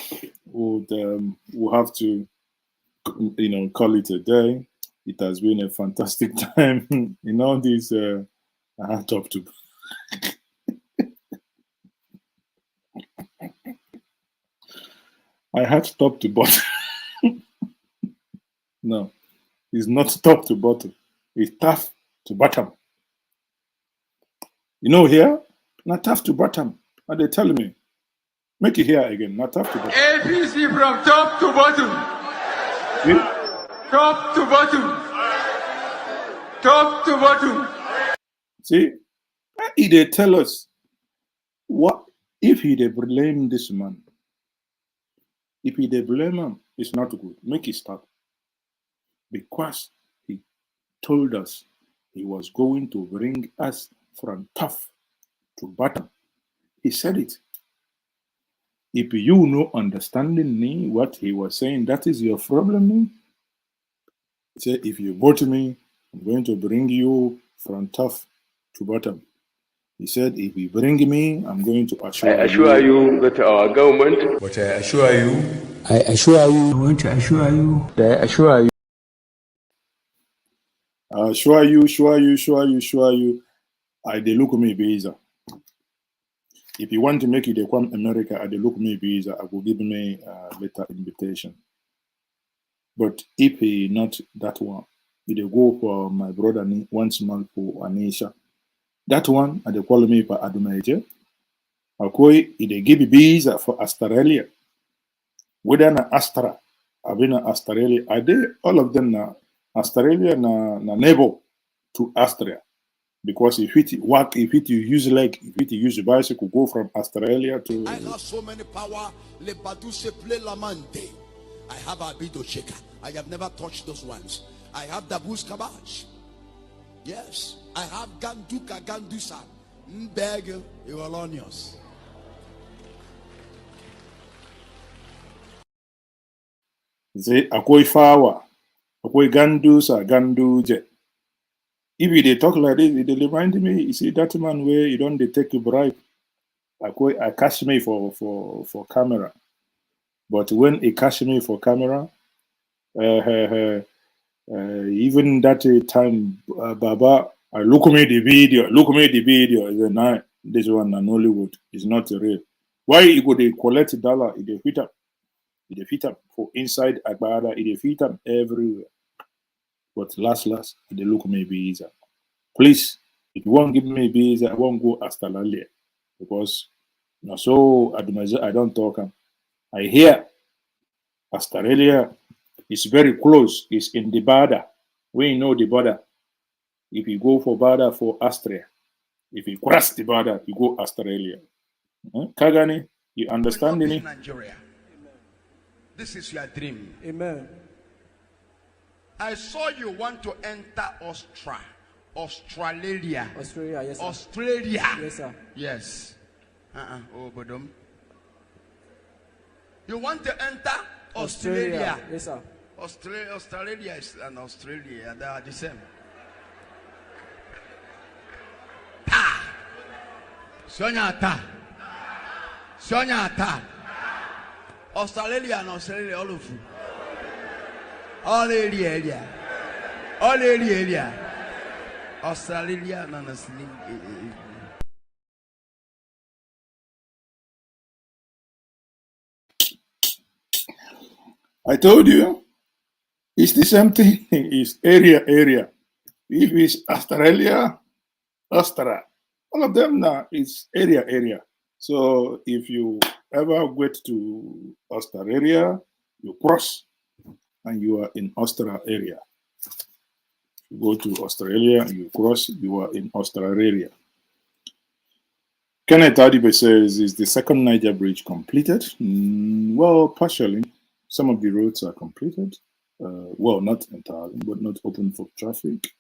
would have to, call it a day. It has been a fantastic time in all these. I had top to. I had top to bottom. No, it's not top to bottom. It's tough to bottom. You know here, not tough to bottom. And they tell me, make it here again, not tough to bottom. APC from top to bottom. See? Top to bottom. Top to bottom. See, if they tell us what if they blame this man, if they blame him, it's not good. Make it stop. Because he told us he was going to bring us from top to bottom. He said it. If you know understanding me, what he was saying, that is your problem. Me. He said, if you vote me, I'm going to bring you from top to bottom. He said, if you bring me, I'm going to assure you that our government. But I assure you. I assure you. I want to assure you. I assure you. Sure you. I they look me visa. If you want to make it a come America, I they look me visa. I will give me a letter invitation. But if he not that one, if they go for my brother once month for Anisha, that one and they call me for Adumaje. Okay, if they give visa for Australia, whether na Astra, I've been Australia, are they all of them na Australia na neighbor to Austria? Because if it work, if it you use leg, if it you use a bicycle, go from Australia to. I have so many power. Le Baduse play Lamante. I have Abido Shaker. I have never touched those ones. I have Dabus Kabach. Yes. I have Ganduka Gandusa. Mbeg Iwalonios. They akoi fawa, akoi gandusa ganduje. If they talk like this, they remind me. You see that man where you don't take a bribe. I cash me for camera, but when he cash me for camera, even that time, Baba, I look me the video. I said, nah, this one in Hollywood is not real. Why you go they collect dollar? They fit up. They fit up for inside Agbada. They fit up everywhere. But last, they look me visa. Please, if you won't give me visa, I won't go Australia because so I don't talk. I hear Australia is very close. It's in the border. We know the border. If you go for border for Austria, if you cross the border, you go Australia. Kagani, you understand me? Nigeria. This is your dream. Amen. I saw you want to enter Australia. Australia, yes, sir. Australia. Yes, sir. Yes. Oh, Bodum. You want to enter Australia? Yes, sir. Australia is an Australia. They are the same. Sonyata. Australia and Australia, all of you. All area. Australia and Australia. I told you, it's the same thing. It's area. If it's Australia, all of them now is area. So if you ever get to Australia, you cross and you are in Australia. You go to Australia and you cross, you are in Australia. Kenneth Adibe says, is the second Niger bridge completed? Well, partially. Some of the roads are completed. Well, not entirely, but not open for traffic.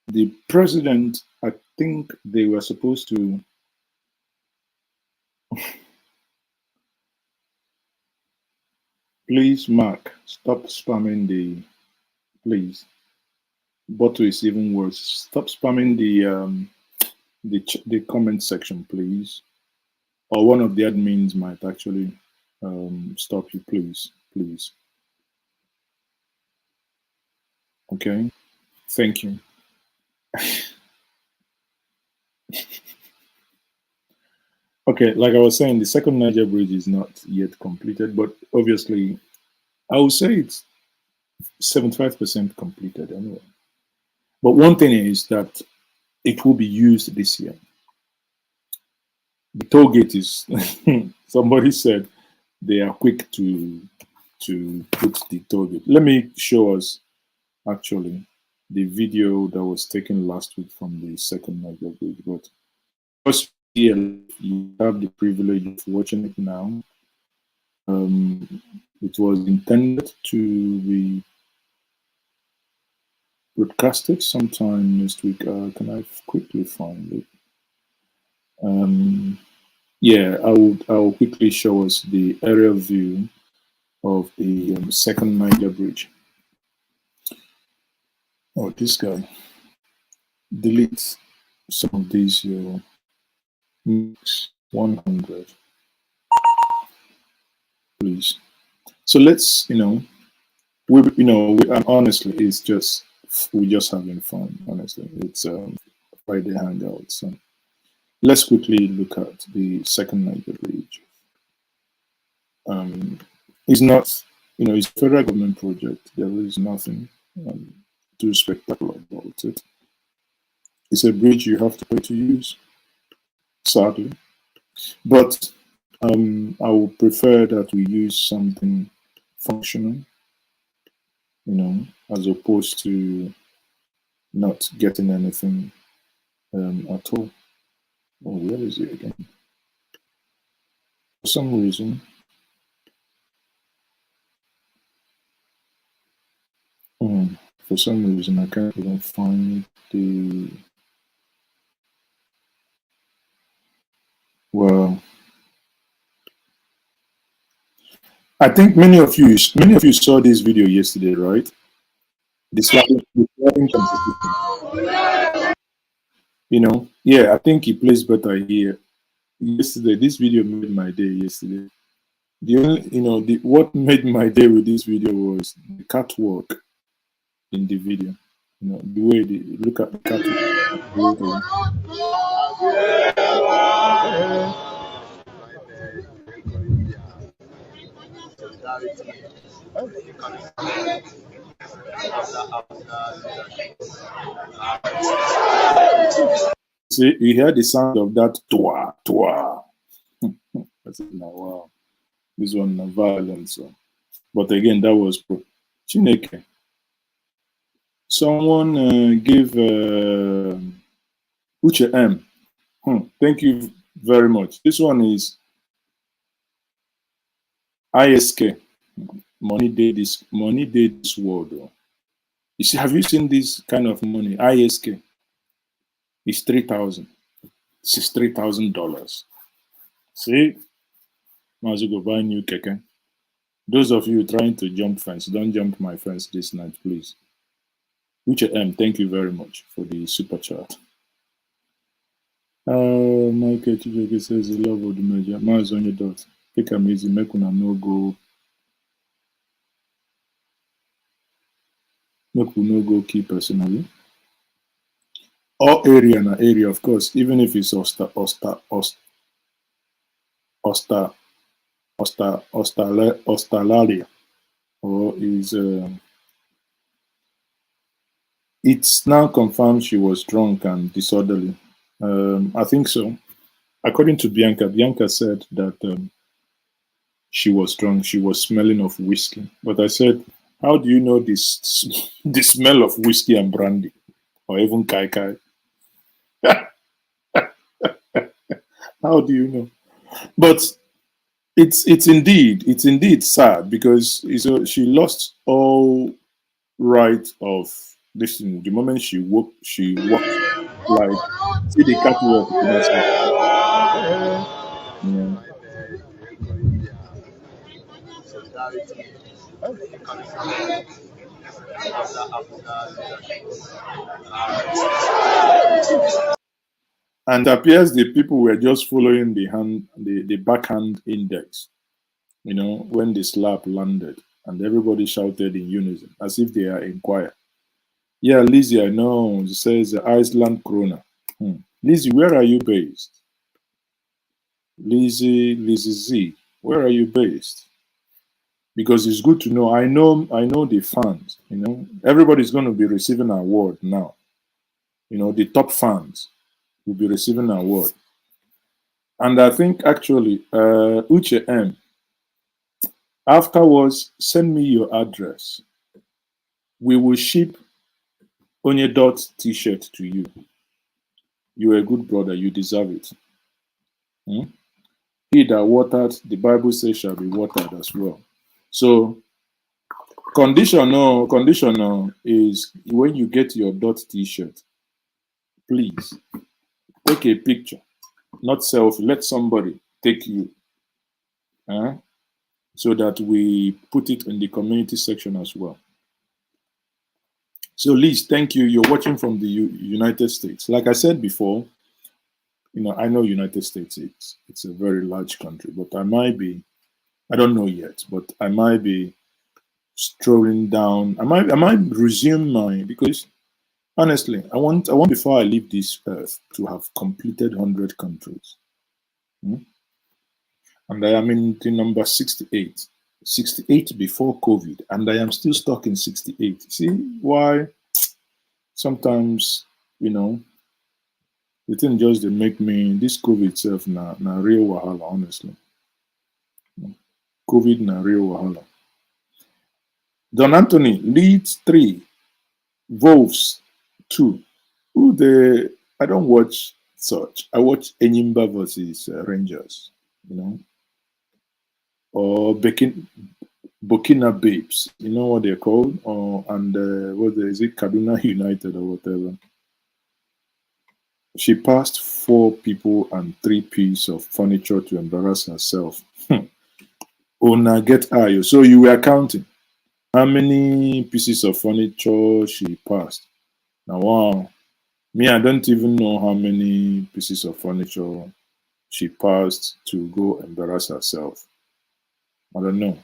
The president, I think they were supposed to please, Mark, stop spamming please. Bottle is even worse. Stop spamming the comment section, please. Or one of the admins might actually stop you, please. Okay, thank you. Okay, like I was saying, the second Niger bridge is not yet completed, but obviously, I would say it's 75% completed anyway. But one thing is that it will be used this year. The toll gate is, somebody said they are quick to put the toll gate. Let me show us actually the video that was taken last week from the second Niger bridge. But first, here you have the privilege of watching it now. It was intended to be broadcasted sometime next week. Can I quickly find it? Yeah, I will quickly show us the aerial view of the second Niger bridge. Oh, this guy. Delete some of these your mix 100, please. So let's, honestly, it's just we're just having fun. Honestly, it's Friday Hangout. So let's quickly look at the second Niger bridge. It's not, it's a federal government project. There is nothing too spectacular about it. It's a bridge you have to pay to use, sadly. But I would prefer that we use something functional, as opposed to not getting anything at all. Oh, where is it again? For some reason, I can't even find the. Well, I think many of you saw this video yesterday, right? The slapping competition. Yeah, I think he plays better here. Yesterday, this video made my day. Yesterday, the only, what made my day with this video was the catwalk in the video. The way they look at the catwalk. See, you hear the sound of that twa twa. I said, no, wow, this one is violent. So, but again, that was Chineke. Someone give Uche M. Thank you very much. This one is ISK. Money day this world. You see, have you seen this kind of money? ISK. It's 3,000. It's $3,000. See, Maazi go buy new keke. Those of you trying to jump fence, don't jump my fence this night, please. Uche M, thank you very much for the super chat. Michael Chijeke says he love Odudua. Maazi on your dot. Take am easy, make una no go. Make we no go key personally. All area na area, of course, even if it's Australia, or is it's now confirmed she was drunk and disorderly. I think so. According to Bianca said that she was drunk. She was smelling of whiskey. But I said, how do you know this? The smell of whiskey and brandy, or even kai kai? How do you know? But it's indeed sad because she lost all right of this thing. The moment she walked like see the catwalk. Yeah. And it appears the people were just following the backhand index, when the slap landed, and everybody shouted in unison as if they are in choir. Yeah, Lizzie, I know. It says Iceland Krona. Lizzie, where are you based? Lizzie Z, where are you based? Because it's good to know. I know the fans. Everybody's going to be receiving an award now. The top fans will be receiving an award. And I think actually, Uche M, afterwards, send me your address. We will ship Onye Dot t-shirt to you. You're a good brother. You deserve it. He that watered, the Bible says, shall be watered as well. So Conditional is when you get your dot t-shirt, please take a picture, not selfie. Let somebody take you, so that we put it in the community section as well. So Liz, thank you. You're watching from the United States. Like I said before, I know United States, it's a very large country, but I don't know yet, but I might be strolling down. I might resume mine, because honestly, I want before I leave this earth to have completed 100 countries. And I am in the number 68. 68 before COVID, and I am still stuck in 68. See why sometimes, the thing just they make me, this COVID itself na real wahala, honestly. COVID na real wahala. Don Anthony leads 3, Wolves 2. I don't watch such. I watch Enyimba versus Rangers, or Burkina Babes. You know what they're called? Is it Kaduna United or whatever? She passed 4 people and 3 pieces of furniture to embarrass herself. Ona get ayo. So you were counting how many pieces of furniture she passed. Now, wow. Me, I don't even know how many pieces of furniture she passed to go embarrass herself. I don't know.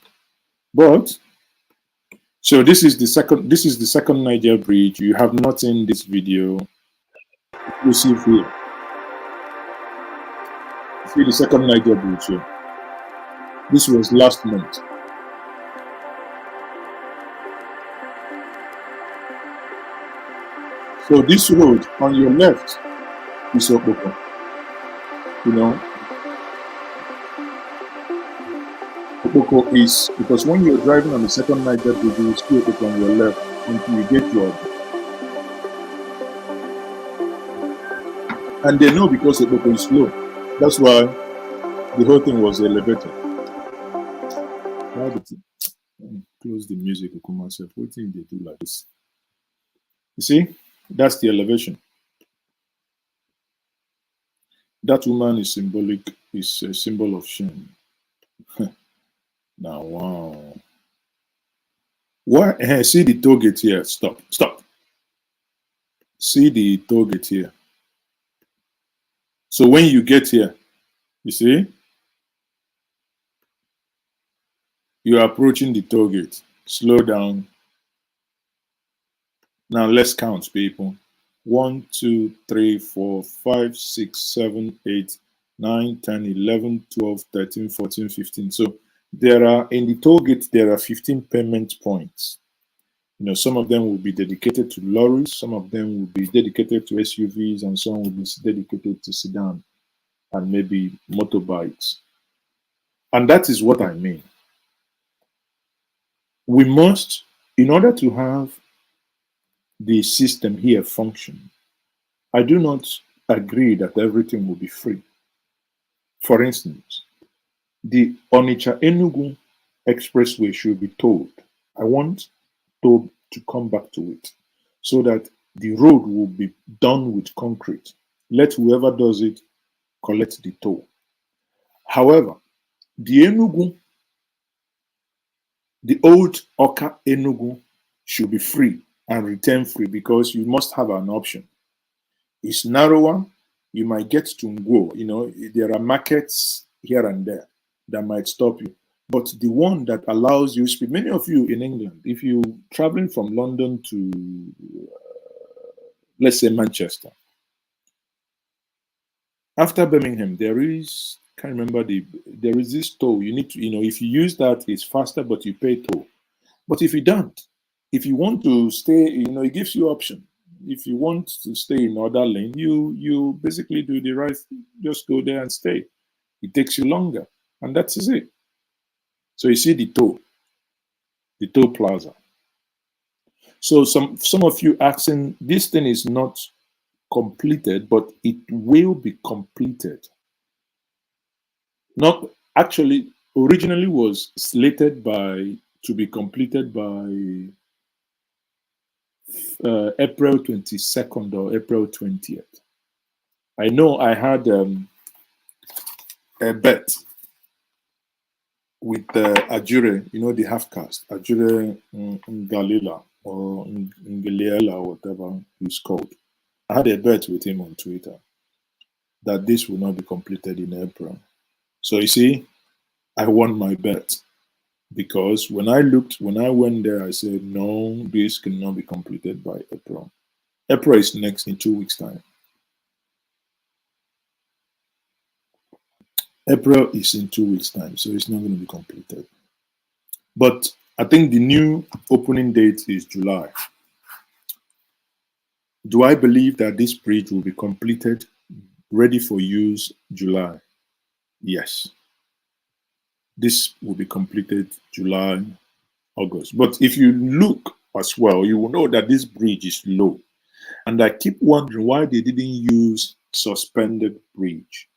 But so this is the second Niger bridge. You have not seen this video. You see here. See the second Niger bridge here. This was last month. So this road on your left is Okpoko. Okpoko is, because when you're driving on the second Niger bridge, you see Okpoko on your left until you get to Abia. And they know because Okpoko is slow. That's why the whole thing was elevated. Why did it? Close the music, Okuma self. What thing they do like this? You see, that's the elevation. That woman is a symbol of shame. Now, wow. Why? See the toll gate here. Stop. See the toll gate here. So when you get here, you see, you are approaching the toll gate. Slow down. Now let's count, people. 1, 2, 3, 4, 5, 6, 7, 8, 9, 10, 11, 12, 13, 14, 15. So in the toll gate, there are 15 payment points. Some of them will be dedicated to lorries, some of them will be dedicated to SUVs, and some will be dedicated to sedan and maybe motorbikes. And that is what I mean. We must, in order to have the system here function, I do not agree that everything will be free. For instance, the Onitsha-Enugu expressway should be tolled. I want to come back to it so that the road will be done with concrete. Let whoever does it collect the toll. However, the old Oka Enugu should be free and return free, because you must have an option. It's narrower, you might get to Ngwo. There are markets here and there that might stop you. But the one that allows you speed, many of you in England, if you're traveling from London to, let's say, Manchester, after Birmingham, there is, can't remember there is this toll. You need to, if you use that, it's faster, but you pay toll. But if you don't, if you want to stay, it gives you option. If you want to stay in other lane, you basically do the right, just go there and stay. It takes you longer, and that's it. So you see the toll plaza. So some of you asking, this thing is not completed, but it will be completed. Not actually, originally was slated by to be completed by April 22nd or April 20th. I know I had a bet with Ajure, you know, the half caste, Ajure Ngalila or Ngeliela or whatever he's called. I had a bet with him on Twitter that this will not be completed in April. So you see, I won my bet because when I went there, I said, no, this cannot be completed by April. April is next in 2 weeks' time. April is in 2 weeks' time, so it's not going to be completed. But I think the new opening date is July. Do I believe that this bridge will be completed, ready for use July? Yes. This will be completed July, August. But if you look as well, you will know that this bridge is low. And I keep wondering why they didn't use suspended bridge.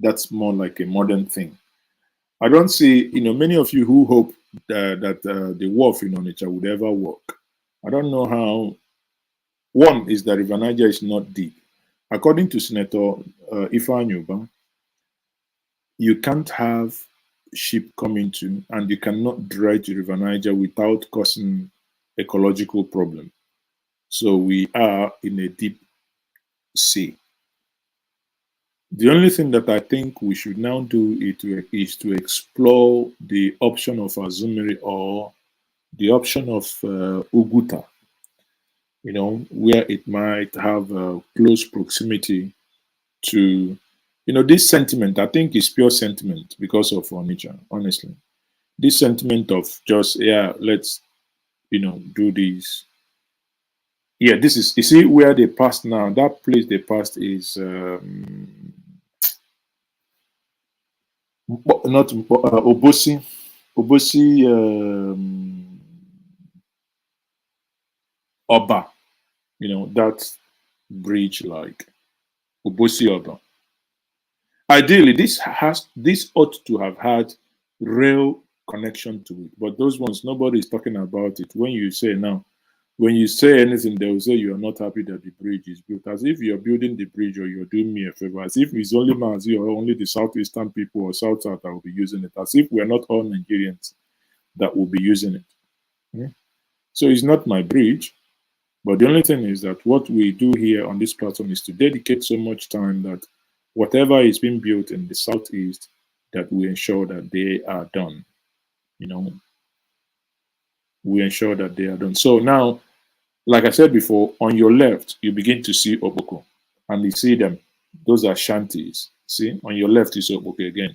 That's more like a modern thing. I don't see, you know, many of you who hope that the wharf in Onitsha would ever work. I don't know how. One is that River Niger is not deep. According to Senator Ifeanyi, you can't have ship coming to, and you cannot dredge River Niger without causing ecological problem. So we are in a deep sea. The only thing that I think we should now do is to explore the option of Azumiri or the option of Uguta, you know, where it might have close proximity to, you know, this sentiment. I think is pure sentiment because of Onitsha, honestly. This sentiment of just, yeah, let's, you know, do this. Yeah, this is, you see where they passed now. That place they passed is not Obosi. Oba, you know, that bridge like Obosi Oba. Ideally, this ought to have had rail connection to it, but those ones nobody is talking about it. When you say anything, they will say you are not happy that the bridge is built, as if you're building the bridge or you're doing me a favor, as if it's only Maazi or only the southeastern people or south that will be using it, as if we're not all Nigerians that will be using it. Yeah? So it's not my bridge. But the only thing is that what we do here on this platform is to dedicate so much time that whatever is being built in the southeast, that we ensure that they are done. You know, we ensure that they are done. So now, like I said before, on your left, you begin to see Oboko, and you see them. Those are shanties. See, on your left is Oboko again.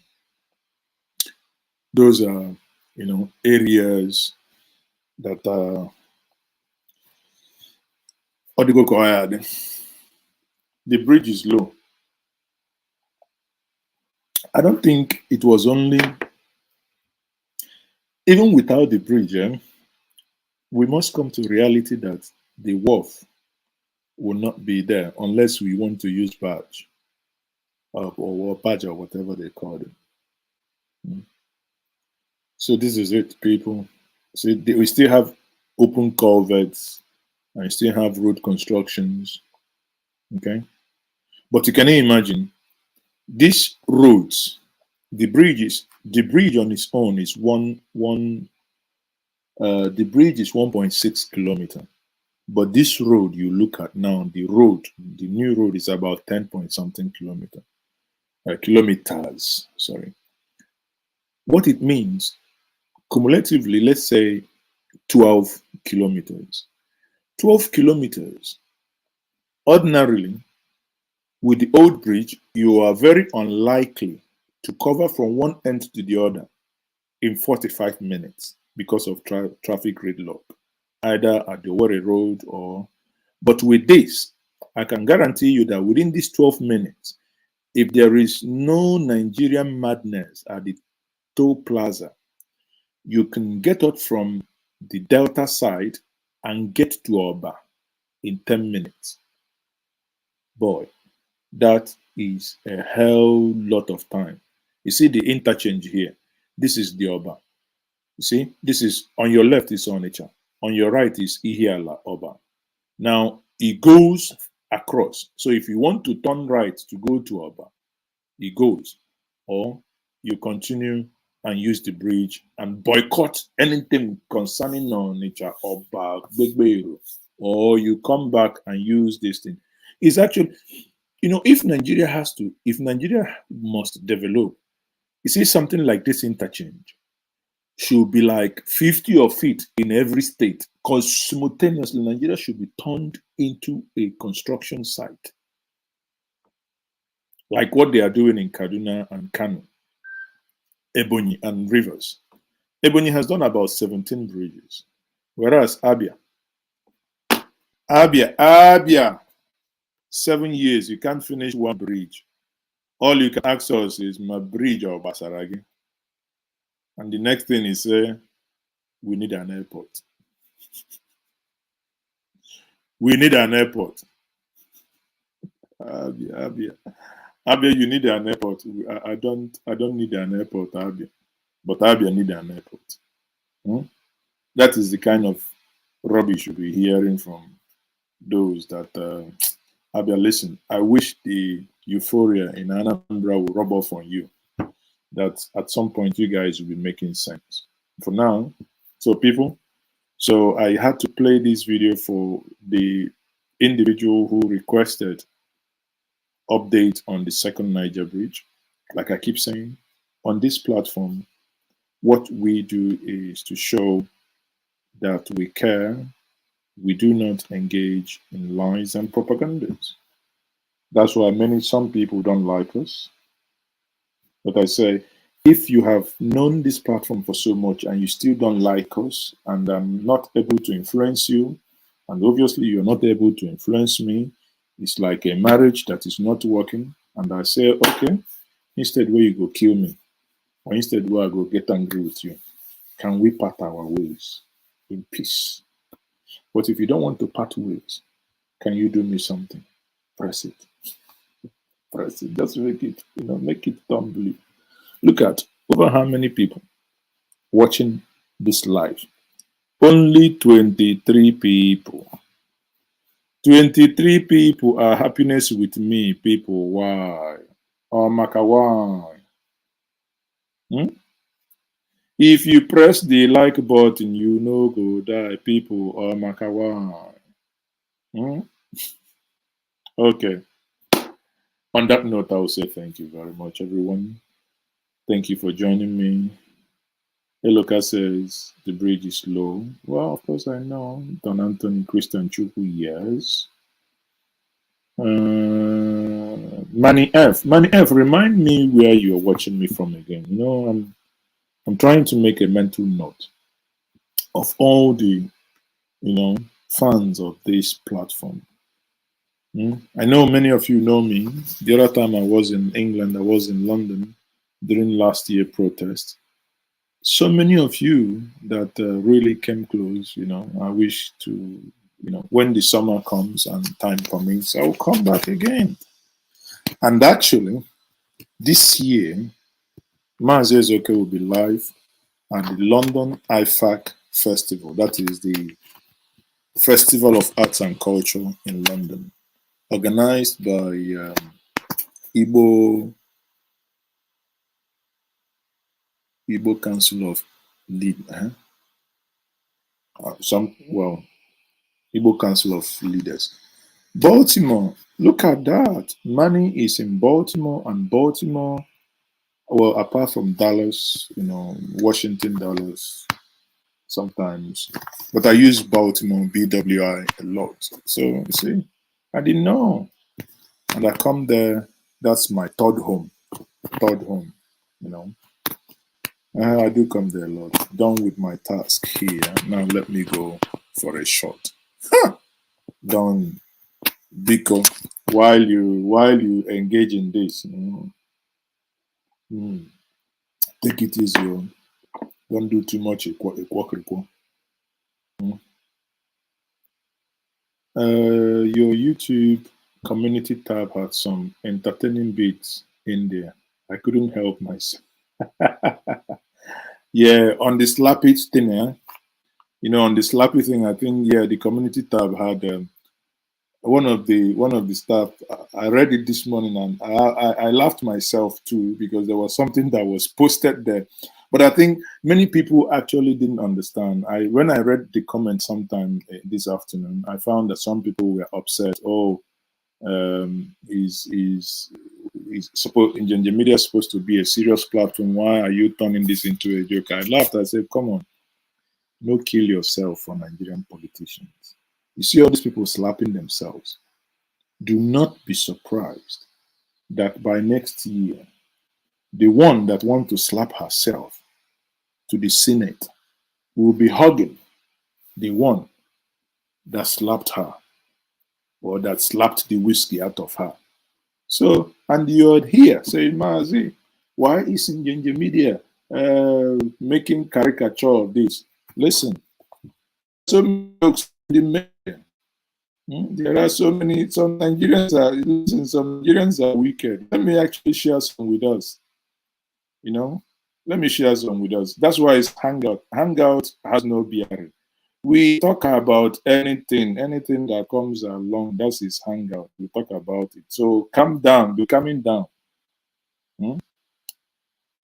Those are, you know, areas that are the bridge is low. I don't think it was only, even without the bridge, we must come to reality that the wharf will not be there unless we want to use barge or barge or whatever they call it. So this is it, people. So we still have open culverts and we still have road constructions. Okay, but you can imagine these roads, the bridge on its own is the bridge is 1.6 kilometer, but this road you look at now, the new road is about 10 point something kilometers. Sorry. What it means, cumulatively, let's say 12 kilometers. 12 kilometers. Ordinarily, with the old bridge, you are very unlikely to cover from one end to the other in 45 minutes because of traffic gridlock, either at the Warri Road or. But with this, I can guarantee you that within these 12 minutes, if there is no Nigerian madness at the toll plaza, you can get out from the Delta side and get to Oba in 10 minutes. Boy, that is a hell lot of time. You see the interchange here. This is the Oba. You see, this is on your left is Onitsha. On your right is Ihiala Oba. Now it goes across. So if you want to turn right to go to Oba, it goes. Or you continue and use the bridge and boycott anything concerning Onitsha Oba, Gbegbeiro. Or you come back and use this thing. It's actually, if Nigeria must develop, you see something like this interchange should be like 50 of it in every state, because simultaneously Nigeria should be turned into a construction site, like what they are doing in Kaduna and Kano, Ebonyi and Rivers. Ebonyi has done about 17 bridges, whereas Abia, 7 years, you can't finish one bridge. All you can ask us is my bridge or Basaragi. And the next thing is, we need an airport. We need an airport. Abia, you need an airport. I don't need an airport, Abia. But Abia need an airport. That is the kind of rubbish you'll be hearing from those that Abia, listen, I wish the euphoria in Anambra will rub off on you. That at some point you guys will be making sense. For now, so I had to play this video for the individual who requested update on the second Niger bridge. Like I keep saying, on this platform, what we do is to show that we care. We do not engage in lies and propagandas. That's why some people don't like us. But I say, if you have known this platform for so much and you still don't like us, and I'm not able to influence you, and obviously you're not able to influence me, it's like a marriage that is not working. And I say, okay, instead where you go kill me, or instead where I go get angry with you, can we part our ways in peace? But if you don't want to part ways, can you do me something? Press it. Press it. Just make it tumbly. Look at over how many people watching this live. Only 23 people. 23 people are happiness with me, people. Why? Oh, Maka, why? If you press the like button, you know go die, people. Oh, Maka, why? Okay. On that note, I will say thank you very much, everyone. Thank you for joining me. Eloka says the bridge is low. Well, of course I know. Don Anthony Christian Chuku, yes. Manny F, remind me where you're watching me from again. I'm trying to make a mental note of all the, fans of this platform. I know many of you know me. The other time I was in England, I was in London during last year protest. So many of you that really came close, I wish to, when the summer comes and time permits, I will come back again. And actually, this year, Maazi Ezeoke will be live at the London IFAC Festival. That is the Festival of Arts and Culture in London, organized by Igbo Council of Igbo Council of Leaders. Baltimore, look at that. Money is in Baltimore, and Baltimore, well, apart from Dallas, Washington, Dallas, sometimes. But I use Baltimore, BWI, a lot. So, you see, I didn't know. And I come there, that's my third home, I do come there a lot. Done with my task here. Now let me go for a shot. Done. Because while you engage in this, take it easy. Don't do too much. Your YouTube community tab had some entertaining bits in there. I couldn't help myself. Yeah, on the slappy thing, you know, on the slappy thing, I think the community tab had one of the staff. I read it this morning and I laughed myself too because there was something that was posted there. But I think many people actually didn't understand. When I read the comments sometime this afternoon, I found that some people were upset. Oh, is supposed Njenje Media is supposed to be a serious platform. Why are you turning this into a joke? I laughed. I said, "Come on, no kill yourself for Nigerian politicians." You see all these people slapping themselves. Do not be surprised that by next year, the one that wants to slap herself to the Senate will be hugging the one that slapped her or that slapped the whiskey out of her. So, and you're here saying, Maazi, why is Njenje Media making caricature of this? Listen, so many jokes in the media. There are so many, some Nigerians are wicked. Let me actually share some with us. You know, let me share some with us. That's why it's Hangout. Hangout has no BR. We talk about anything that comes along. That's his Hangout. We talk about it. So calm down, be coming down.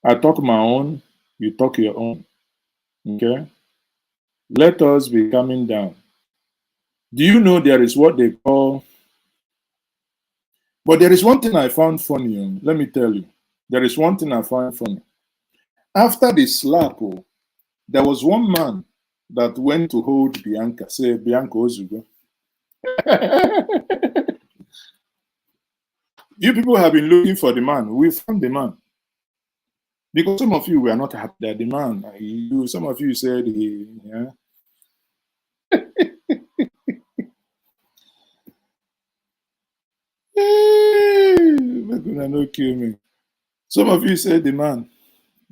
I talk my own, you talk your own. Okay? Let us be coming down. Do you know there is what they call... But there is one thing I found funny. Let me tell you. There is one thing I find funny. After the slap, there was one man that went to hold Bianca, say Bianca Ozugo. You people have been looking for the man. We found the man. Because some of you were not happy that the man, some of you said yeah. Don't kill me. Some of you said the man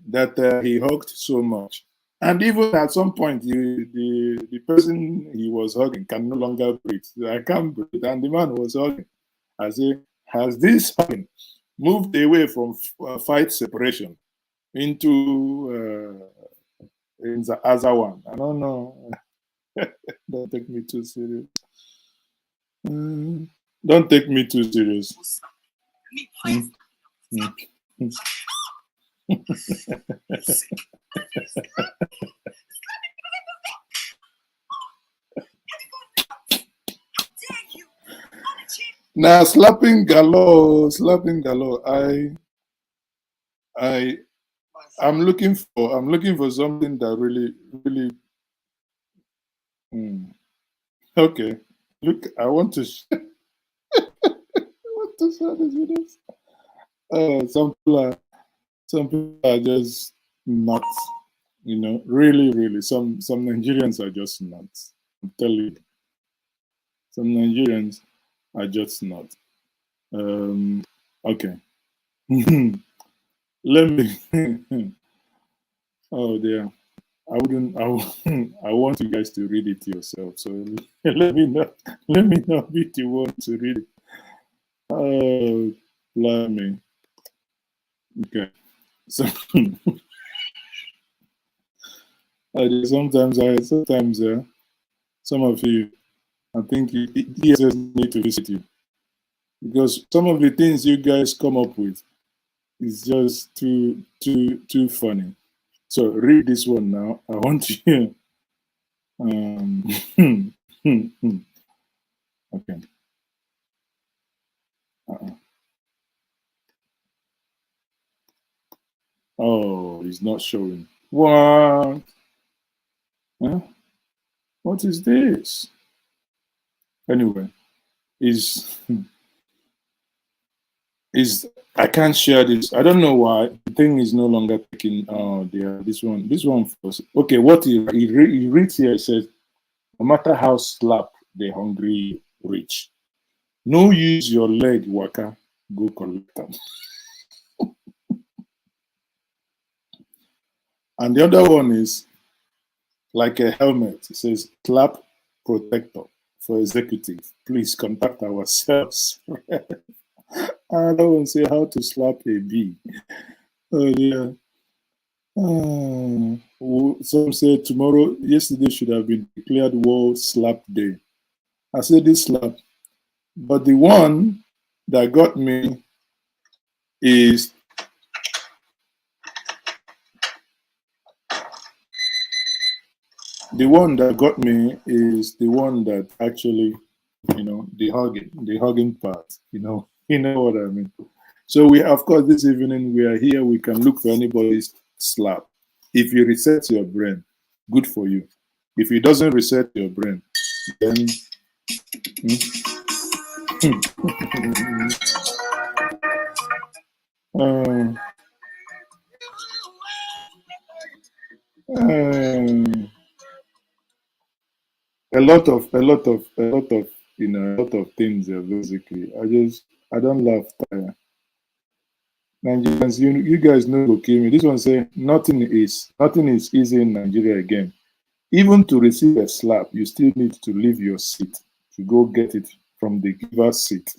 that he hugged so much. And even at some point, the person he was hugging can no longer breathe. I can't breathe. And the man was hugging. I say, has this hugging moved away from fight separation into in the other one? I don't know. Don't take me too serious. Don't take me too serious. Now slapping galore. I'm looking for something that really. Okay. Look, I want to share this with us. Some people are just nuts. You know, really. Some Nigerians are just nuts. I'm telling you. Some Nigerians are just not. Okay. Let me. Oh dear. I want you guys to read it yourself. So let me not be the one to read it. Oh, blimey. Okay. So sometimes some of you, I think DSS need to visit you because some of the things you guys come up with is just too funny. So read this one now. I want you. Okay. Oh, it's not showing. What? Huh? What is this? Anyway, I can't share this. I don't know why the thing is no longer taking. Oh dear, this one first. Okay, what he reads here, it says, no matter how slap the hungry rich, no use your leg waka, go collect them. And the other one is like a helmet. It says clap protector for executive. Please contact ourselves. I don't want to say how to slap a bee. Oh yeah. Some say yesterday should have been declared World Slap Day. I said this slap, but the one that got me is the one that actually, the hugging part, you know what I mean. So we, of course, this evening we are here. We can look for anybody's slap. If you reset your brain, good for you. If it doesn't reset your brain, then a lot of things are basically. I don't laugh tire. Nigerians, you guys know okay me. This one say nothing is easy in Nigeria again. Even to receive a slap, you still need to leave your seat to go get it from the giver's seat.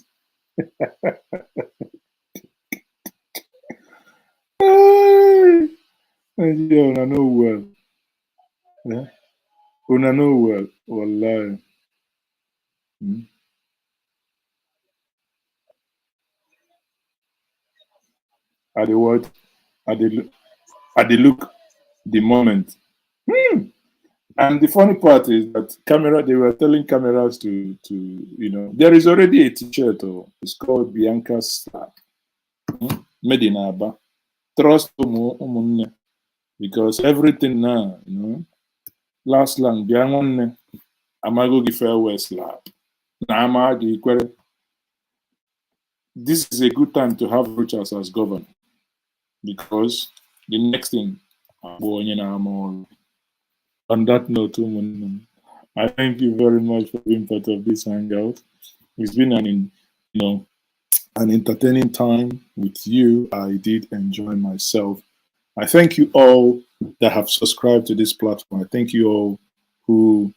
Nigeria, una know well. Yeah? Una know well. Wallahi. At the what? At the look, the moment. And the funny part is that they were telling cameras to there is already a t-shirt. It's called Bianca's Slap. Made in Abia. Trust umunne. Because everything now, last lang, Biangonne, Amago gi farewell slap. This is a good time to have Richards as governor. Because the next thing, on that note, I thank you very much for being part of this hangout. It's been an entertaining time with you. I did enjoy myself. I thank you all that have subscribed to this platform. I thank you all who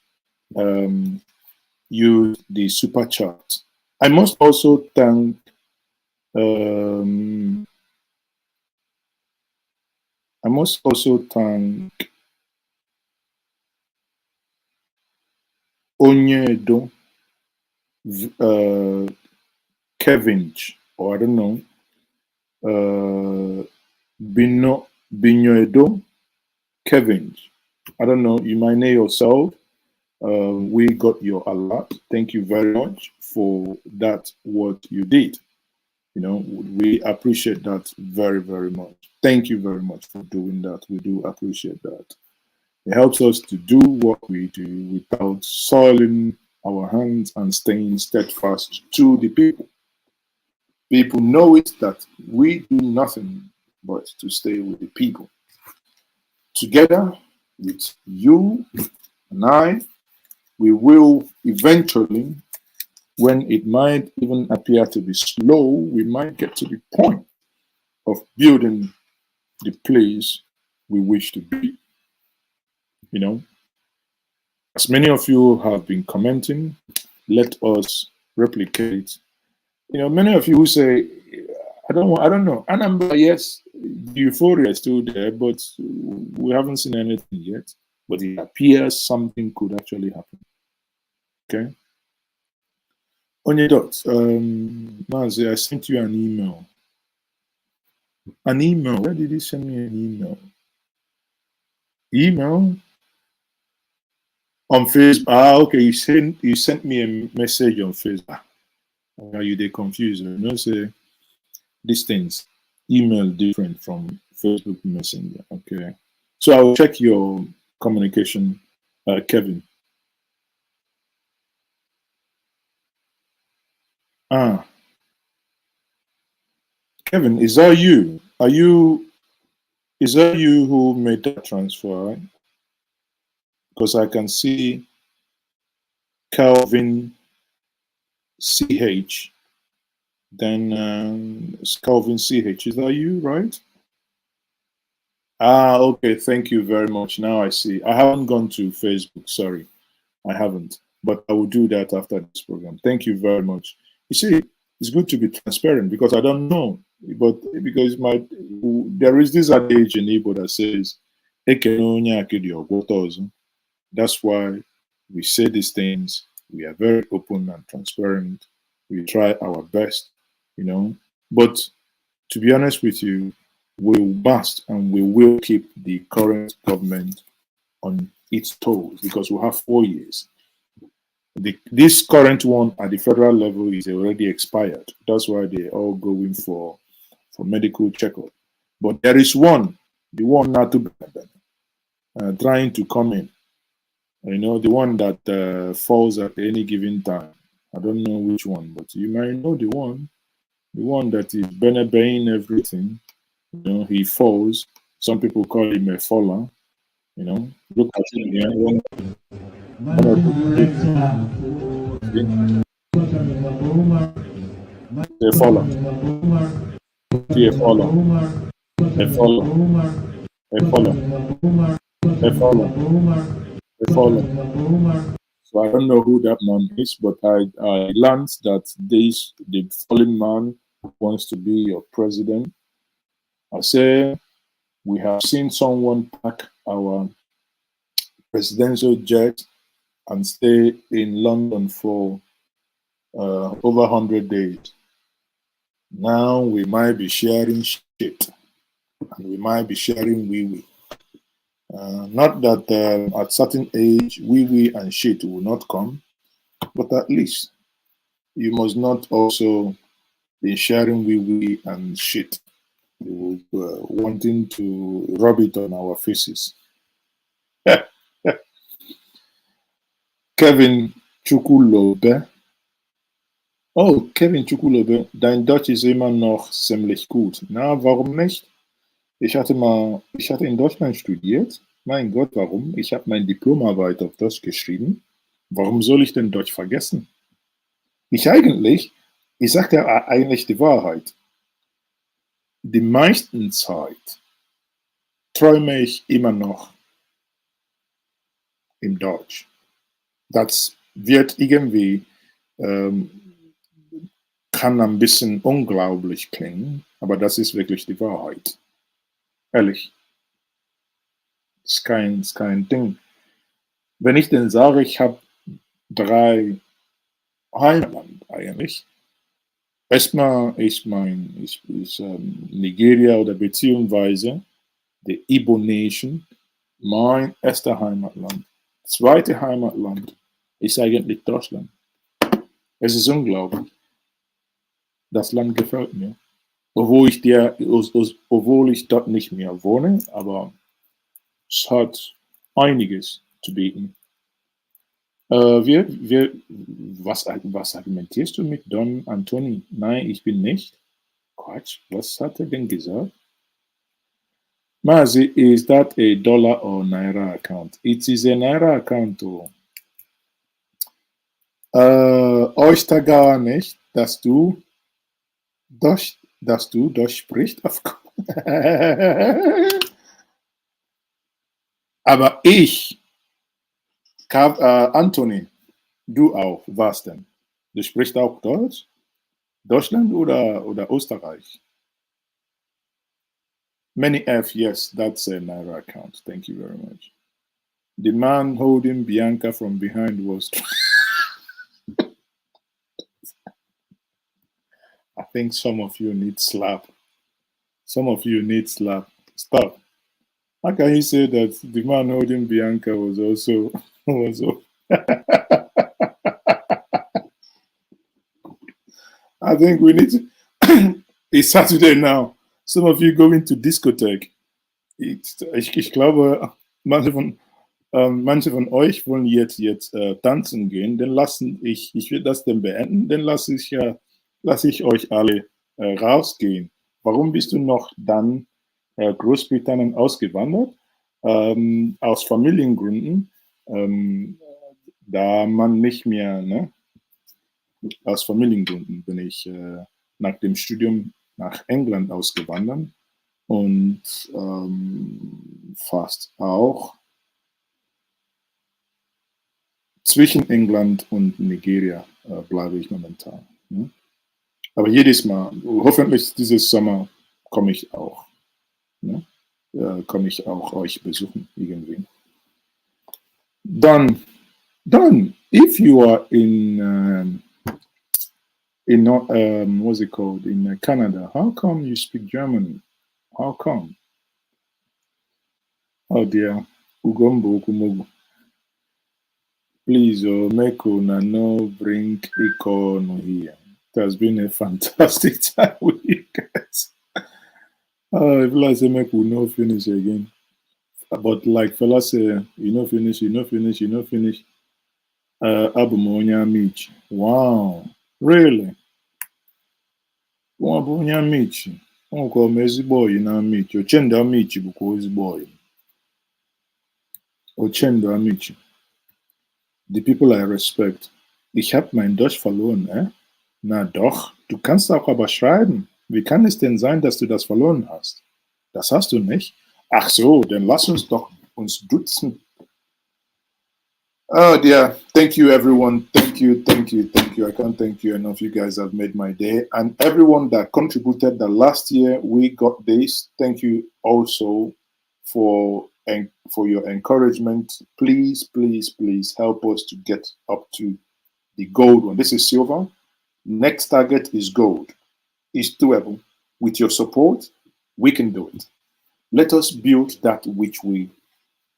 use the super chat. I must also thank Onyedo, Kevin, or I don't know, Binoedo, Kevin. I don't know, you might know yourself. We got your alert. Thank you very much for that, what you did. We appreciate that very, very much. Thank you very much for doing that. We do appreciate that. It helps us to do what we do without soiling our hands and staying steadfast to the people. People know it that we do nothing but to stay with the people. Together with you and I, we will eventually, when it might even appear to be slow, we might get to the point of building the place we wish to be. As many of you have been commenting, let us replicate. Many of you who say, I don't know. Anambra, yes, the euphoria is still there, but we haven't seen anything yet. But it appears something could actually happen. Okay? Onyedot, Maazi, I sent you an email. An email? Where did you send me an email? Email? On Facebook. Okay, you sent me a message on Facebook. Are you they confused? Say these things. Email different from Facebook Messenger. Okay. So I will check your communication, Kevin. Kevin, is that you? Is that you who made that transfer, right? Because I can see Calvin CH. Then Calvin CH. Is that you, right? Okay. Thank you very much. Now I see. I haven't gone to Facebook. Sorry. I haven't. But I will do that after this program. Thank you very much. You see, it's good to be transparent because I don't know But because there is this adage in Igbo that says, that's why we say these things. We are very open and transparent. We try our best, But to be honest with you, we must and we will keep the current government on its toes because we have 4 years. This current one at the federal level is already expired. That's why they're all going for medical checkup. But there is one, the one not to trying to come in. The one that falls at any given time. I don't know which one, but you might know the one that is obeying everything. He falls. Some people call him a faller. Look at him here. A faller. A faller. A faller. A faller. A faller. A faller. So I don't know who that man is, but I learned that the fallen man wants to be your president. I say we have seen someone pack our presidential jet and stay in London for over 100 days. Now we might be sharing shit, and we might be sharing wee-wee. Not that at certain age, wee-wee and shit will not come, but at least you must not also be sharing wee-wee and shit. You will wanting to rub it on our faces. Kevin Chukulobe. Oh, Kevin Chukulobe, dein Deutsch ist immer noch ziemlich gut. Na, warum nicht? Ich hatte in Deutschland studiert. Mein Gott, warum? Ich habe meine Diplomarbeit auf Deutsch geschrieben. Warum soll ich denn Deutsch vergessen? Ich sage dir eigentlich die Wahrheit. Die meisten Zeit träume ich immer noch im Deutsch. Das wird irgendwie, kann ein bisschen unglaublich klingen, aber das ist wirklich die Wahrheit. Ehrlich. Ist kein Ding. Wenn ich denn sage, ich habe 3 Heimatland eigentlich. Erstmal ist Nigeria oder beziehungsweise die Igbo Nation mein erster Heimatland. Zweite Heimatland ist eigentlich Deutschland. Es ist unglaublich. Das Land gefällt mir. Obwohl ich dort nicht mehr wohne, aber es hat einiges zu bieten. Was argumentierst du mit Don Anthony? Nein, ich bin nicht. Quatsch, was hat er denn gesagt? Maazi, is that a dollar or Naira account? It is a Naira account. Euch da gar nicht, dass du Deutsch sprichst. Aber ich, Anthony, du auch, was denn? Du sprichst auch Deutsch? Deutschland oder Österreich? Many F, yes, that's a Naira account. Thank you very much. The man holding Bianca from behind was... I think some of you need slap. Some of you need slap. Stop. How can you say that the man holding Bianca was also... I think we need to... It's Saturday now. Some of you go into discotheque. Ich glaube, manche von euch wollen jetzt tanzen gehen. Dann ich will das dann beenden. Dann lasse ich euch alle rausgehen. Warum bist du noch dann Großbritannien ausgewandert? Aus Familiengründen. Da man nicht mehr, ne? Aus Familiengründen bin ich nach dem Studium nach England ausgewandert und fast auch zwischen England und Nigeria bleibe ich momentan. Ne? Aber jedes Mal, hoffentlich dieses Sommer, komme ich auch. Ne? Komme ich auch euch besuchen irgendwie. Dann, if you are in what's it called, in Canada, how come you speak German? How come? Oh dear, Ugombo Kumogo. Please, make una no bring Iko no here. It has been a fantastic time with you guys. If I say make we no finish again. But like fella say, you no finish, you no finish, you no finish. Abumonya Michi. Wow. Really? Abumonya Michi. Oh, call me ezigbo oyi na Michi. Ochendo Michi bukwa ezigbo oyi. Ochendo Michi. The people I respect. Ich habe mein Deutsch verloren, Na doch, du kannst auch aber schreiben. Wie kann es denn sein, dass du das verloren hast? Das hast du nicht? Ach so, dann lass uns doch uns duzen. Oh dear, thank you everyone. Thank you. I can't thank you enough. You guys have made my day. And everyone that contributed that last year we got this. Thank you also for your encouragement. Please help us to get up to the gold one. This is silver. Next target is gold. It's doable. With your support, we can do it. Let us build that which we,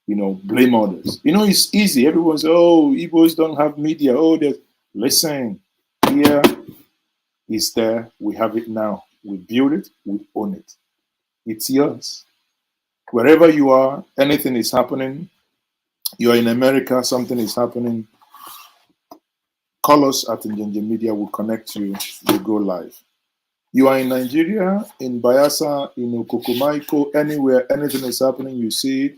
blame others. It's easy. Everyone says, oh, Igbos don't have media. Oh, listen, here is there. We have it now. We build it. We own it. It's yours. Wherever you are, anything is happening. You're in America, something is happening. Call us at Njenje Media. We'll connect you. We'll go live. You are in Nigeria, in Bayelsa, in Okokomaiko, anywhere, anything is happening, you see it.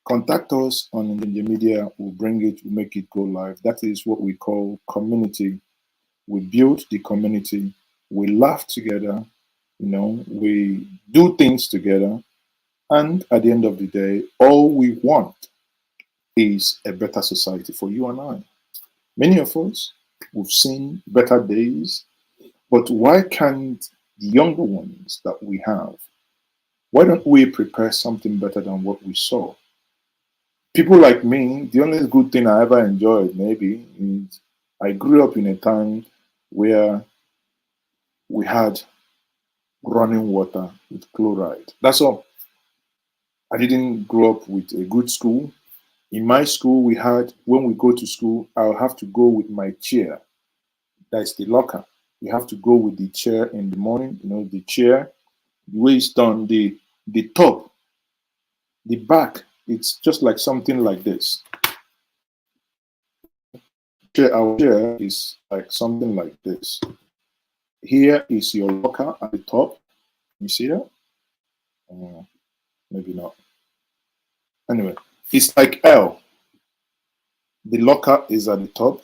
Contact us on Njenje Media. We'll bring it, we'll make it go live. That is what we call community. We build the community. We laugh together. We do things together. And at the end of the day, all we want is a better society for you and I. Many of us, we've seen better days, but why can't the younger ones that we have, why don't we prepare something better than what we saw? People like me, the only good thing I ever enjoyed maybe is I grew up in a time where we had running water with chloride. That's all. I didn't grow up with a good school. In my school, we had, when we go to school, I'll have to go with my chair. That's the locker. You have to go with the chair in the morning, the chair, the way it's done, the top, the back, it's just like something like this. Our chair is like something like this. Here is your locker at the top. You see that? Maybe not. Anyway, it's like L. The locker is at the top,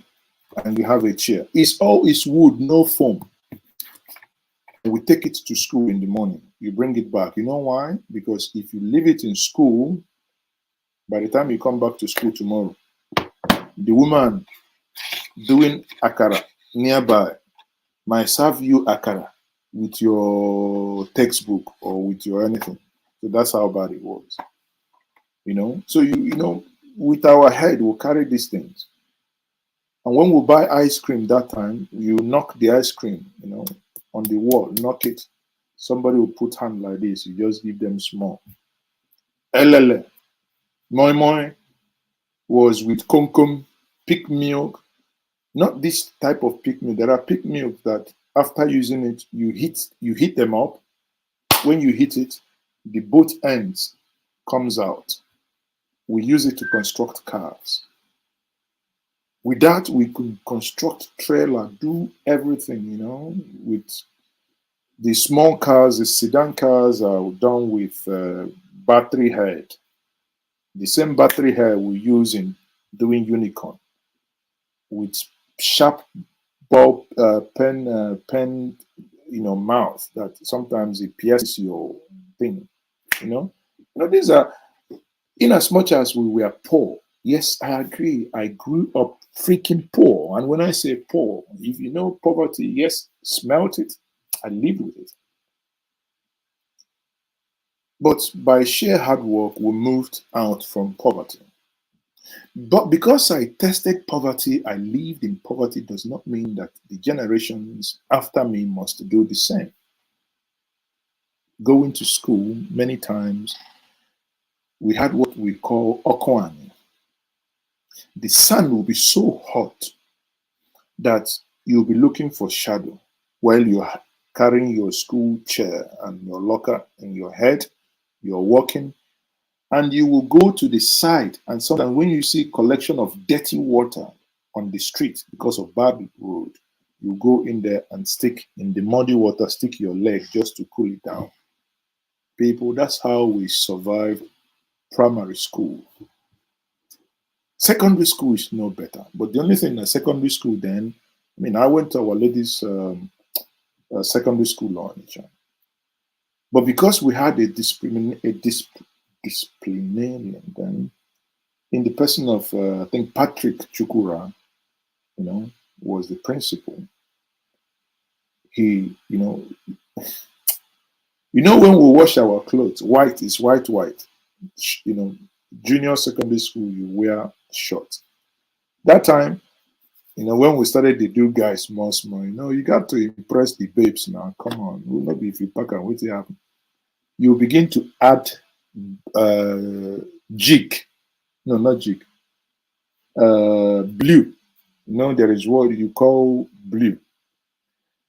and you have a chair. It's wood, no foam. We take it to school in the morning. You bring it back. You know why? Because if you leave it in school, by the time you come back to school tomorrow, the woman doing akara nearby might serve you akara with your textbook or with your anything. So that's how bad it was. So with our head, we'll carry these things. And when we buy ice cream that time, you knock the ice cream, on the wall, knock it. Somebody will put hand like this. You just give them small. Elele. Moi moi was with kumkum, pig milk. Not this type of pig milk. There are pig milk that after using it, you heat them up. When you heat it, the both ends comes out. We use it to construct cars. With that, we could construct trailer, do everything, with the small cars, the sedan cars are done with battery head. The same battery head we use in doing unicorn with sharp bulb pen, mouth that sometimes it pierces your thing, These are, in as much as we were poor, Yes, I agree. I grew up freaking poor. And when I say poor, if you know poverty, yes, smelt it. I live with it. But by sheer hard work, we moved out from poverty. But because I tested poverty, I lived in poverty, does not mean that the generations after me must do the same. Going to school, many times, we had what we call okwani. The sun will be so hot that you'll be looking for shadow while you're carrying your school chair and your locker in your head, you're walking, and you will go to the side. And sometimes when you see a collection of dirty water on the street because of bad road, you go in there and stick in the muddy water, stick your leg just to cool it down. People, that's how we survive primary school. Secondary school is no better. But the only thing in secondary school then, I mean, I went to Our Lady's secondary school on but because we had a disciplinarian then, in the person of, I think, Patrick Chukura, was the principal. He, when we wash our clothes, white is white. Junior secondary school, you wear shorts. That time, when we started to do guys small, you got to impress the babes now. Come on, will not be if you pack and wait to happen. You begin to add jig. No, not jig. Blue. There is what you call blue.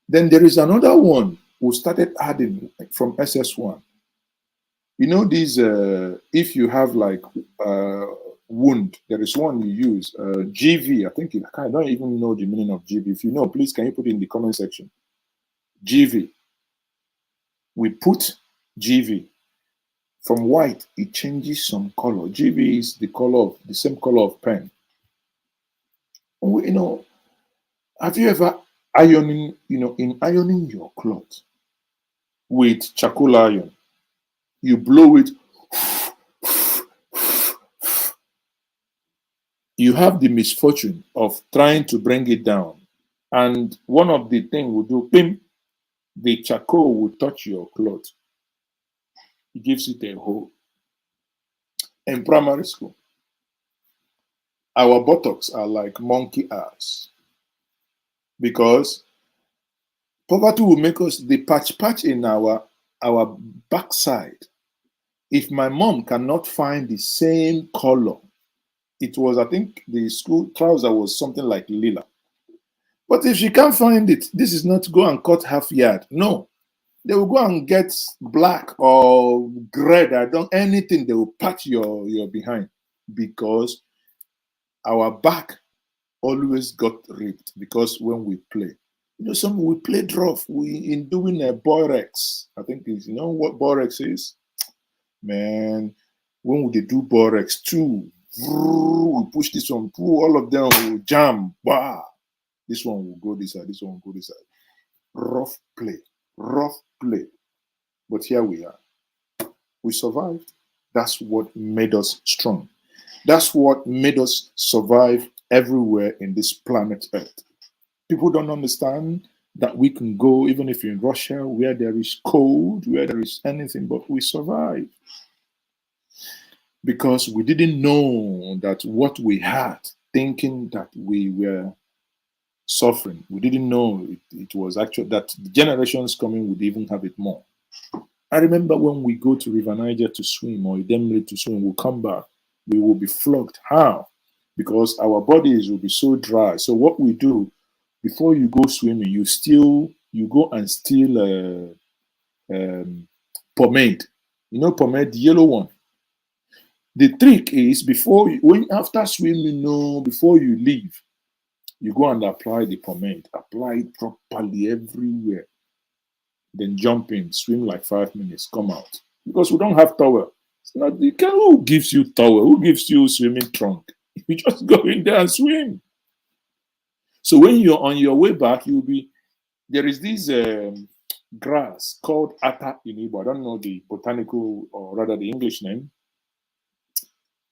Then there is another one who started adding from SS1. These, if you have like wound, there is one you use, GV. I think I don't even know the meaning of GV. If you know, please, can you put it in the comment section? GV. We put GV. From white, it changes some color. GV is the same color of pen. Have you ever ironing, in ironing your clothes with charcoal iron, you blow it, you have the misfortune of trying to bring it down. And one of the things will do, bim, the charcoal will touch your cloth. It gives it a hole. In primary school, our buttocks are like monkey ass because poverty will make us the patch in our backside. If my mom cannot find the same color, it was, I think, the school trouser was something like lila. But if she can't find it, this is not go and cut half yard. No, they will go and get black or gray. Anything, they will patch your behind because our back always got ripped because when we play, some we play rough. We in doing a borex. I think is what borex is, man. When we do borex too, we push this one, pull all of them, will jam. Wow, this one will go this side. This one will go this side. Rough play. But here we are. We survived. That's what made us strong. That's what made us survive everywhere in this planet Earth. People don't understand that we can go, even if you're in Russia, where there is cold, where there is anything, but we survive. Because we didn't know that what we had, thinking that we were suffering, we didn't know it was actually that the generations coming would even have it more. I remember when we go to River Niger to swim or Idemili to swim, we'll come back, we will be flogged. How? Because our bodies will be so dry. So what we do, before you go swimming, you go and steal pomade. Pomade, the yellow one. The trick is after swimming, before you leave, you go and apply the pomade. Apply it properly everywhere. Then jump in, swim like 5 minutes, come out. Because we don't have towel. It's not who gives you towel? Who gives you swimming trunk? You just go in there and swim. So when you're on your way back, there is this grass called Ata in Igbo. I don't know the botanical or rather the English name.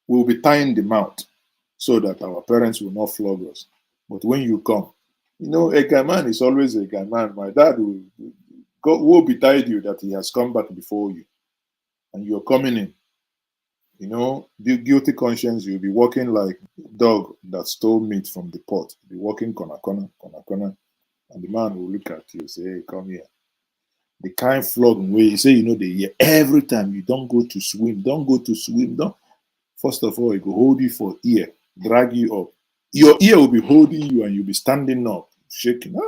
We'll be tying them out. so that our parents will not flog us. But when you come, you know, a guy man is always a guy man. My dad will betide you that he has come back before you, and you're coming in. You know, the guilty conscience, you'll be walking like dog that stole meat from the pot. You'll be walking corner, and the man will look at you and say, hey, come here. The kind flogging where you say, you know, every time you don't go to swim, don't. First of all, he will hold you for ear, drag you up. Your ear will be holding you and you'll be standing up, shaking.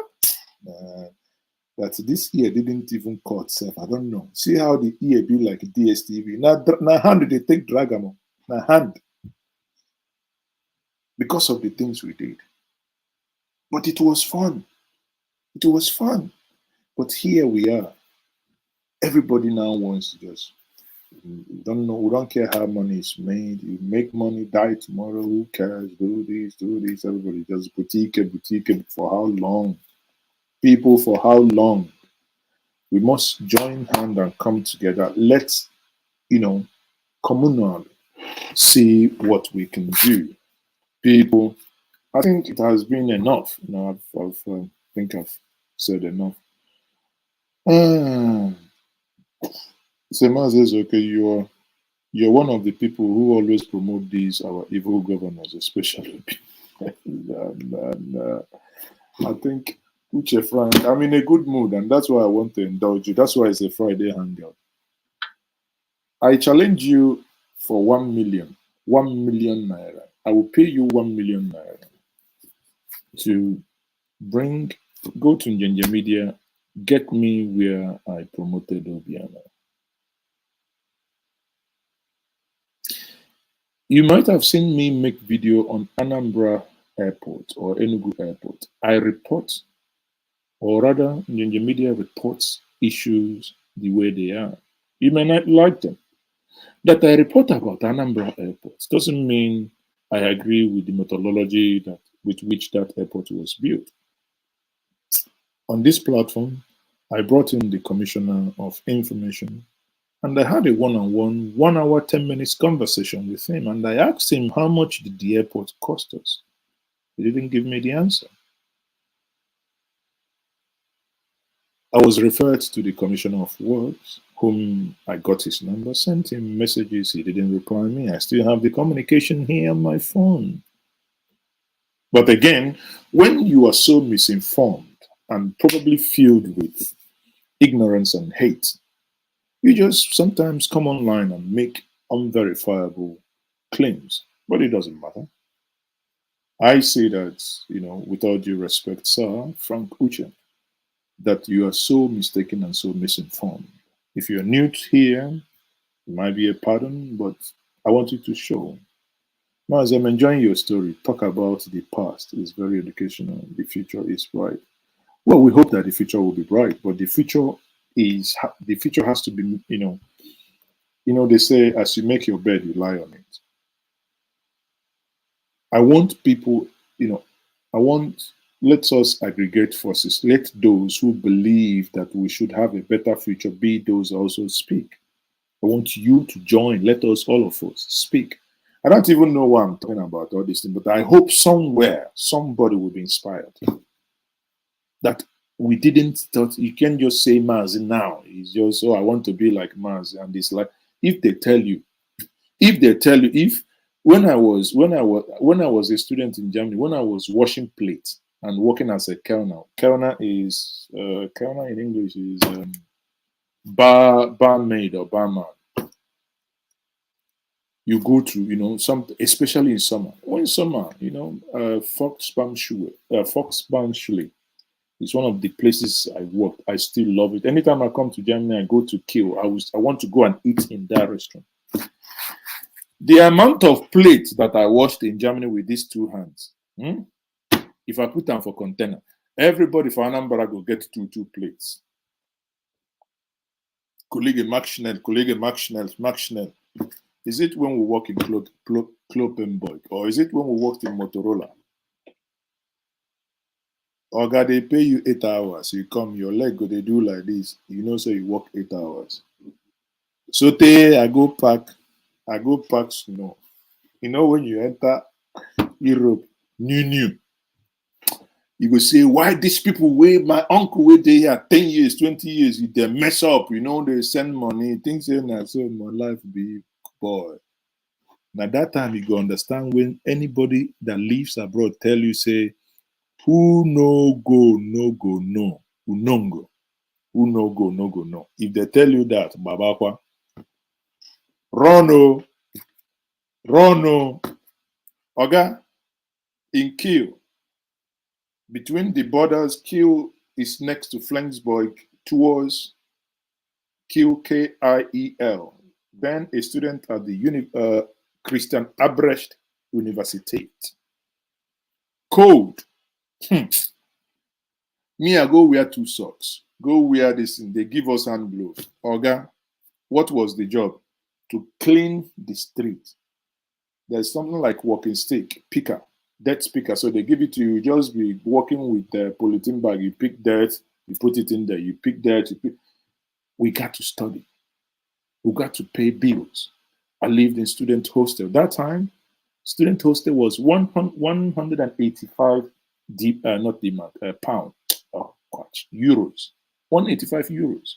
That this ear didn't even cut self. I don't know. See how the ear be like DSTV. Now hand they take drag them. Now hand. Because of the things we did. But it was fun. It was fun. But here we are. Everybody now wants to just, we don't care how money is made. You make money, die tomorrow, who cares? Do this. Everybody just boutique. For how long? People, for how long? We must join hand and come together. Let's, communally see what we can do. People, I think it has been enough. I think I've said enough. Maazi Ezeoke, you're one of the people who always promote these, our evil governors, especially. and I think, Uche Frank, I'm in a good mood, and that's why I want to indulge you. That's why it's a Friday hangout. I challenge you for 1 million naira. I will pay you 1 million naira to go to Njenje Media, get me where I promoted Obiano. You might have seen me make video on Anambra Airport or Enugu Airport. I report, or rather, Njenje Media reports issues the way they are. You may not like them. That I report about Anambra Airport doesn't mean I agree with the methodology with which that airport was built. On this platform, I brought in the Commissioner of Information, and I had a one-on-one, 1 hour, 10 minutes conversation with him, and I asked him how much did the airport cost us. He didn't give me the answer. I was referred to the Commissioner of Works, whom I got his number, sent him messages, he didn't reply me. I still have the communication here on my phone. But again, when you are so misinformed and probably filled with ignorance and hate, you just sometimes come online and make unverifiable claims, but it doesn't matter. I say that, with all due respect, sir, Frank Uche, that you are so mistaken and so misinformed. If you're new here, it might be a pardon, but I want you to show. Now, as I'm enjoying your story, talk about the past. It's very educational. The future is bright. Well, we hope that the future will be bright, but the future has to be, they say, as you make your bed, you lie on it. I want people, let us aggregate forces. Let those who believe that we should have a better future be those also speak. I want you to join. Let us, all of us, speak. I don't even know why I'm talking about all this thing, but I hope somewhere somebody will be inspired. That we didn't thought you can't just say Maazi now. It's just, I want to be like Maazi, and it's like if they tell you, when I was a student in Germany, when I was washing plates and working as a kellner. Kellner is kellner in English is barmaid or barman. You go to, especially in summer. When summer, Foxbanschule is one of the places I worked. I still love it. Anytime I come to Germany, I go to Kiel. I want to go and eat in that restaurant. The amount of plates that I washed in Germany with these two hands, if I put them for container, everybody for Anambra go get two plates. Kollege Max Schnell. Is it when we work in Kloppenburg, or is it when we worked in Motorola? Or they pay you 8 hours, you come, your leg go, they do like this, so you work 8 hours. So I go pack snow. When you enter Europe, new. You go say, why these people, way my uncle, wait they here 10 years, 20 years, they mess up, they send money, things say, so my life be boy. Now that time you go understand when anybody that lives abroad tell you, say, who no go, no. Who no go. Who no go, no go, no. If they tell you that, Babakwa, run, Oga, in Kiel, between the borders, Kiel is next to Flensburg towards Kiel, Kiel. Then a student at the Christian Albrecht University. Cold. Me, I go wear 2 socks. Go wear this thing. They give us hand gloves. Oga, what was the job? To clean the street. There's something like walking stick, picker, dirt picker. So they give it to you. Just be walking with the polythene bag. You pick dirt, you put it in there. You pick dirt, We got to study. We got to pay bills. I lived in student hostel. That time, student hostel was 185 pound. Oh gosh, euros. 185 euros.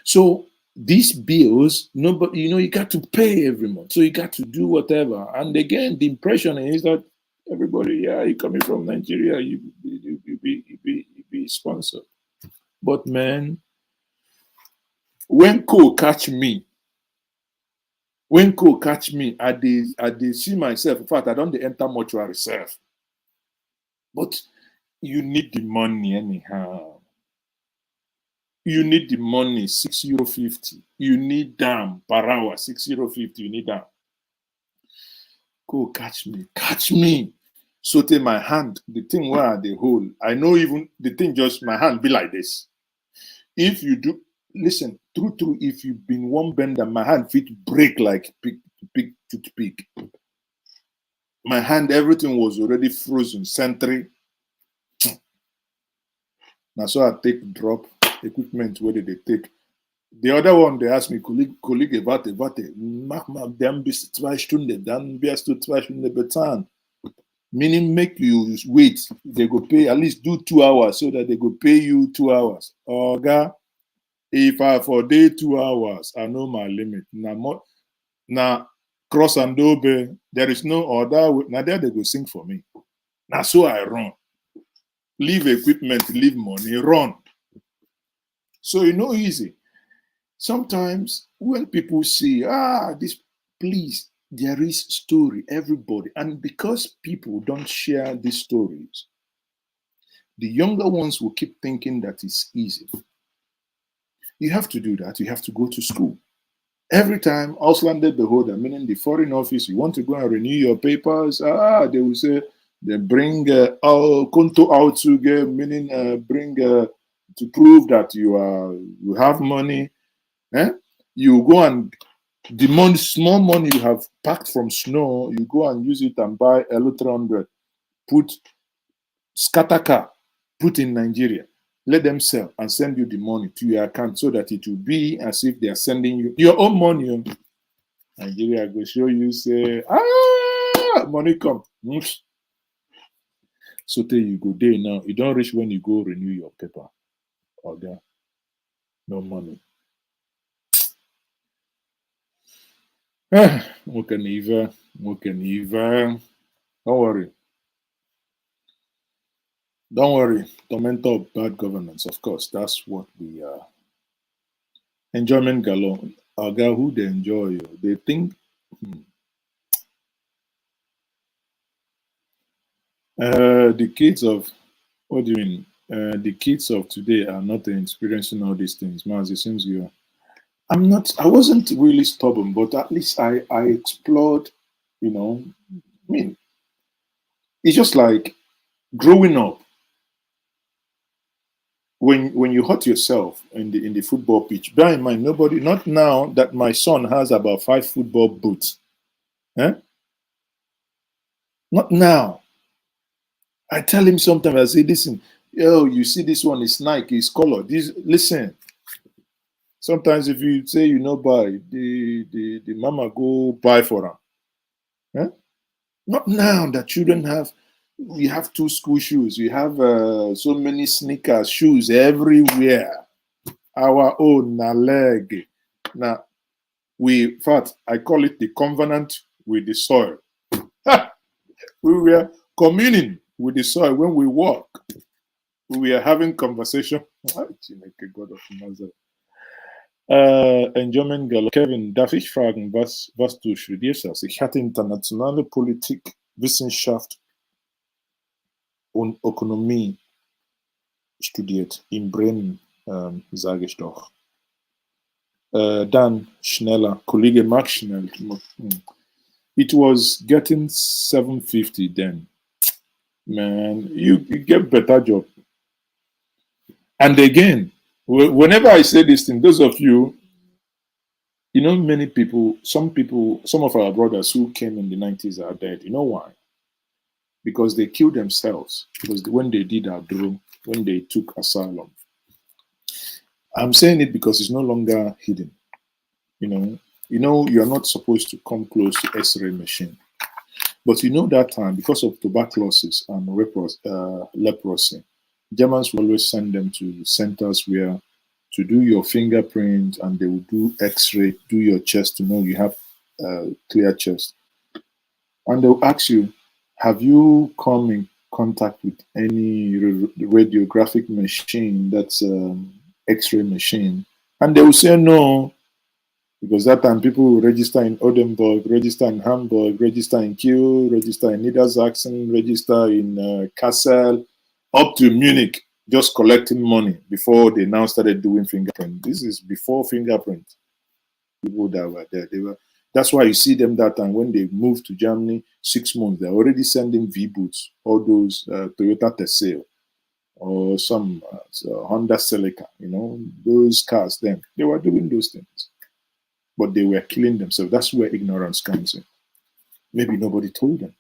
So these bills, nobody, you got to pay every month. So you got to do whatever. And again, the impression is that everybody, you're coming from Nigeria, you be sponsored. But man, when Co catch me, I did see myself. In fact, I don't enter mortuary self. But you need the money anyhow. You need the money, €6.50. You need them per hour, €6.50. You need them. Go catch me. So take my hand, the thing where they hold. I know even the thing just my hand be like this. If you do, listen, true, if you've been one bender, my hand fit break like big toothpick. My hand, everything was already frozen, century. Now so I take drop equipment. Where did they take? The other one, they asked me, Kollege, warte, mach mal, dann bis 2 Stunden, dann wirst du 2 Stunden bezahlen. Meaning make you wait. They go pay, at least do 2 hours so that they go pay you 2 hours. Oga, if I for day 2 hours, I know my limit. Now cross and dobe, there is no other. Now there they go sing for me. Now so I run. Leave equipment, leave money, run. So easy. Sometimes when people see, this, please, there is story, everybody. And because people don't share these stories, the younger ones will keep thinking that it's easy. You have to do that. You have to go to school. Every time, Auslander Beholder, meaning the foreign office, you want to go and renew your papers, they will say, they bring konto Auszüge, meaning bring to prove that you have money. You go and the small money you have packed from snow, you go and use it and buy a little 300. Put scataka, put in Nigeria. Let them sell and send you the money to your account so that it will be as if they are sending you your own money. Nigeria will show you, say, money come. So till you go there now, you don't reach when you go renew your paper. Okay. No money. We can even. Don't worry. Don't worry. Torment of bad governance, of course. That's what we are. Enjoyment galore. Our guy who they enjoy, they think. The kids of, what do you mean? The kids of today are not experiencing all these things. Maazi, seems you are. I wasn't really stubborn, but at least I explored, I mean, it's just like growing up. When you hurt yourself in the football pitch, bear in mind, not now that my son has about 5 football boots. Not now. I tell him sometimes, I say, listen, you see this one is Nike, it's color. Listen. Sometimes if you say buy, the mama go buy for him. Not now that children have, we have 2 school shoes, we have so many sneakers, shoes everywhere. Our own na leg. Now, in fact, I call it the covenant with the soil. We were communing with the soil when we walk. We were having conversation. God of Nazareth. Enjoyment Gallo. Kevin, darf ich fragen, was du studierst hast? Ich hatte internationale Politik, Wissenschaft und Ökonomie studiert in Bremen, sage ich doch. Dann schneller, Kollege Mark schnell. It was getting 750 then. Man, you get better job. And again, whenever I say this thing, those of you, you know, many people, some of our brothers who came in the 90s are dead. You know why? Because they killed themselves. Because when they did Adro, when they took asylum. I'm saying it because it's no longer hidden. You know, you're not supposed to come close to X-ray machine. But you know that time, because of tuberculosis and leprosy, Germans will always send them to centers where to do your fingerprint, and they will do X-ray, do your chest to know you have clear chest. And they'll ask you, have you come in contact with any radiographic machine that's X-ray machine? And they will say no, because that time people will register in Oldenburg, register in Hamburg, register in Kiel, register in Niedersachsen, register in Kassel, up to Munich, just collecting money before they now started doing fingerprint. This is before fingerprint. People that were there, that's why you see them that time when they moved to Germany, 6 months, they're already sending V-boots, all those Toyota Tercel or some Honda Celica, you know, those cars then. They were doing those things. But they were killing themselves. That's where ignorance comes in. Maybe nobody told them.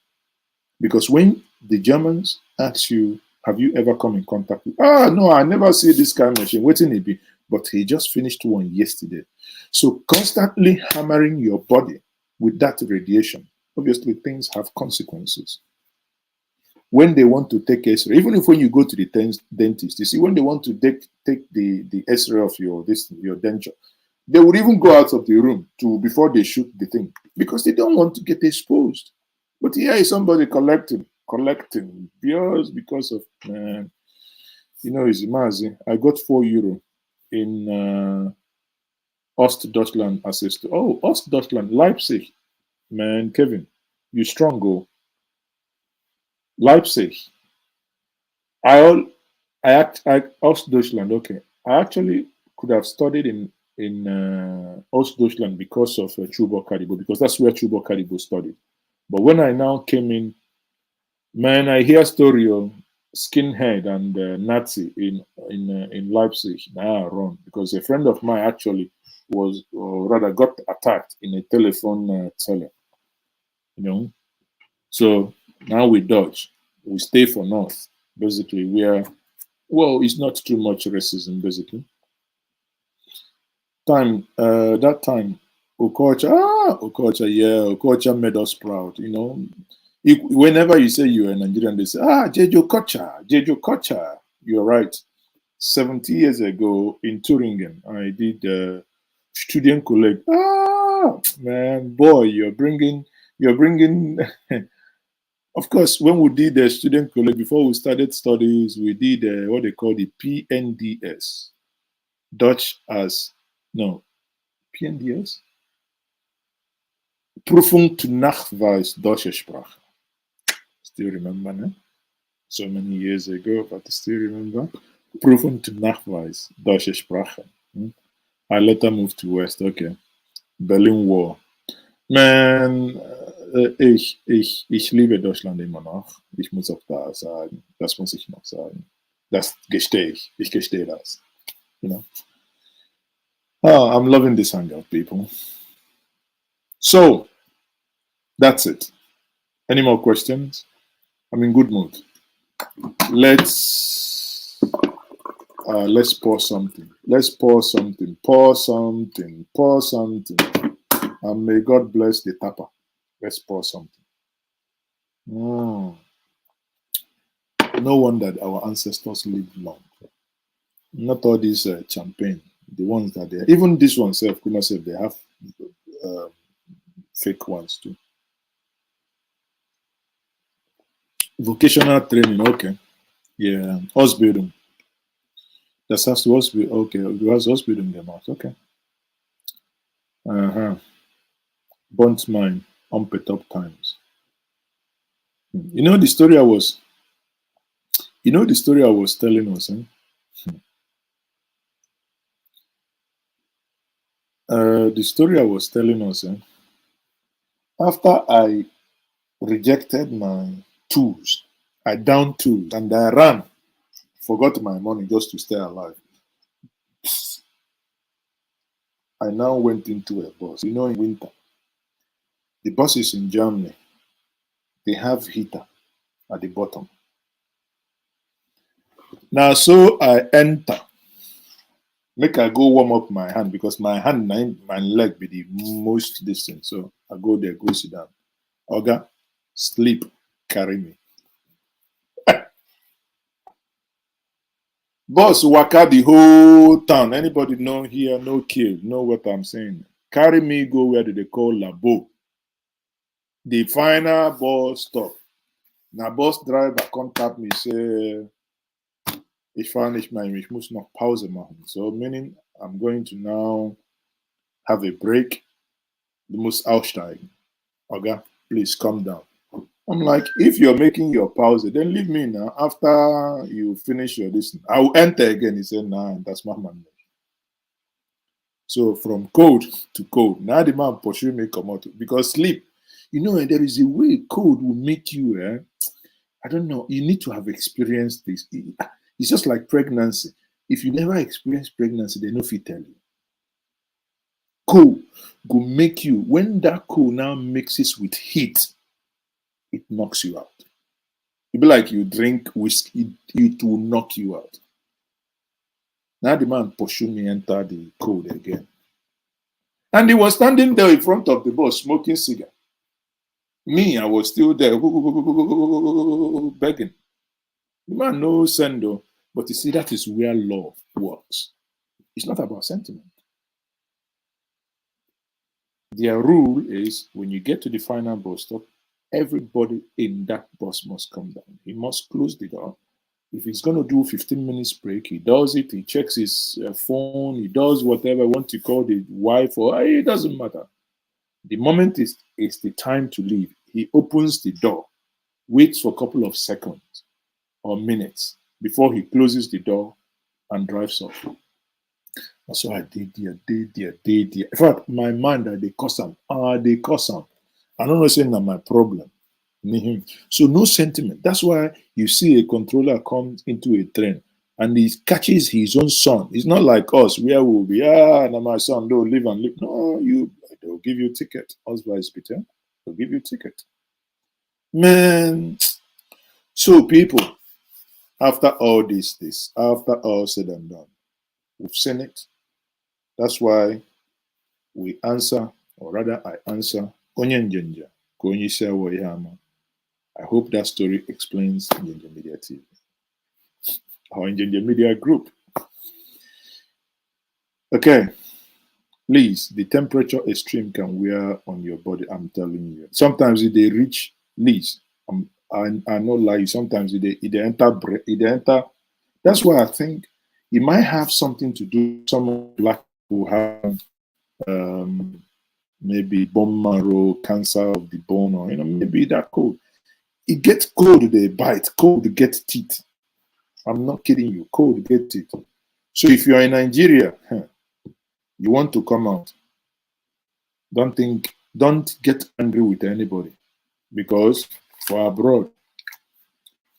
Because when the Germans ask you, have you ever come in contact with, no, I never see this kind of machine. Waiting it be. But he just finished one yesterday. So constantly hammering your body with that radiation, obviously things have consequences. When they want to take X-ray, even if when you go to the dentist, you see, when they want to take the X-ray of your denture, they would even go out of the room before they shoot the thing, because they don't want to get exposed. But here is somebody collecting because of, you know, it's Maazi. I got €4 in Ostdeutschland assist. Oh, Ostdeutschland, Leipzig. Man, Kevin, you strong, go. Leipzig. Ostdeutschland, okay. I actually could have studied in Ostdeutschland because of Chubo Karibo, because that's where Chubo Karibo studied. But when I now came in, man, I hear story of skinhead and Nazi in Leipzig. Now I run, because a friend of mine actually was, or rather got attacked in a telephone teller. You know, so now we dodge. We stay for North, basically, where, well, it's not too much racism, basically. That time, Okocha made us proud, you know. Whenever you say you're a Nigerian, they say, Jejo Kocha. You're right. 70 years ago in Turingen, I did student college. Man, boy, you're bringing. Of course, when we did the student college, before we started studies, we did what they call the PNDS, Dutch as, no, PNDS? Prüfung to Nachweis Deutsche Sprache. Still remember, no? So many years ago, but I still remember. Prüfung to Nachweis Deutsche Sprache. I later moved to West, okay. Berlin Wall. Man, ich liebe Deutschland immer noch. Ich muss auch da sagen. Das muss ich noch sagen. Das gestehe ich. Ich gestehe das. You know? Oh, I'm loving this hangout, people. So, that's it. Any more questions? I'm in good mood. Let's pour something. Let's pour something. Pour something. Pour something. And may God bless the tapper. Let's pour something. No wonder our ancestors lived long. Not all these champagne, the ones that they even this one self, Kuma said they have fake ones too. Vocational training, okay. Yeah, Ausbildung. Das heißt, okay, du hast Ausbildung gemacht, okay. Burnt mine, top times. You know the story I was telling us, the story I was telling us, after I rejected my tools, I downed tools and I ran, forgot my money just to stay alive. I now went into a bus. You know, in winter, the buses in Germany, they have heater at the bottom. Now, so I enter. Make I go warm up my hand because my hand, my leg be the most distant. So I go there, go sit down. Oga, sleep, carry me. Boss, waka the whole town. Anybody know here, no kill, know what I'm saying. Carry me, go where they call Labo. The final bus stop. Now bus driver contact me, say, ich fahre nicht mehr, ich muss noch Pause machen. So meaning I'm going to now have a break. Du musst aussteigen. Okay, please come down. I'm like, if you're making your pause, then leave me now. After you finish your listening, I will enter again. He said, nah, that's my man. So from code to code. Now the man pursue me come out because sleep. You know, there is a way code will make you, I don't know, you need to have experienced this. It's just like pregnancy. If you never experienced pregnancy, they no fit tell you. Code will make you, when that code now mixes with heat, it knocks you out. It'll be like you drink whiskey, it will knock you out. Now the man pursued me, enter the code again. And he was standing there in front of the bus, smoking cigar. Me, I was still there, begging. The man knows sendo, but you see, that is where love works. It's not about sentiment. Their rule is when you get to the final bus stop, everybody in that bus must come down. He must close the door. If he's going to do 15 minutes break, he does it. He checks his phone. He does whatever. Want to call the wife or it doesn't matter. The moment is the time to leave. He opens the door, waits for a couple of seconds or minutes before he closes the door and drives off. So I did there. In fact, my mind, they cuss him. They cuss him. I don't know saying that my problem. So no sentiment. That's why you see a controller come into a train and he catches his own son. It's not like us where we'll be, now my son, don't live and live. No, they'll give you a ticket. Us vice Peter, they'll give you a ticket. Man, so people, after all this, after all said and done, we've seen it. That's why we answer, or rather I answer, Onye Njenje, Konyi Sewo Ihama. I hope that story explains Njenje Media TV. Our Njenje Media group. Okay. Please, the temperature extreme can wear on your body, I'm telling you. Sometimes they reach, please, I know lie, sometimes they enter. That's why I think it might have something to do with some black who have maybe bone marrow, cancer of the bone, or maybe that cold. It gets cold, they bite, cold, they get teeth. I'm not kidding you, cold, get teeth. So if you are in Nigeria, you want to come out, don't get angry with anybody, because for abroad,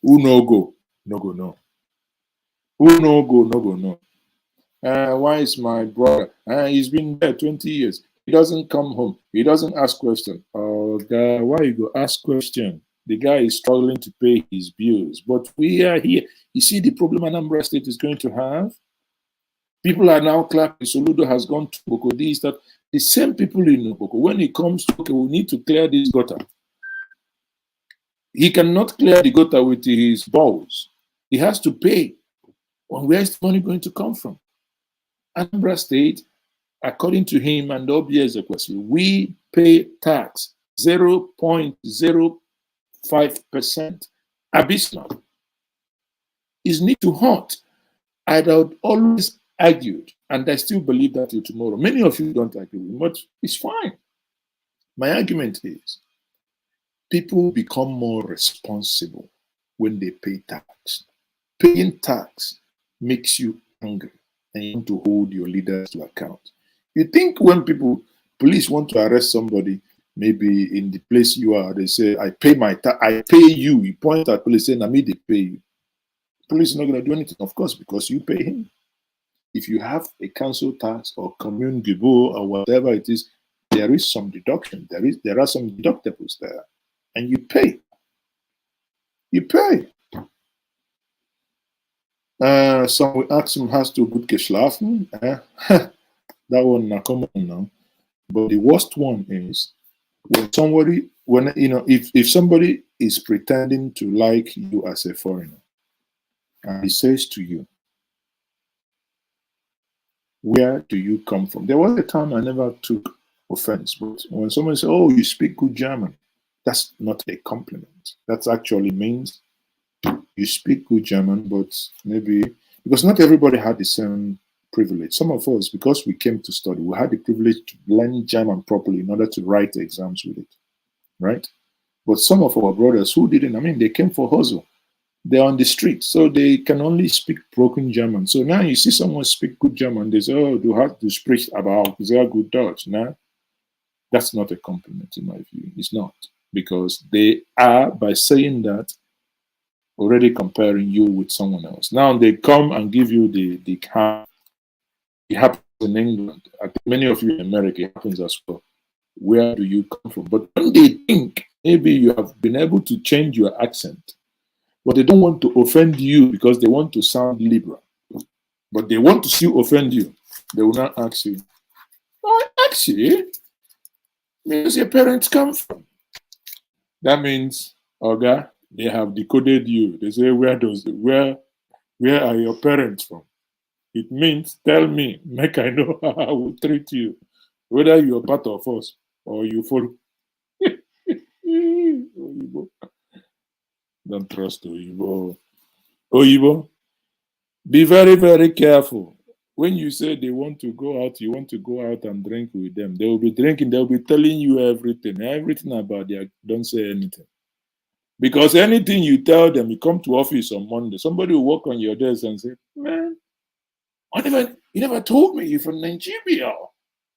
who no go, no go no. Who no go, no go no. Why is my brother? He's been there 20 years. He doesn't come home. He doesn't ask questions. Oh, God, why you go ask questions? The guy is struggling to pay his bills. But we are here. You see the problem Anambra State is going to have? People are now clapping. Soludo has gone to Boko. That the same people in Boko. When it comes to, okay, we need to clear this gutter. He cannot clear the gutter with his balls. He has to pay. Well, where is the money going to come from? Anambra State, according to him and Maazi Ezeoke, we pay tax 0.05%. Abysmal. Is need to haunt. I'd always argued, and I still believe that till tomorrow. Many of you don't agree with me, but it's fine. My argument is people become more responsible when they pay tax. Paying tax makes you angry and you want to hold your leaders to account. You think when police want to arrest somebody, maybe in the place you are, they say, I pay my tax, I pay you. You point at police saying, I mean, they pay you. Police is not going to do anything, of course, because you pay him. If you have a council tax or commune gibo or whatever it is, there is some deduction. There are some deductibles there, and you pay. You pay. Some will ask him, has to good geschlafen? That one not common now. But the worst one is when somebody, if somebody is pretending to like you as a foreigner, and he says to you, where do you come from? There was a time I never took offense, but when someone says, oh, you speak good German, that's not a compliment. That actually means you speak good German, but maybe, because not everybody had the same privilege. Some of us, because we came to study, we had the privilege to learn German properly in order to write exams with it, right? But some of our brothers who didn't, I mean, they came for hustle. They're on the street, so they can only speak broken German. So now you see someone speak good German, they say, oh, du hast, du sprichst aber sehr gut Deutsch. Now, that's not a compliment in my view. It's not. Because they are, by saying that, already comparing you with someone else. Now they come and give you the it happens in England. I think many of you in America, it happens as well. Where do you come from? But when they think maybe you have been able to change your accent, but they don't want to offend you because they want to sound liberal. But they want to still offend you. They will not ask you, oh, actually, where does your parents come from? That means, Oga, they have decoded you. They say, where are your parents from? It means, tell me, make I know how I will treat you. Whether you're part of us or you follow. Don't trust Oyibo. Oyibo, be very, very careful. When you say they want to go out, you want to go out and drink with them. They will be drinking, they'll be telling you everything about their, don't say anything. Because anything you tell them, you come to office on Monday, somebody will walk on your desk and say, man, you never told me you're from Nigeria.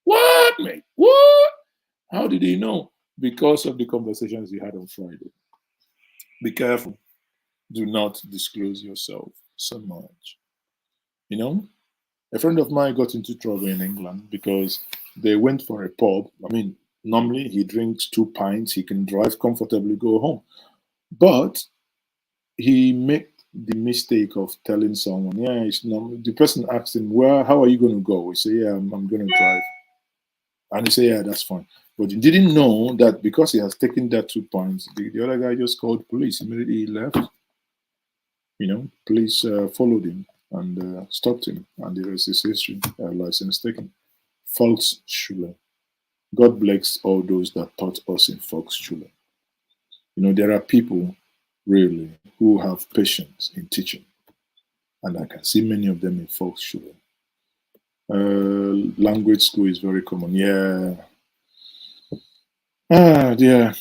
What, mate? What? How did he know? Because of the conversations you had on Friday. Be careful. Do not disclose yourself so much. You know, a friend of mine got into trouble in England because they went for a pub. I mean, normally he drinks 2 pints, he can drive comfortably, go home. But he made the mistake of telling someone, yeah, it's not, the person asked him, well, how are you going to go? He said, yeah, I'm going to drive. And he said, yeah, that's fine. But he didn't know that because he has taken that 2 pints, the other guy just called police. Immediately he left. You know, police followed him and stopped him. And the rest is history. License taken. Volksschule. God bless all those that taught us in Volksschule. You know, there are people really who have patience in teaching. And I can see many of them in Volksschule. Language school is very common. Yeah. Ah, dear.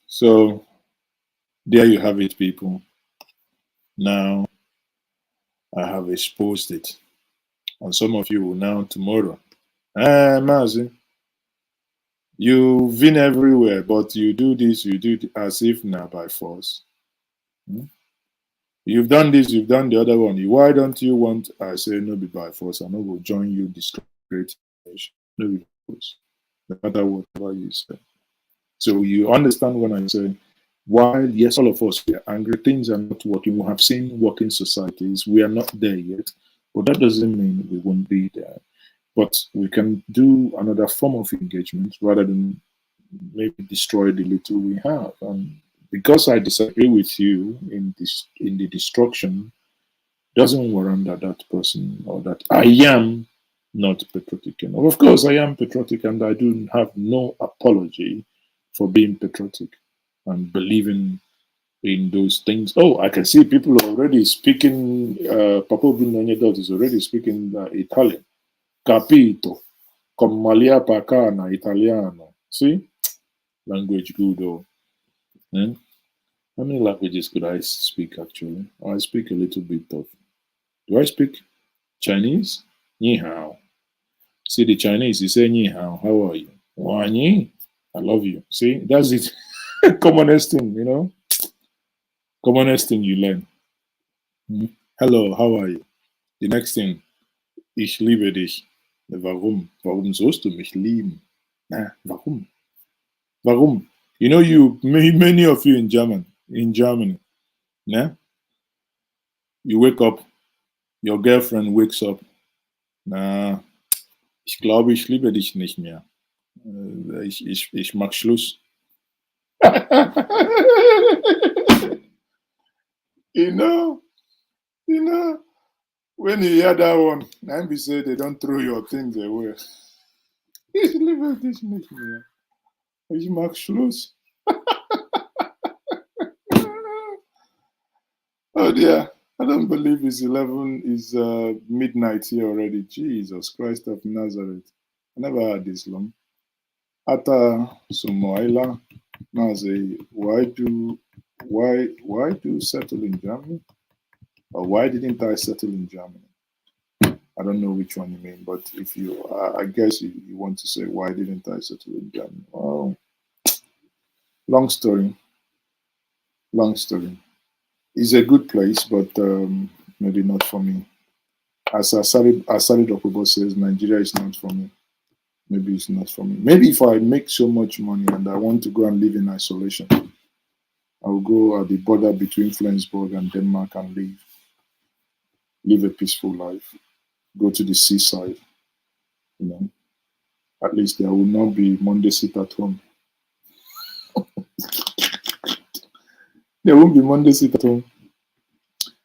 So, there you have it, people. Now, I have exposed it. And some of you will now tomorrow. Maazi, you've been everywhere, but you do this, you do as if now by force. You've done this, you've done the other one. Why don't you want? I say, no, be by force. I know will join you this great nation. No, be by force. No matter whatever you say. So you understand when I say, while yes, all of us we are angry, things are not working. We have seen working societies. We are not there yet, but that doesn't mean we won't be there. But we can do another form of engagement rather than maybe destroy the little we have. And because I disagree with you in the destruction doesn't warrant that person or that I am not patriotic enough. Of course, I am patriotic, and I do have no apology for being patriotic and believing in those things. Oh, I can see people already speaking. Papa Bunanyedot is already speaking Italian. Capito, come malia pacana Italiano. See, language good. Oh. Eh? How many languages could I speak actually? I speak a little bit of. Do I speak Chinese? Ni hao. See the Chinese, you say ni hao. How are you? Wani. I love you. See, that's it. Commonest thing, you know. Commonest thing you learn. Hello, how are you? The next thing, ich liebe dich. Warum? Warum sollst du mich lieben? Warum? Warum? You know, many of you in Germany, yeah? You wake up, your girlfriend wakes up. Ich glaube, ich liebe dich nicht mehr. Ich mach Schluss. You know, when you hear that one, and be say they don't throw your things away. Ich liebe dich nicht mehr. Ich mach Schluss. Oh dear, I don't believe it's midnight here already. Jesus Christ of Nazareth. I never had this long. Ata Sumoila Maazi, why do settle in Germany? Or why didn't I settle in Germany? I don't know which one you mean, but if you, I guess you want to say, why didn't I settle in Germany? Well, long story. It's a good place, but maybe not for me. As Asari Okubo says, Nigeria is not for me. Maybe it's not for me. Maybe if I make so much money and I want to go and live in isolation, I will go at the border between Flensburg and Denmark and live a peaceful life. Go to the seaside. You know, at least there will not be Monday sit at home. There won't be Monday sit at home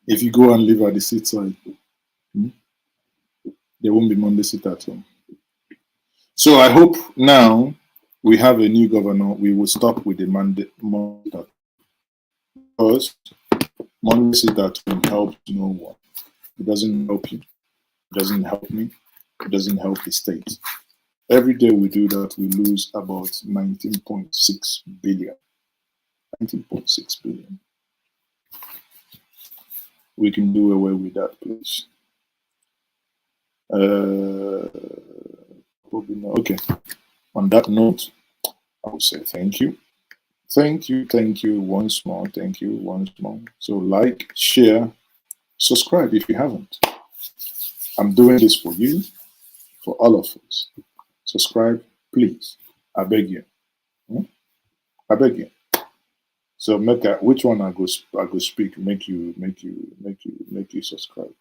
if you go and live at the seaside. There won't be Monday sit at home. So I hope now we have a new governor. We will stop with the Monday because Monday sit at home helps no one. It doesn't help you. It doesn't help me. It doesn't help the state. Every day we do that, we lose about 19.6 billion. 19.6 billion. We can do away with that, please. Okay. On that note, I will say thank you. Thank you once more. Thank you once more. So like, share, subscribe if you haven't. I'm doing this for you, for all of us. Subscribe, please. I beg you. I beg you. So which one I go speak, make you subscribe.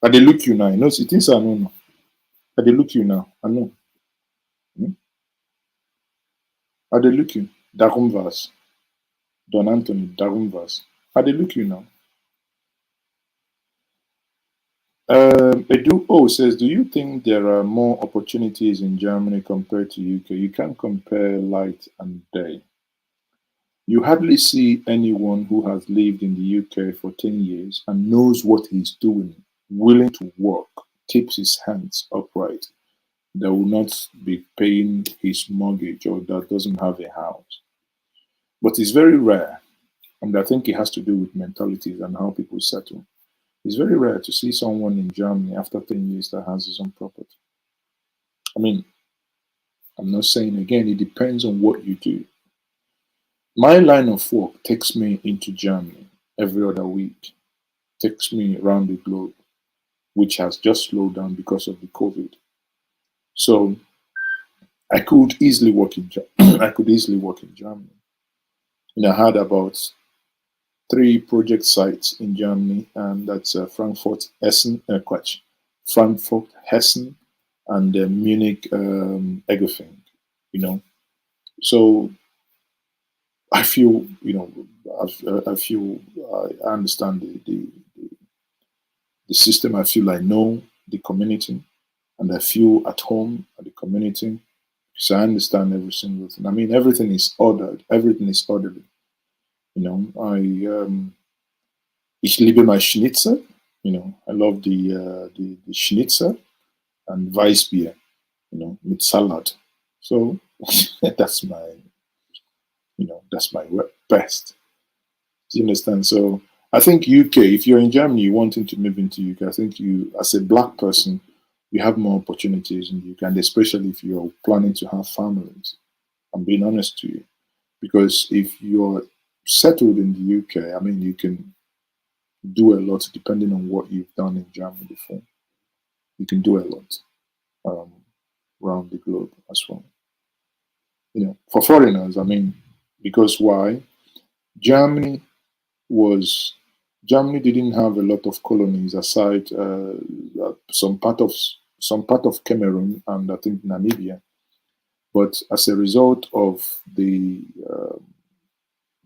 I dey look you now. You know, it things I know. I dey look you now. I know. I dey look you. Darumvas. Don Anthony, Darumvas. I dey look you now. Edu says, do you think there are more opportunities in Germany compared to UK? You can't compare light and day. You hardly see anyone who has lived in the UK for 10 years and knows what he's doing, willing to work, keeps his hands upright, that will not be paying his mortgage or that doesn't have a house. But it's very rare, and I think it has to do with mentalities and how people settle. It's very rare to see someone in Germany after 10 years that has his own property. I mean, I'm not saying again, it depends on what you do. My line of work takes me into Germany every other week, takes me around the globe, which has just slowed down because of the COVID. So I could easily work in Germany. And I had about 3 project sites in Germany, and that's Frankfurt, Hessen, and Munich, Egefing, you know. So I feel, I feel I understand the system. I feel I know the community, and I feel at home at the community. So I understand every single thing. I mean, everything is ordered. Everything is orderly. Ich liebe mein Schnitzel. I love the Schnitzel and Weissbier, with salad. So that's my, that's my best. Do you understand? So I think UK, if you're in Germany, you wanting to move into UK, I think you, as a black person, you have more opportunities in UK, and especially if you're planning to have families. I'm being honest to you. Because if you're settled in the UK, I mean, you can do a lot depending on what you've done in Germany before. You can do a lot around the globe as well. For foreigners, I mean, because why? Germany didn't have a lot of colonies aside some part of Cameroon and I think Namibia. But as a result of the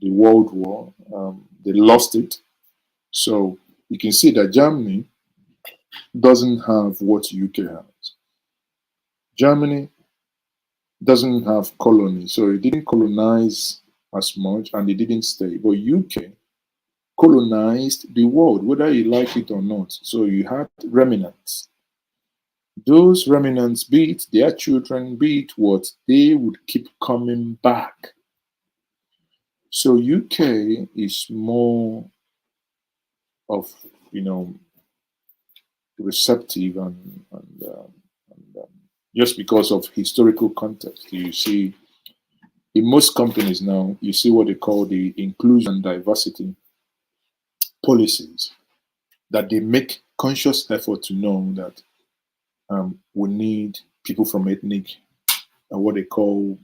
World War, they lost it. So you can see that Germany doesn't have what UK has. Germany doesn't have colonies, so it didn't colonize as much and it didn't stay. But UK colonized the world, whether you like it or not. So you had remnants. Those remnants, be it their children, be it what, they would keep coming back. So UK is more of, receptive and just because of historical context. You see, in most companies now, you see what they call the inclusion and diversity policies, that they make conscious effort to know that we need people from ethnic and what they call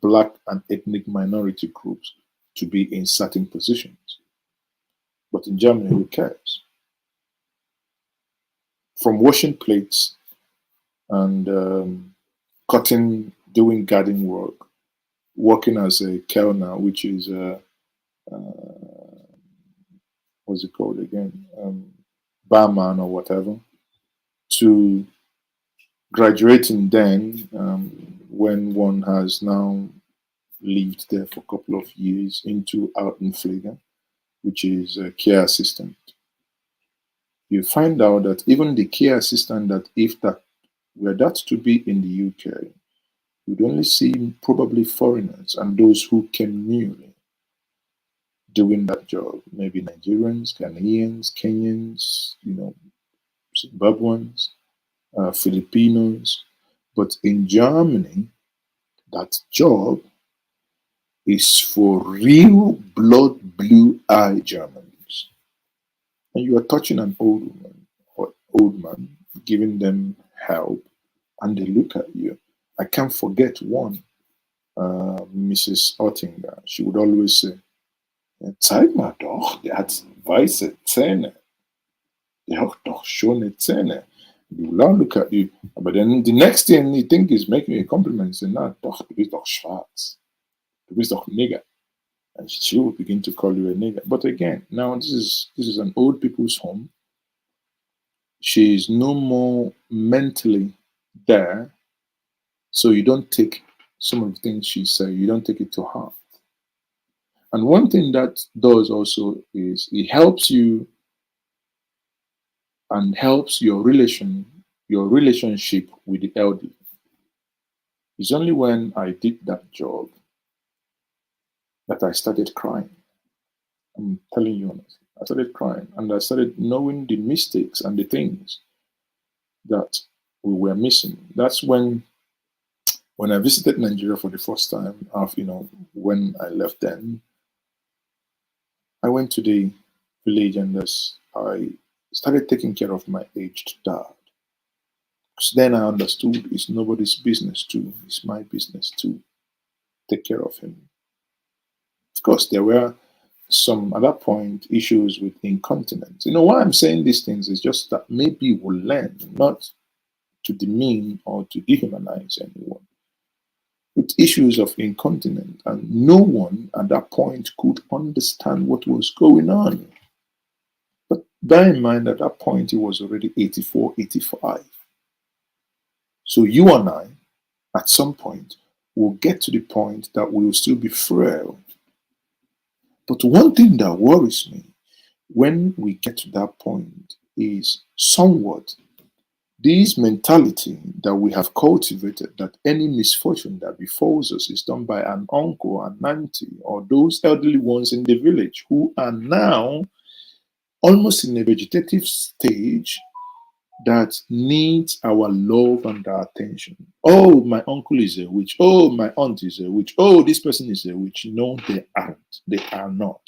black and ethnic minority groups to be in certain positions. But in Germany, who cares? From washing plates and cutting, doing garden work, working as a kellner, which is what's it called again? Barman or whatever, to graduating then when one has now lived there for a couple of years into Altenpfleger, which is a care assistant. You find out that even the care assistant, that if that were that to be in the UK, you'd only see probably foreigners and those who came newly doing that job. Maybe Nigerians, Ghanaians, Kenyans, Zimbabweans, Filipinos. But in Germany, that job is for real blood blue eye Germans. And you are touching an old woman or old man, giving them help, and they look at you. I can't forget one, Mrs. Ottinger. She would always say, "Zeig mal doch, der hat weiße Zähne. Der hat doch schöne Zähne." They will all look at you, but then the next thing you think is making a compliment, say, "Na, doch, du bist doch schwarz. Du bist doch nigger." And she will begin to call you a nigger. But again, now this is an old people's home. She is no more mentally there, so you don't take some of the things she says, you don't take it to heart. And one thing that does also is it helps you and helps your relationship with the elderly. It's only when I did that job that I started crying. I'm telling you honestly. I started crying and I started knowing the mistakes and the things that we were missing. That's when I visited Nigeria for the first time, when I left then, I went to the village and I started taking care of my aged dad. Because then I understood it's nobody's business too. It's my business to take care of him. Of course, there were some, at that point, issues with incontinence. Why I'm saying these things is just that maybe we'll learn not to demean or to dehumanize anyone. with issues of incontinence, and no one at that point could understand what was going on. But bear in mind, at that point, he was already 84, 85. So you and I, at some point, will get to the point that we will still be frail. But one thing that worries me when we get to that point is somewhat this mentality that we have cultivated, that any misfortune that befalls us is done by an uncle, an auntie, or those elderly ones in the village who are now almost in a vegetative stage that needs our love and our attention. Oh, my uncle is a witch. Oh, my aunt is a witch. Oh, this person is a witch. No, they aren't. They are not.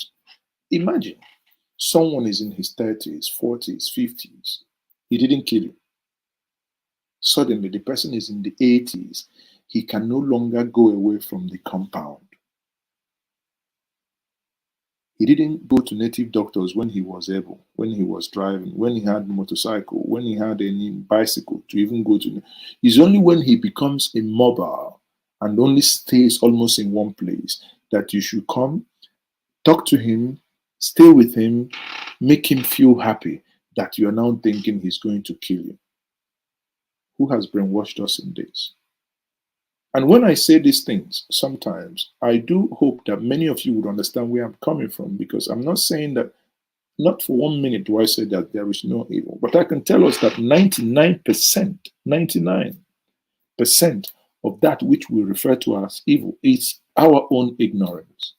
Imagine someone is in his 30s, 40s, 50s. He didn't kill you. Suddenly, the person is in the 80s. He can no longer go away from the compound. He didn't go to native doctors when he was able, when he was driving, when he had a motorcycle, when he had any bicycle to even go to. It's only when he becomes immobile and only stays almost in one place that you should come, talk to him, stay with him, make him feel happy that you are now thinking he's going to kill you. Who has brainwashed us in this? And when I say these things, sometimes I do hope that many of you would understand where I'm coming from, because I'm not saying that, not for 1 minute do I say that there is no evil, but I can tell us that 99% of that which we refer to as evil is our own ignorance.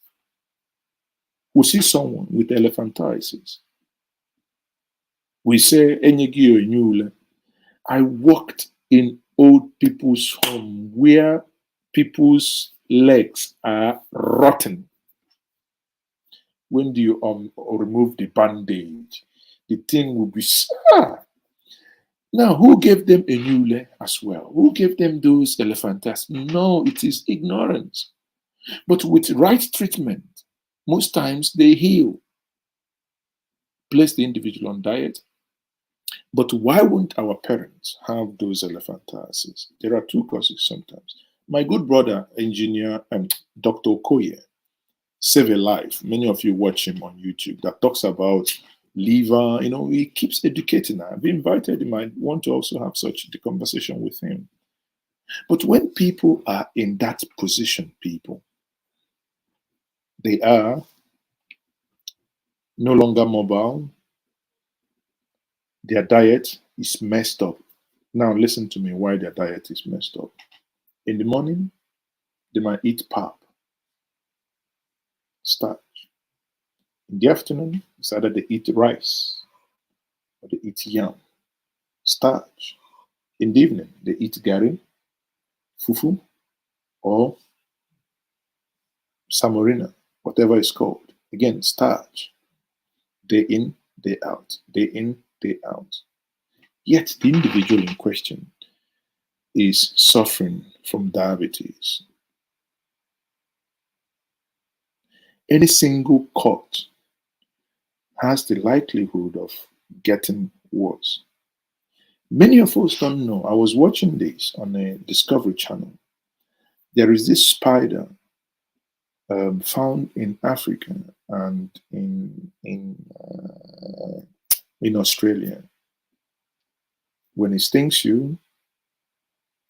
We see someone with elephantiasis. We say, Enyegi Onyule. I worked in old people's home where people's legs are rotten. When do you remove the bandage? The thing will be Now, who gave them a new as well? Who gave them those elephantiasis? No, it is ignorance. But with right treatment, most times they heal. Place the individual on diet. But why won't our parents have those elephantiasis? There are two causes sometimes. My good brother, engineer, Dr. Okoye, save a life. Many of you watch him on YouTube that talks about liver. You know, he keeps educating. I've invited him. I want to also have such a conversation with him. But when people are in that position, they are no longer mobile. Their diet is messed up. Now listen to me why their diet is messed up. In the morning, they might eat pap, starch. In the afternoon, it's either they eat rice or they eat yam, starch. In the evening, they eat gari, fufu, or samorina, whatever it's called. Again, starch. Day in, day out. Day in, day out. Yet the individual in question is suffering from diabetes. Any single cut has the likelihood of getting worse. Many of us don't know. I was watching this on a Discovery Channel. There is this spider found in Africa and in Australia. When it stings you,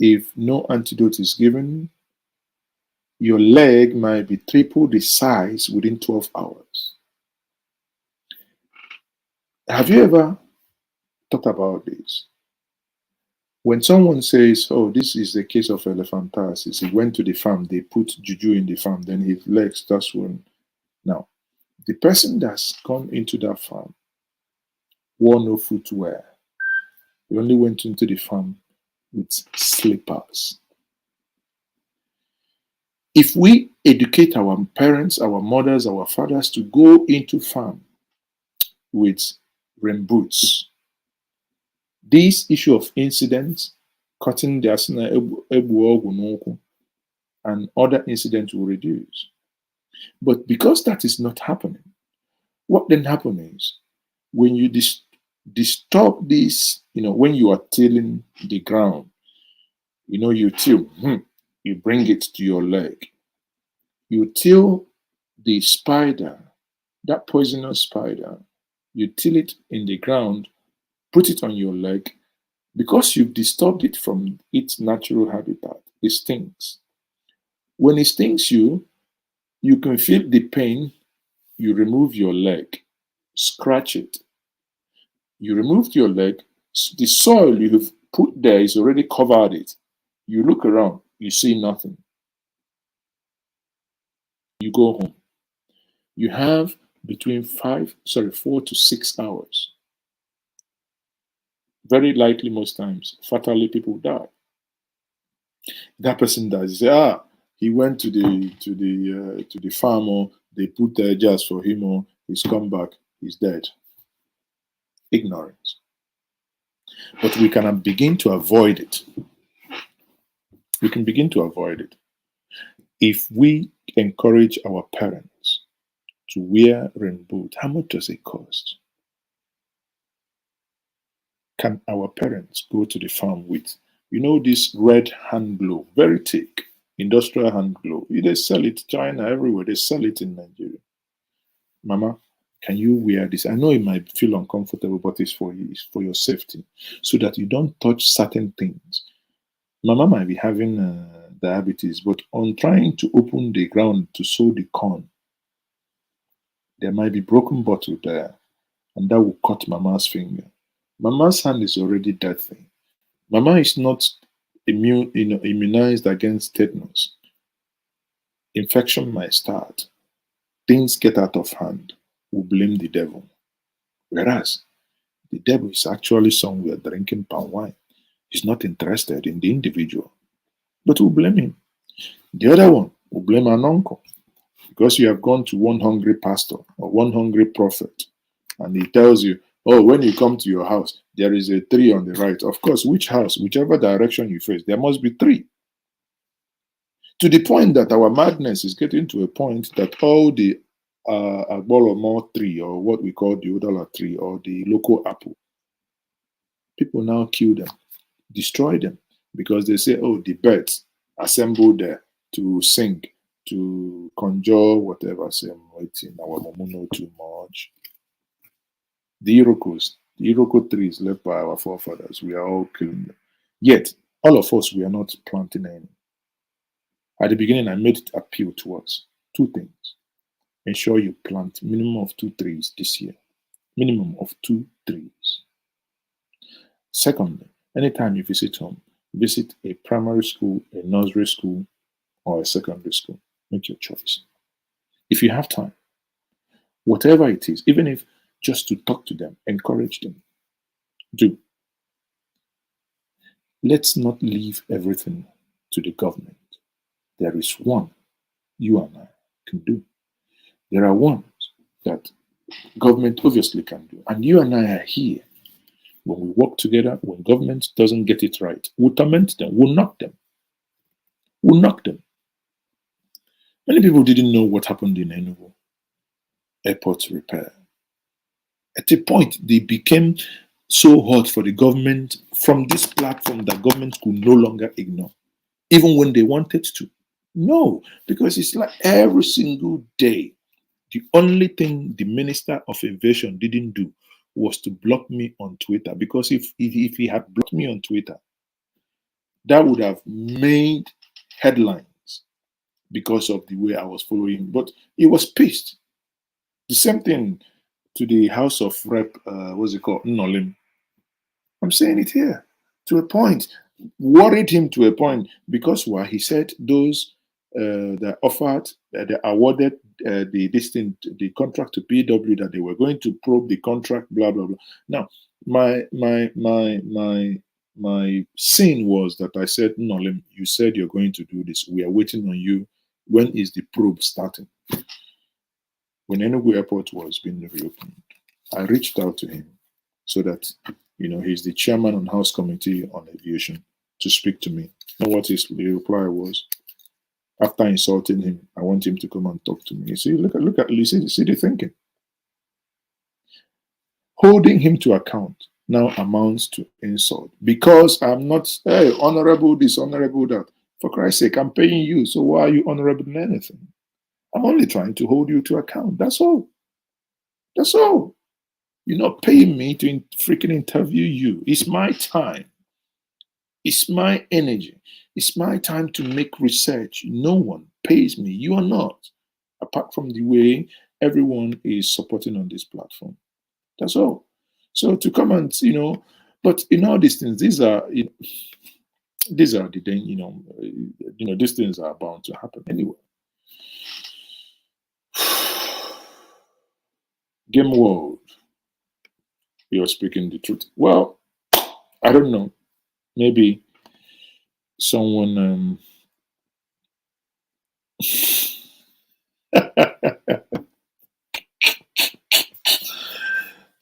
if no antidote is given, your leg might be triple the size within 12 hours. Have you ever thought about this? When someone says, oh, this is the case of elephantiasis, he went to the farm, they put juju in the farm, then his legs start swelling. Now, the person that's gone into that farm wore no footwear. He only went into the farm with slippers. If we educate our parents, our mothers, our fathers to go into farm with rain boots, this issue of incidents, cutting the asina and other incidents will reduce. But because that is not happening, what then happens is when you disturb this, when you are tilling the ground, you till, You bring it to your leg. You till the spider, that poisonous spider, you till it in the ground, put it on your leg. Because you've disturbed it from its natural habitat, it stings. When it stings you, you can feel the pain. You remove your leg, scratch it. You removed your leg, the soil you have put there is already covered it. You look around, you see nothing. You go home. You have between 4 to 6 hours. Very likely, most times, fatally, people die. That person dies. You say, he went to the farm, or they put the jars for him, or he's come back, he's dead. Ignorance. But we can begin to avoid it. We can begin to avoid it if we encourage our parents to wear rainbow. How much does it cost? Can our parents go to the farm with, this red hand glove, very thick, industrial hand glove? They sell it China, everywhere. They sell it in Nigeria. Mama, can you wear this? I know it might feel uncomfortable, but it's for you. It's for your safety, so that you don't touch certain things. Mama might be having diabetes, but on trying to open the ground to sow the corn, there might be broken bottle there, and that will cut Mama's finger. Mama's hand is already dirty. Mama is not immunized against tetanus. Infection might start. Things get out of hand. We blame the devil. Whereas the devil is actually somewhere drinking palm wine. He's not interested in the individual. But we blame him. The other one, we blame an uncle. Because you have gone to one hungry pastor or one hungry prophet, and he tells you, when you come to your house, there is a tree on the right. Of course, which house? Whichever direction you face, there must be 3. To the point that our madness is getting to a point that all the Agbolomo tree, or what we call the Odala tree, or the local apple, people now kill them, destroy them, because they say, the birds assemble there to sing, to conjure whatever. Say, I'm waiting, our Momuno too much. The Iroko trees left by our forefathers, we are all killing them. Yet, all of us, we are not planting any. At the beginning, I made it appeal to us. 2 things. Ensure you plant minimum of 2 trees this year. Minimum of 2 trees. Secondly, anytime you visit home, visit a primary school, a nursery school, or a secondary school. Make your choice. If you have time, whatever it is, even if just to talk to them, encourage them, do. Let's not leave everything to the government. There is one you and I can do. There are ones that government obviously can do. And you and I are here. When we work together, when government doesn't get it right, we'll torment them, we'll knock them. We'll knock them. Many people didn't know what happened in Enugu airport repair. At a point, they became so hot for the government from this platform that government could no longer ignore, even when they wanted to. No, because it's like every single day, the only thing the Minister of Aviation didn't do was to block me on Twitter. Because if he had blocked me on Twitter, that would have made headlines because of the way I was following him. But he was pissed. The same thing to the House of Rep, what's it called? Nolim. I'm saying it here. To a point. Worried him to a point. Because why? He said those that offered, they awarded the contract to PW, that they were going to probe the contract, blah, blah, blah. Now, my sin was that I said, Nolim, you said you're going to do this. We are waiting on you. When is the probe starting? When Enugu Airport was being reopened, I reached out to him so that, he's the chairman on House Committee on Aviation, to speak to me. You know what the reply was? After insulting him, I want him to come and talk to me. You see, look at see the thinking. Holding him to account now amounts to insult. Because I'm not, honorable this, honorable that. For Christ's sake, I'm paying you. So why are you honorable in anything? I'm only trying to hold you to account. That's all. That's all. You're not paying me to freaking interview you. It's my time. It's my energy. It's my time to make research. No one pays me. You are not. Apart from the way everyone is supporting on this platform. That's all. So to come and, but in all these things, these are the thing, these things are bound to happen anyway. Game world, you're speaking the truth. Well, I don't know. Maybe someone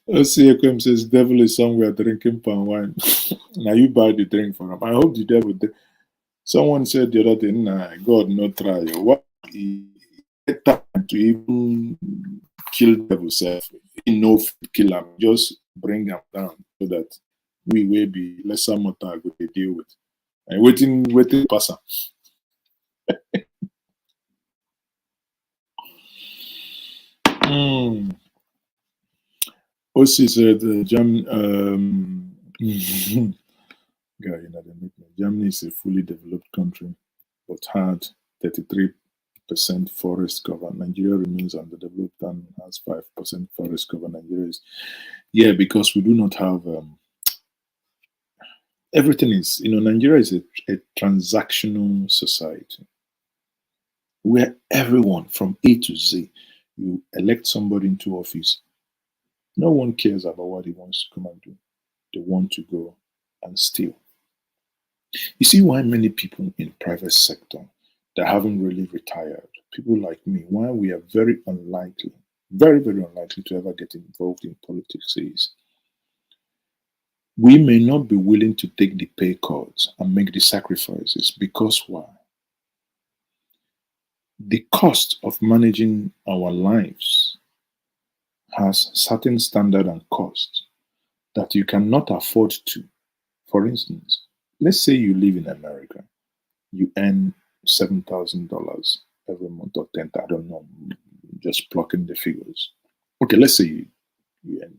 Ezeoke says devil is somewhere drinking palm wine. Now you buy the drink for him. I hope the devil someone said the other day, nah, God no try. What he had time to even kill the devil self. He no kill him. Just bring him down so that we will be lesser matter go to deal with. And waiting pass him. Osi said, Germany is a fully developed country, but had 33% forest cover. Nigeria remains underdeveloped and has 5% forest cover. Yeah, because we do not have everything is, Nigeria is a transactional society where everyone from A to Z, you elect somebody into office. No one cares about what he wants to come and do. They want to go and steal. You see why many people in private sector that haven't really retired, people like me, why we are very unlikely, very, very unlikely to ever get involved in politics is we may not be willing to take the pay cuts and make the sacrifices because why? The cost of managing our lives has certain standard and cost that you cannot afford to. For instance, let's say you live in America, you earn $7,000 every month or 10, I don't know, just plucking the figures. Okay, let's say you earn,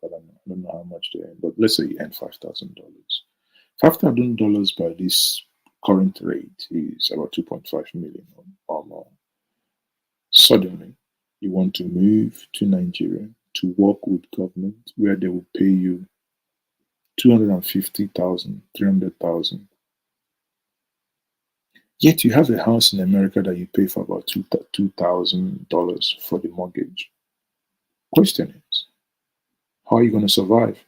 I don't know how much they earn, but let's say you earn $5,000. $5,000 by this current rate is about 2.5 million or more. Suddenly, you want to move to Nigeria to work with government where they will pay you 250,000, 300,000. Yet you have a house in America that you pay for about $2,000 for the mortgage. Question is, how are you going to survive?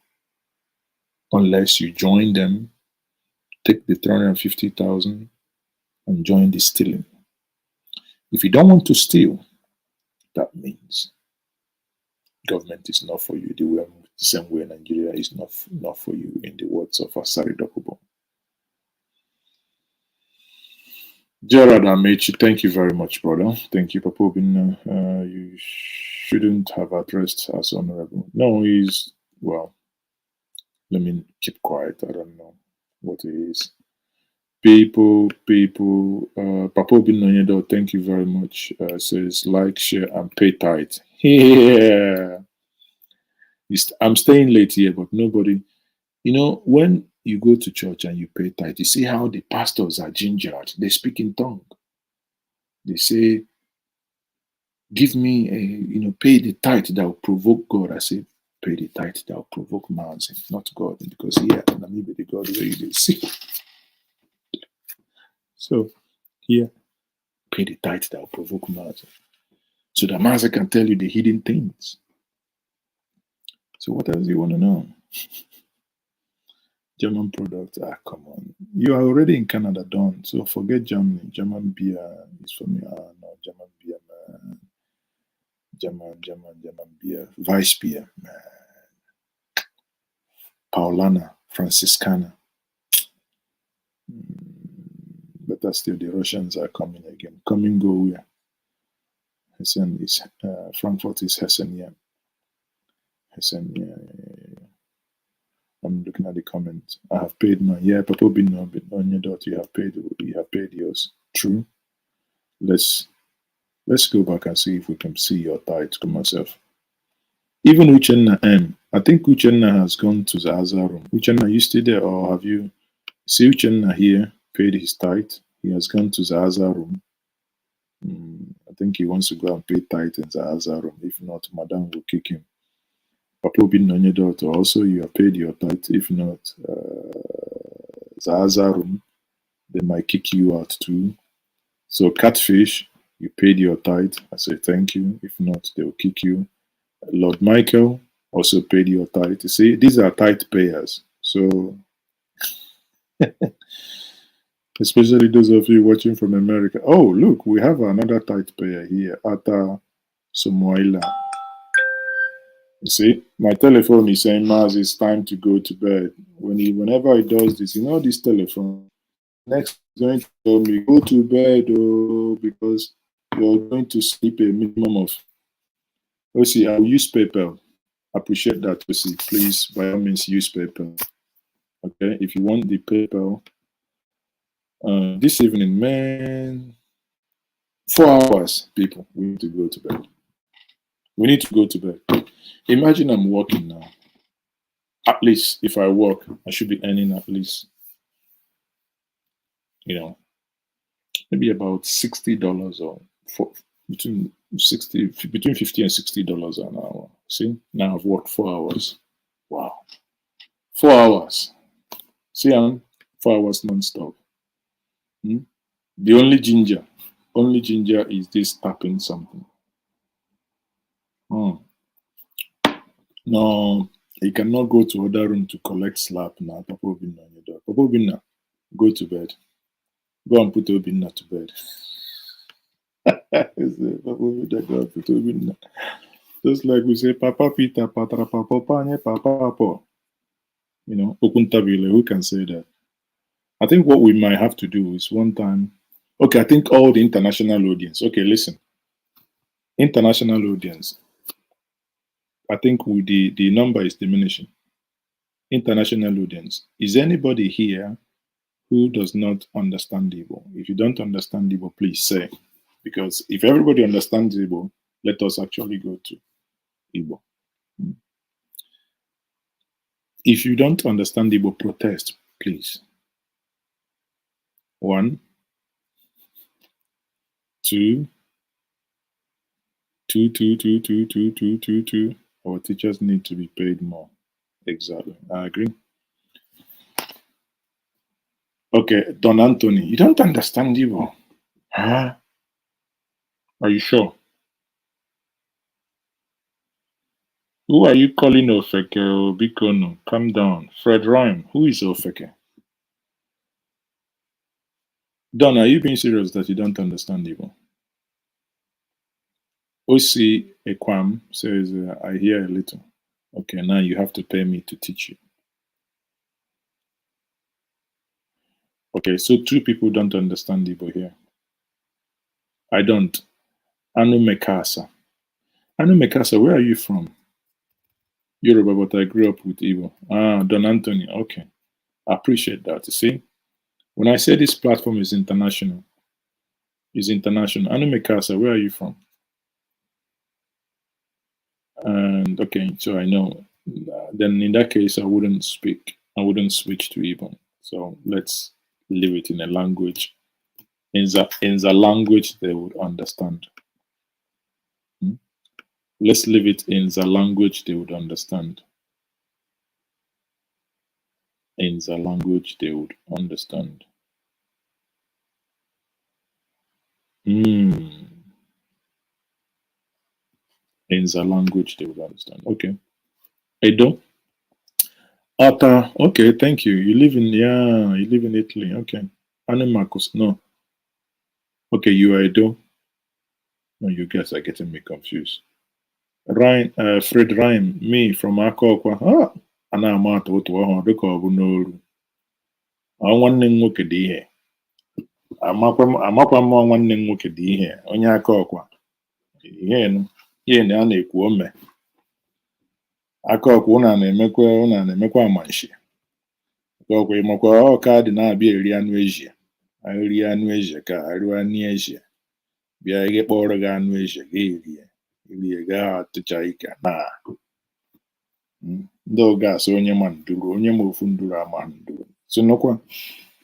Unless you join them, take the 350,000 and join the stealing. If you don't want to steal, that means government is not for you. The same way Nigeria is not for you, in the words of Asari Dokubo. Gerard Amechi, thank you very much, brother. Thank you, Papa Obin. You shouldn't have addressed as honorable. No, he's, well, let me keep quiet. I don't know what he is. People, Papa Obin Nonyedo, thank you very much. Says like, share, and pay tithe. Yeah. I'm staying late here, but nobody, when you go to church and you pay tithe, you see how the pastors are gingered. They speak in tongue. They say, give me pay the tithe that will provoke God. I say, pay the tithe that will provoke Maazi, not God, because here, maybe the God where you see. So, here, pay the tithe that will provoke Maazi. So that Maazi can tell you the hidden things. So what else do you want to know? German product, come on. You are already in Canada, Don. So forget Germany. German beer is for me. No, German beer, man. German beer. Weiss beer, man. Paulana, Franciscana. But that's still, the Russians are coming again. Coming, go where? Hessen is, Frankfurt is Hessen, yeah. Hessen, yeah. I'm looking at the comments. I have paid my Papa bin on your daughter. You have paid yours. True. Let's go back and see if we can see your tithe to myself. Even Uchenna M. I think Uchenna has gone to the Azar room. Uchenna, are you still there, or have you? See Uchenna here paid his tithe. He has gone to the Azar room. I think he wants to go and pay tithe in the Azar room. If not, Madam will kick him. Papa bin on your daughter. Also, you have paid your tithe. If not, the Azar room, they might kick you out too. So Catfish, you paid your tithe. I say thank you. If not, they will kick you. Lord Michael also paid your tithe. You see, these are tithe payers. So, especially those of you watching from America. Oh, look, we have another tithe payer here, Ata Somoila. You see, my telephone is saying, Maazi, it's time to go to bed. Whenever it does this, this telephone, next is going to tell me, go to bed, because you're going to sleep a minimum of. Osi, I'll use PayPal. Appreciate that, Osi. Please, by all means, use PayPal. Okay, if you want the PayPal. This evening, man, 4 hours, people, we need to go to bed. We need to go to bed. Imagine I'm working now. At least, if I work, I should be earning at least, maybe about $60 or between $50 and $60 an hour. See, now I've worked 4 hours. Wow, 4 hours. See, 4 hours non-stop. The only ginger is this tapping something. No, you cannot go to other room to collect slap now. Papa Obinna on your door. Papa Obinna, go to bed. Go and put Obinna to bed. Papa Obinna, go and put Obinna. Just like we say, Papa Peter, Patra, Papa Panye, Papa Papa. Okuntabile, who can say that? I think what we might have to do is one time. Okay, I think all the international audience. Okay, listen. International audience. I think the number is diminishing. International audience. Is anybody here who does not understand Igbo? If you don't understand Igbo, please say. Because if everybody understands Igbo, let us actually go to Igbo. If you don't understand Igbo, protest, please. 1, 2, 2. Our teachers need to be paid more. Exactly. I agree. Okay, Don Anthony, you don't understand Igbo. Huh? Are you sure? Who are you calling Ofeke? Bikono, calm down. Fred Rhyme, who is Ofeke? Don, are you being serious that you don't understand Igbo? OC Ekwam says, I hear a little. Okay, now you have to pay me to teach you. Okay, so 2 people don't understand Igbo here. I don't. Anu Mekasa. Anu Mekasa, where are you from? Yoruba, but I grew up with Igbo. Don Anthony, okay. I appreciate that. You see, when I say this platform is international, Anu Mekasa, where are you from? And okay, so I know. Then in that case, I wouldn't switch to Igbo. So let's leave it in a language. In the language they would understand. Let's leave it in the language they would understand. In the language they would understand. In the language they would understand. Okay. Edo. Ata. Okay, thank you. You live in Italy. Okay. Marcos. No. Okay, you are Edo. No, you guys are getting me confused. Fred Rhyme, me from Akokwa. Anamata otu ọhụrụ dịka ọ bụ n'oru. Nwanne m nwoke dị ihe. Amakwa m nwanne m nwoke dị ihe. Onye Akokwa. Ihe na a na-ekwu ome. Akọkwa ụna na-emekwa amanshi. Akọkwa ịmakwa ọka dị na-abịa eri anụ ezi. Eri anụ ezi ka arịwa anụ ezi. Bịa ihe kpọrọ gị anụ ezi ga-erie gaa atụcha ike na ndị oge asị onye ma nduru onye ma ofu nduru ama nduru so nọkwa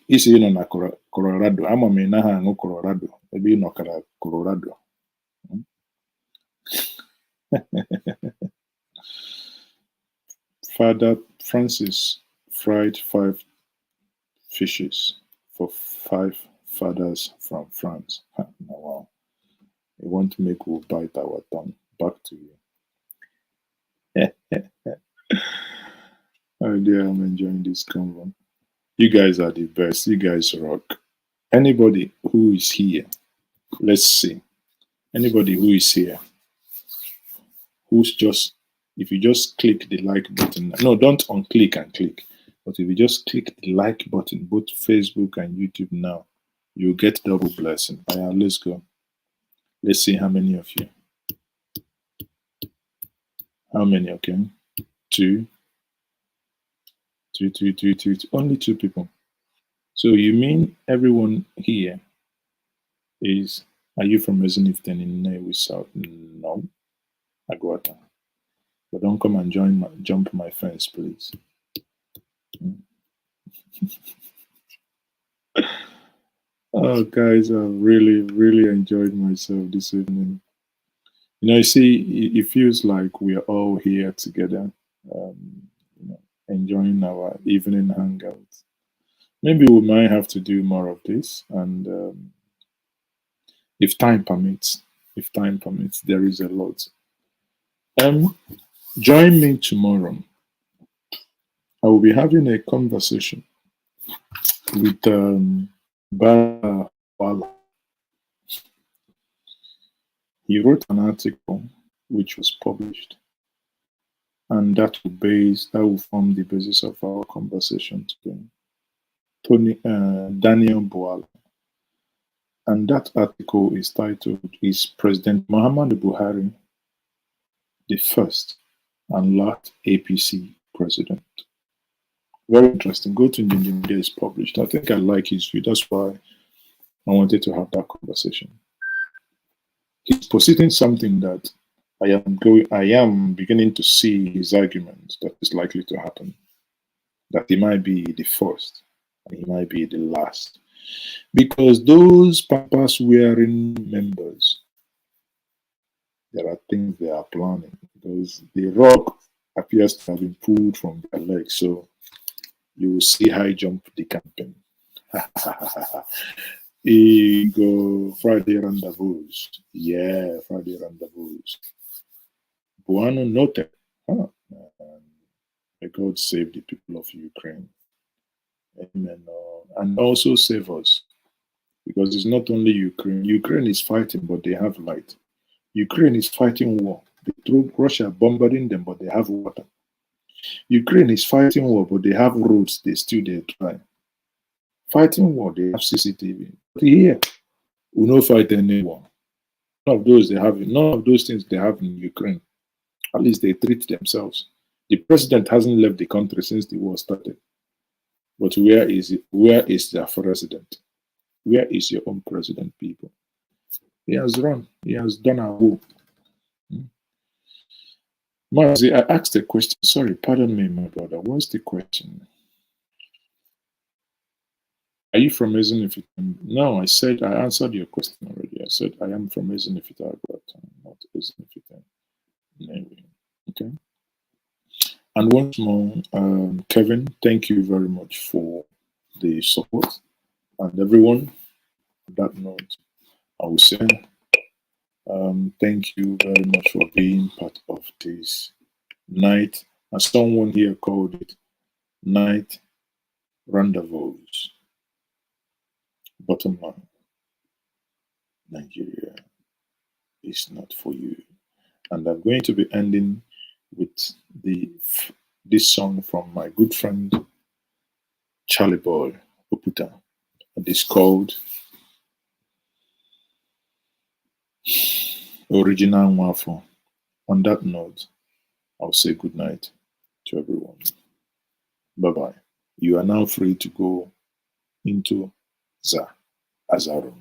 isi nọ na Colorado ama m ị naghị aṅụ Colorado ebe ị nọkara Colorado. Father Francis fried 5 fishes for 5 fathers from France. Wow. You want to make we bite our tongue. Back to you. Oh dear, I'm enjoying this convo. You guys are the best. You guys rock. Anybody who is here, let's see. Anybody who is here, if you just click the like button. No, don't unclick and click. But if you just click the like button, both Facebook and YouTube now, you'll get double blessing. Let's go. Let's see how many of you. How many? Okay. 2. Only 2 people. So you mean everyone here is, are you from Ezeniften in Nnewi South? No. Agwata. But don't come and jump my fence, please. Oh, guys, I really enjoyed myself this evening. You know, you see, it feels like we are all here together, enjoying our evening hangout. Maybe we might have to do more of this, and if time permits, there is a lot. Join me tomorrow. I will be having a conversation with Wala. He wrote an article which was published, and that will form the basis of our conversation today. Daniel Bwala. And that article is titled, Is President Muhammadu Buhari the first and last APC president? Very interesting. Go to Njenje Media, is published. I think I like his view. That's why I wanted to have that conversation. He's positing something that I am beginning to see his argument that is likely to happen. That he might be the first and he might be the last. Because those pampas wearing members, there are things they are planning. Because the rock appears to have been pulled from their legs. So you will see high jump the campaign. Ego Friday rendezvous. Yeah, Friday rendezvous. Buano noted. May God save the people of Ukraine. Amen. And also save us. Because it's not only Ukraine. Ukraine is fighting, but they have light. Ukraine is fighting war. They throw Russia bombarding them, but they have water. Ukraine is fighting war, but they have roads. They still try. Fighting war, they have CCTV. But here, we don't fight anyone. None of those things they have in Ukraine. At least they treat themselves. The president hasn't left the country since the war started. But where is their president? Where is your own president, people? He has run. He has done a war. Maazi, I asked a question. Sorry, pardon me, my brother. What's the question? Are you from Ezenifita? No, I said I answered your question already. I said I am from Ezenifita, but not Ezenifita. Okay. And once more, Kevin, thank you very much for the support. And everyone, on that note, I will say thank you very much for being part of this night, as someone here called it, night rendezvous. Bottom line, Nigeria is not for you. And I'm going to be ending with this song from my good friend Charlie Boy Oputa. It is called Original Wafo. On that note, I'll say good night to everyone. Bye-bye. You are now free to go into the Azarum.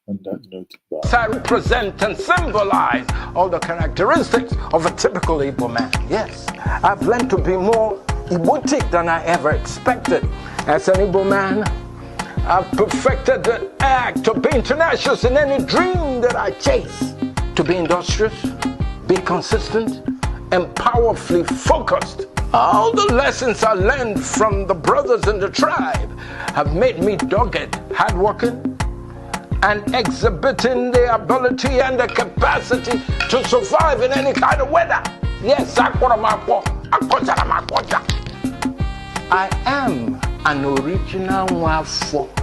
On that note, bye. I represent and symbolize all the characteristics of a typical Igbo man. Yes, I've learned to be more Igbotic than I ever expected. As an Igbo man, I've perfected the act to be international in any dream that I chase. To be industrious, be consistent, and powerfully focused. All the lessons I learned from the brothers in the tribe have made me dogged, hardworking, and exhibiting the ability and the capacity to survive in any kind of weather. Yes, I am an original Wafo.